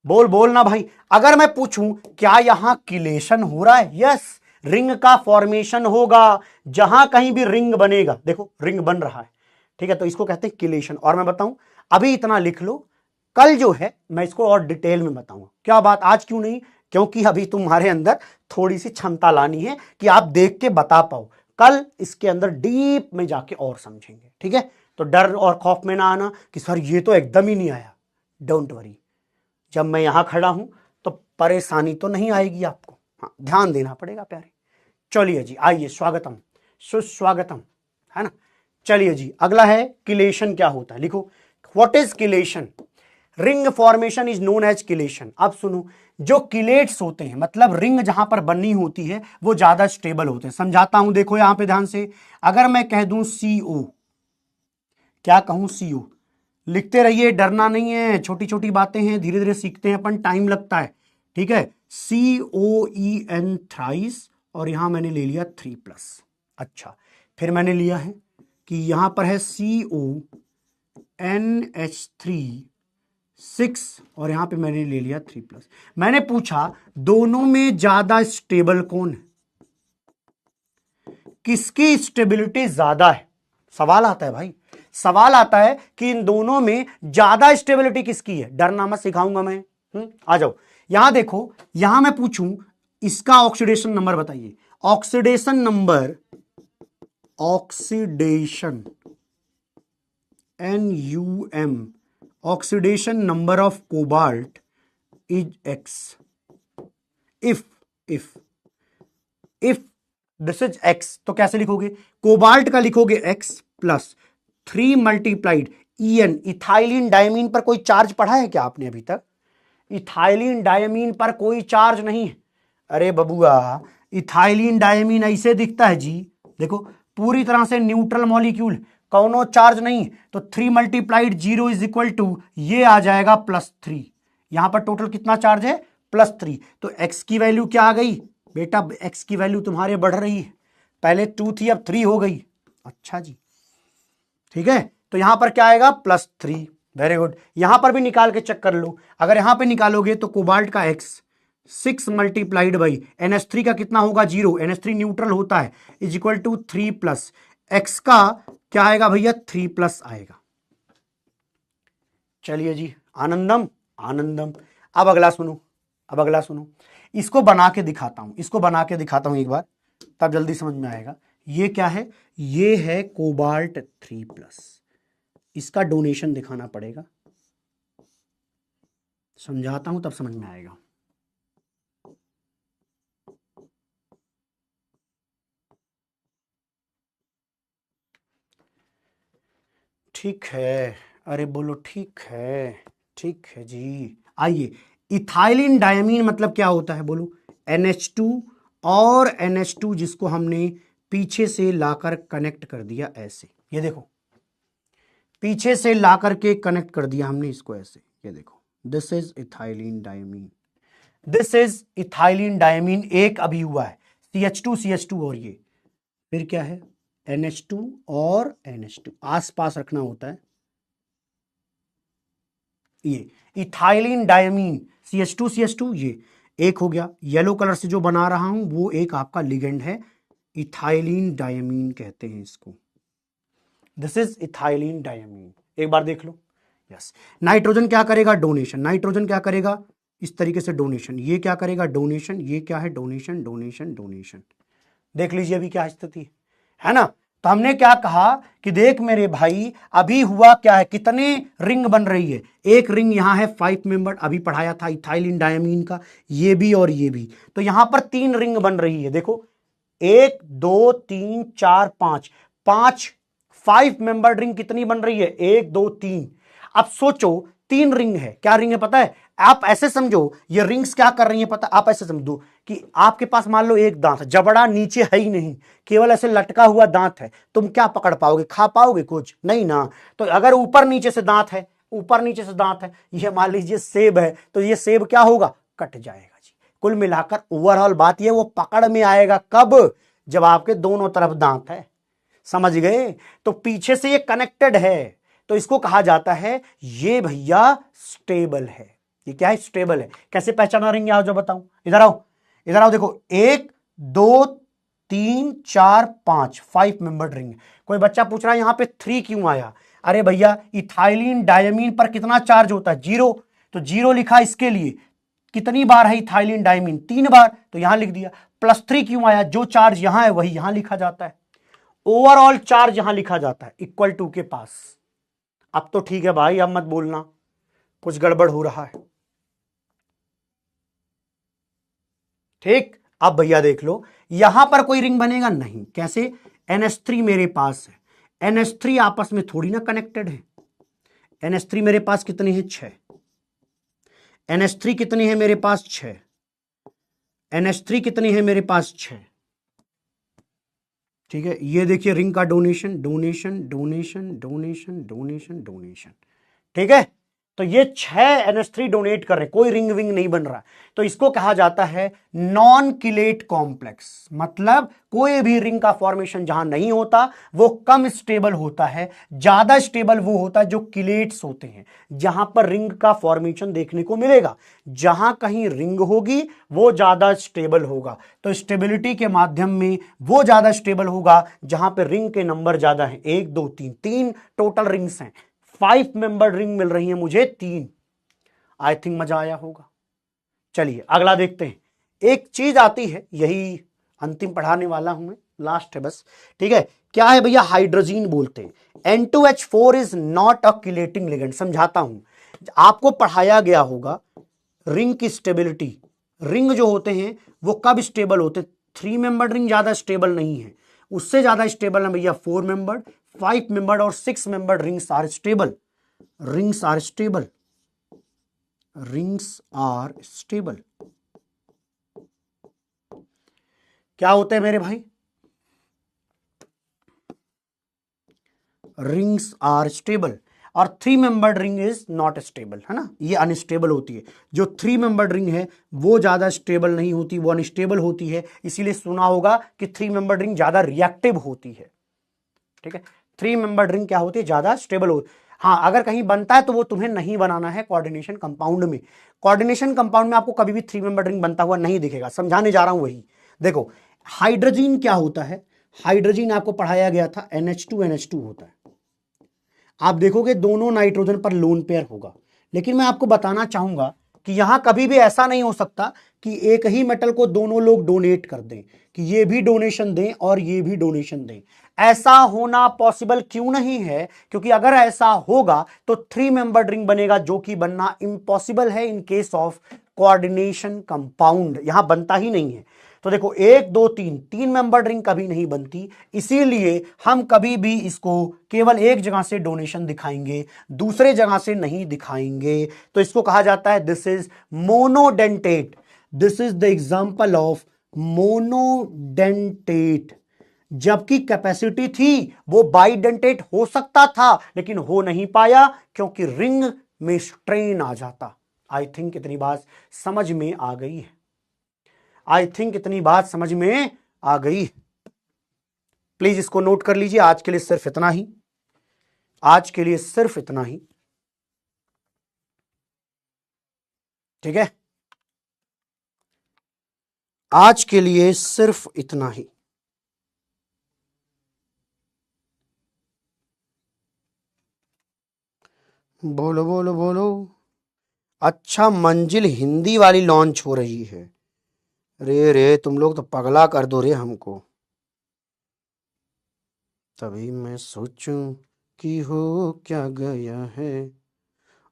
बोलना भाई। अगर मैं पूछूं क्या यहां किलेशन हो रहा है, यस, रिंग का फॉर्मेशन होगा। जहां कहीं भी रिंग बनेगा, देखो रिंग बन रहा है, ठीक है, तो इसको कहते हैं किलेशन। और मैं बताऊं, अभी इतना लिख लो, कल जो है मैं इसको और डिटेल में बताऊंगा। क्या बात, आज क्यों नहीं? क्योंकि अभी तुम्हारे अंदर थोड़ी सी क्षमता लानी है कि आप देख के बता पाओ। कल इसके अंदर डीप में जाके और समझेंगे, ठीक है। तो डर और खौफ में ना आना कि सर ये तो एकदम ही नहीं आया। डोंट वरी, जब मैं यहां खड़ा हूं तो परेशानी तो नहीं आएगी आपको, हाँ ध्यान देना पड़ेगा प्यारे। चलिए जी, आइए, स्वागतम, सुस्वागतम, है ना। चलिए जी, अगला है किलेशन क्या होता है, लिखो what is chelation. Ring formation is known as chelation. अब सुनो, जो किलेट्स होते हैं, मतलब रिंग जहां पर बननी होती है वो ज्यादा स्टेबल होते हैं। समझाता हूं, देखो यहां पे ध्यान से। अगर मैं कह दूं CO, क्या कहूं, CO, लिखते रहिए, डरना नहीं है, छोटी छोटी बातें हैं, धीरे धीरे सीखते हैं अपन, टाइम लगता है, ठीक है। COEN थ्राइस, और यहां मैंने ले लिया 3+। अच्छा, फिर मैंने लिया है कि यहां पर है CONH3 6, और यहां पे मैंने ले लिया 3+। मैंने पूछा दोनों में ज्यादा स्टेबल कौन है, किसकी स्टेबिलिटी ज्यादा है। सवाल आता है भाई, सवाल आता है कि इन दोनों में ज्यादा स्टेबिलिटी किसकी है। डरना मत, सिखाऊंगा मैं। आ जाओ, यहां देखो, यहां मैं पूछूं इसका ऑक्सीडेशन नंबर बताइए। Oxidation number, oxidation NUM, oxidation number of cobalt is X। If this is X, तो कैसे लिखोगे, कोबाल्ट का लिखोगे X plus 3 multiplied EN। Ethylene diamine पर कोई चार्ज पढ़ा है क्या आपने अभी तक? इथाइलिन डायमीन पर कोई चार्ज नहीं है। अरे बबुआ, इथाइलिन डायमीन ऐसे दिखता है जी, देखो पूरी तरह से न्यूट्रल मॉलिक्यूल, कौनो चार्ज नहीं। तो 3 मल्टीप्लाइड 0 इज इक्वल टू, ये आ जाएगा +3। यहां पर टोटल कितना चार्ज है, +3। तो x की वैल्यू क्या आ गई बेटा, x की वैल्यू तुम्हारे बढ़ रही है, पहले 2 थी अब 3 हो गई। अच्छा जी, ठीक है, तो यहां पर क्या आएगा, +3। वेरी गुड, यहां पर भी निकाल के चेक कर लो। अगर यहां पे निकालोगे तो कोबाल्ट का X 6 मल्टीप्लाइड बाई NH3 का कितना होगा, 0, NH3 न्यूट्रल होता है, इज इक्वल टू 3+, X का क्या आएगा भैया, 3+ आएगा। चलिए जी, आनंदम आनंदम। अब अगला सुनो, अब अगला सुनो, इसको बना के दिखाता हूं, इसको बना के दिखाता हूं एक बार, तब जल्दी समझ में आएगा। ये क्या है, ये है कोबाल्ट 3+, इसका डोनेशन दिखाना पड़ेगा, समझाता हूं तब समझ में आएगा। ठीक है, अरे बोलो ठीक है, ठीक है जी। आइए, इथाइलिन डायमीन मतलब क्या होता है बोलो, NH2 और NH2 जिसको हमने पीछे से लाकर कनेक्ट कर दिया ऐसे, ये देखो पीछे से लाकर के कनेक्ट कर दिया हमने इसको ऐसे, ये देखो, this is ethylene diamine, this is ethylene diamine. एक अभी हुआ है CH2 और ये फिर क्या है, NH2 और NH2 आसपास रखना होता है। ये इथाइलिन डायमीन CH2 ये एक हो गया, येलो कलर से जो बना रहा हूं वो एक आपका लिगेंड है, इथाइलिन डायमीन कहते हैं इसको, दिस इज इथाइलिन डायमीन। एक बार देख लो, यस। नाइट्रोजन क्या करेगा, डोनेशन, नाइट्रोजन क्या करेगा, इस तरीके से डोनेशन, ये क्या करेगा, डोनेशन, ये क्या है, डोनेशन डोनेशन डोनेशन। देख लीजिए अभी क्या स्थिति है ना। तो हमने क्या कहा कि देख मेरे भाई, अभी हुआ क्या है, कितने रिंग बन रही है, एक रिंग यहां है 5 मेंबर, अभी पढ़ाया था इथाइलिन डायमीन का, ये भी और ये भी, तो यहां पर 3 रिंग बन रही है। देखो 1 2 3 4 5, 5 मेंबर रिंग कितनी बन रही है, 1 2 3। अब सोचो 3 रिंग है, क्या रिंग है पता है, आप ऐसे समझो ये रिंग्स क्या कर रही है पता, आप ऐसे समझो कि आपके पास मान लो एक दांत, जबड़ा नीचे है ही नहीं, केवल ऐसे लटका हुआ दांत है, तुम क्या पकड़ पाओगे, खा पाओगे कुछ नहीं ना। तो अगर ऊपर नीचे से दांत है, ऊपर नीचे से दांत है, ये मान लीजिए सेब है, तो ये सेब क्या होगा, कट जाएगा जी। कुल मिलाकर ओवरऑल बात ये, वो पकड़ में आएगा कब, जब आपके दोनों तरफ दांत है, समझ गए। तो पीछे से ये कनेक्टेड है, तो इसको कहा जाता है ये भैया स्टेबल है। ये क्या है? स्टेबल है। कैसे पहचाना रिंग? आओ जो बताऊं, इधर आओ, इधर आओ। देखो 1 2 3 4 5, 5 मेंबर्ड रिंग। कोई बच्चा पूछ रहा है यहां पे 3 क्यों आया? अरे भैया इथाइलिन डायमीन पर कितना चार्ज होता है? 0, तो 0 लिखा इसके लिए। कितनी बार है इथाइलिन डायमीन? 3 बार, तो यहां लिख दिया। +3 क्यों आया? जो चार्ज यहां है वही यहां लिखा जाता है। ओवरऑल चार्ज यहां लिखा जाता है इक्वल टू के पास। अब तो ठीक है भाई, अब मत बोलना कुछ गड़बड़ हो रहा है। ठीक, अब भैया देख लो, यहां पर कोई रिंग बनेगा नहीं। कैसे? NH3 मेरे पास है, NH3 आपस में थोड़ी ना कनेक्टेड है। NH3 मेरे पास कितने हैं? 6। NH3 कितने हैं मेरे पास? 6। NH3 कितने हैं मेरे पास? 6। ठीक है, ये देखिए रिंग का donation donation donation donation donation donation. ठीक है, तो ये 6 NH3 डोनेट कर रहे हैं, कोई रिंग विंग नहीं बन रहा। तो इसको कहा जाता है नॉन किलेट कॉम्प्लेक्स। मतलब कोई भी रिंग का फॉर्मेशन जहां नहीं होता वो कम स्टेबल होता है, ज्यादा स्टेबल वो होता है जो किलेट्स होते हैं, जहां पर रिंग का फॉर्मेशन देखने को मिलेगा। जहां कहीं रिंग होगी वो ज्यादा स्टेबल होगा। तो स्टेबिलिटी के माध्यम में वो ज्यादा स्टेबल होगा जहां पर रिंग के नंबर ज्यादा है। 1 2 3, 3 टोटल रिंग्स हैं। 5 मेंबर रिंग मिल रही है मुझे 3। आई थिंक मजा आया होगा। चलिए अगला देखते हैं। एक चीज आती है, यही अंतिम पढ़ाने वाला हूं मैं, लास्ट है बस। ठीक है, क्या है भैया? हाइड्रोजीन बोलते हैं। N2H4 is not a chelating ligand. समझाता हूं, आपको पढ़ाया गया होगा रिंग की स्टेबिलिटी। रिंग जो होते हैं वो कब स्टेबल होते हैं? 3 मेंबर्ड रिंग ज्यादा स्टेबल नहीं है, उससे ज्यादा स्टेबल है भैया 4 मेंबर्ड, 5 मेंबर्ड और 6 membered rings are stable. Rings are stable, rings are stable. क्या होते हैं मेरे भाई? Rings are stable. और 3 membered ring is not stable, है ना, ये अनस्टेबल होती है। जो 3 मेंबर्ड रिंग है वो ज्यादा स्टेबल नहीं होती, वो अनस्टेबल होती है। इसीलिए सुना होगा कि 3 मेंबर्ड रिंग ज्यादा रिएक्टिव होती है। ठीक है, 3 मेंबर्ड रिंग क्या होती है? ज्यादा स्टेबल होती। हाँ, अगर कहीं बनता है तो वो तुम्हें नहीं बनाना है कोऑर्डिनेशन कंपाउंड में। कोऑर्डिनेशन कंपाउंड में आपको कभी भी 3 मेंबर्ड रिंग बनता हुआ नहीं दिखेगा। समझाने जा रहा हूं वही। देखो हाइड्रोजन क्या होता है? हाइड्रोजन आपको पढ़ाया गया था NH2NH2 होता है। आप देखोगे दोनों नाइट्रोजन पर लोन पेयर होगा। लेकिन मैं आपको बताना चाहूंगा कि यहां कभी भी ऐसा नहीं हो सकता कि एक ही मेटल को दोनों लोग डोनेट कर दें, कि ये भी डोनेशन दें और ये भी डोनेशन दें। ऐसा होना पॉसिबल क्यों नहीं है? क्योंकि अगर ऐसा होगा तो 3 मेंबर्ड रिंग बनेगा, जो कि बनना इम्पॉसिबल है in case of coordination compound. यहां बनता ही नहीं है। तो देखो 1 2 3, 3 मेंबर्ड रिंग कभी नहीं बनती। इसीलिए हम कभी भी इसको केवल एक जगह से डोनेशन दिखाएंगे, दूसरे जगह से नहीं दिखाएंगे। तो इसको कहा जाता है this is monodentate. This is the example of monodentate. जबकि कैपेसिटी थी वो बाइडेंटेट हो सकता था, लेकिन हो नहीं पाया क्योंकि रिंग में स्ट्रेन आ जाता। आई थिंक इतनी बात समझ में आ गई है। आई थिंक इतनी बात समझ में आ गई। प्लीज इसको नोट कर लीजिए। आज के लिए सिर्फ इतना ही, आज के लिए सिर्फ इतना ही। ठीक है, आज के लिए सिर्फ इतना ही। बोलो बोलो बोलो। अच्छा, मंजिल हिंदी वाली लॉन्च हो रही है। रे रे तुम लोग तो पगला कर दो रे हमको। तभी मैं सोचूं कि हो क्या गया है।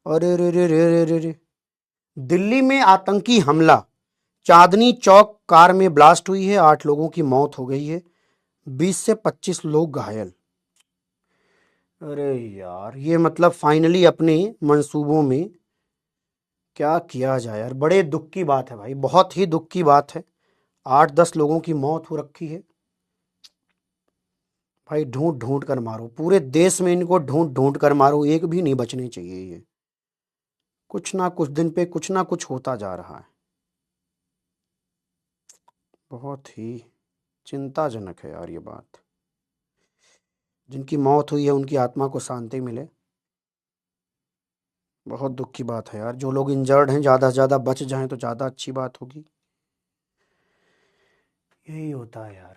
अरे रे रे रे रे रे रे। दिल्ली में आतंकी हमला, चांदनी चौक कार में ब्लास्ट हुई है, 8 लोगों की मौत हो गई है, 20 से 25 लोग घायल। अरे यार, ये मतलब फाइनली अपने मंसूबों में क्या किया जाए यार। बड़े दुख की बात है भाई, बहुत ही दुख की बात है। 8-10 लोगों की मौत हो रखी है। भाई ढूंढ ढूंढ कर मारो, पूरे देश में इनको ढूंढ ढूंढ कर मारो, एक भी नहीं बचने चाहिए। ये कुछ ना कुछ दिन पे कुछ ना कुछ होता जा रहा है। बहुत ही चिंताजनक है यार ये बात। जिनकी मौत हुई है उनकी आत्मा को शांति मिले। बहुत दुख की बात है यार, जो लोग इंजर्ड हैं ज़्यादा से ज़्यादा बच जाएं तो ज़्यादा अच्छी बात होगी। यही होता है यार,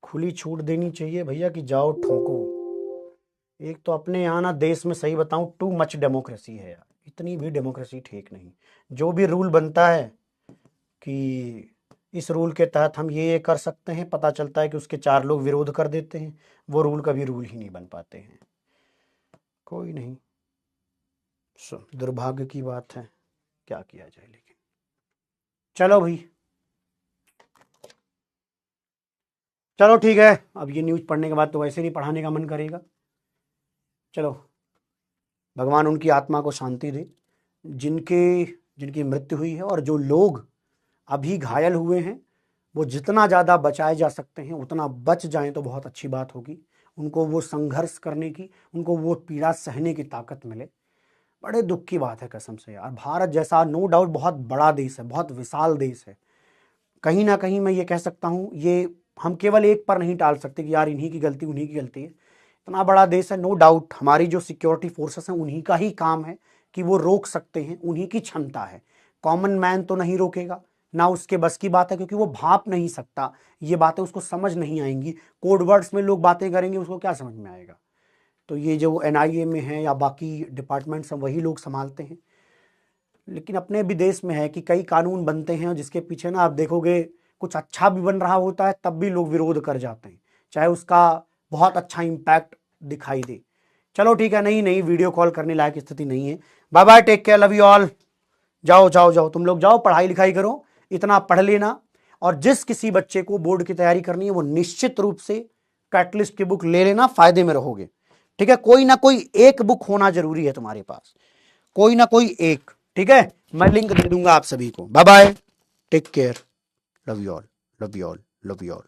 खुली छूट देनी चाहिए भैया कि जाओ ठोको। एक तो अपने यहाँ ना देश में सही बताऊं टू मच डेमोक्रेसी है यार, इतनी भी डेमोक्रेसी ठीक नहीं। जो भी रूल बनता है कि इस रूल के तहत हम ये कर सकते हैं, पता चलता है कि उसके 4 लोग विरोध कर देते हैं, वो रूल कभी रूल ही नहीं बन पाते हैं। कोई नहीं, दुर्भाग्य की बात है, क्या किया जाए। लेकिन चलो भाई, चलो ठीक है, अब ये न्यूज़ पढ़ने के बाद तो वैसे नहीं पढ़ाने का मन करेगा। चलो, भगवान उनकी आत्मा को शांति दे, जिनकी मृत्यु हुई है, और जो लोग अभी घायल हुए हैं वो जितना ज़्यादा बचाए जा सकते हैं उतना बच जाएं तो बहुत अच्छी बात होगी। उनको वो संघर्ष करने की, उनको वो पीड़ा सहने की ताकत मिले। बड़े दुख की बात है कसम से यार, भारत जैसा नो डाउट बहुत बड़ा देश है, बहुत विशाल देश है, कहीं ना कहीं मैं ये कह सकता हूँ, ये हम केवल एक पर नहीं टाल सकते कि यार इन्हीं की गलती उन्हीं की गलती है। इतना बड़ा देश है, नो डाउट हमारी जो सिक्योरिटी फोर्सेस हैं उन्हीं का ही काम है कि वो रोक सकते हैं, उन्हीं की क्षमता है। कॉमन मैन तो नहीं रोकेगा, ना उसके बस की बात है, क्योंकि वो भाप नहीं सकता, ये बातें उसको समझ नहीं आएंगी। कोड वर्ड्स में लोग बातें करेंगे, उसको क्या समझ में आएगा। तो ये जो NIA में है या बाकी डिपार्टमेंट्स हैं वही लोग संभालते हैं। लेकिन अपने भी देश में है कि कई कानून बनते हैं जिसके पीछे ना आप देखोगे कुछ अच्छा भी बन रहा होता है तब भी लोग विरोध कर जाते हैं, चाहे उसका बहुत अच्छा इम्पैक्ट दिखाई दे। चलो ठीक है, नहीं वीडियो कॉल करने लायक स्थिति नहीं है। Bye bye, take care, love you all. जाओ जाओ जाओ, तुम लोग जाओ, पढ़ाई लिखाई करो, इतना पढ़ लेना। और जिस किसी बच्चे को बोर्ड की तैयारी करनी है वो निश्चित रूप से कैटलिस्ट की बुक ले लेना, फायदे में रहोगे। ठीक है, कोई ना कोई एक बुक होना जरूरी है तुम्हारे पास, कोई ना कोई एक। ठीक है, मैं लिंक दे दूंगा आप सभी को। Bye bye, take care, love you all, love you all, love you all.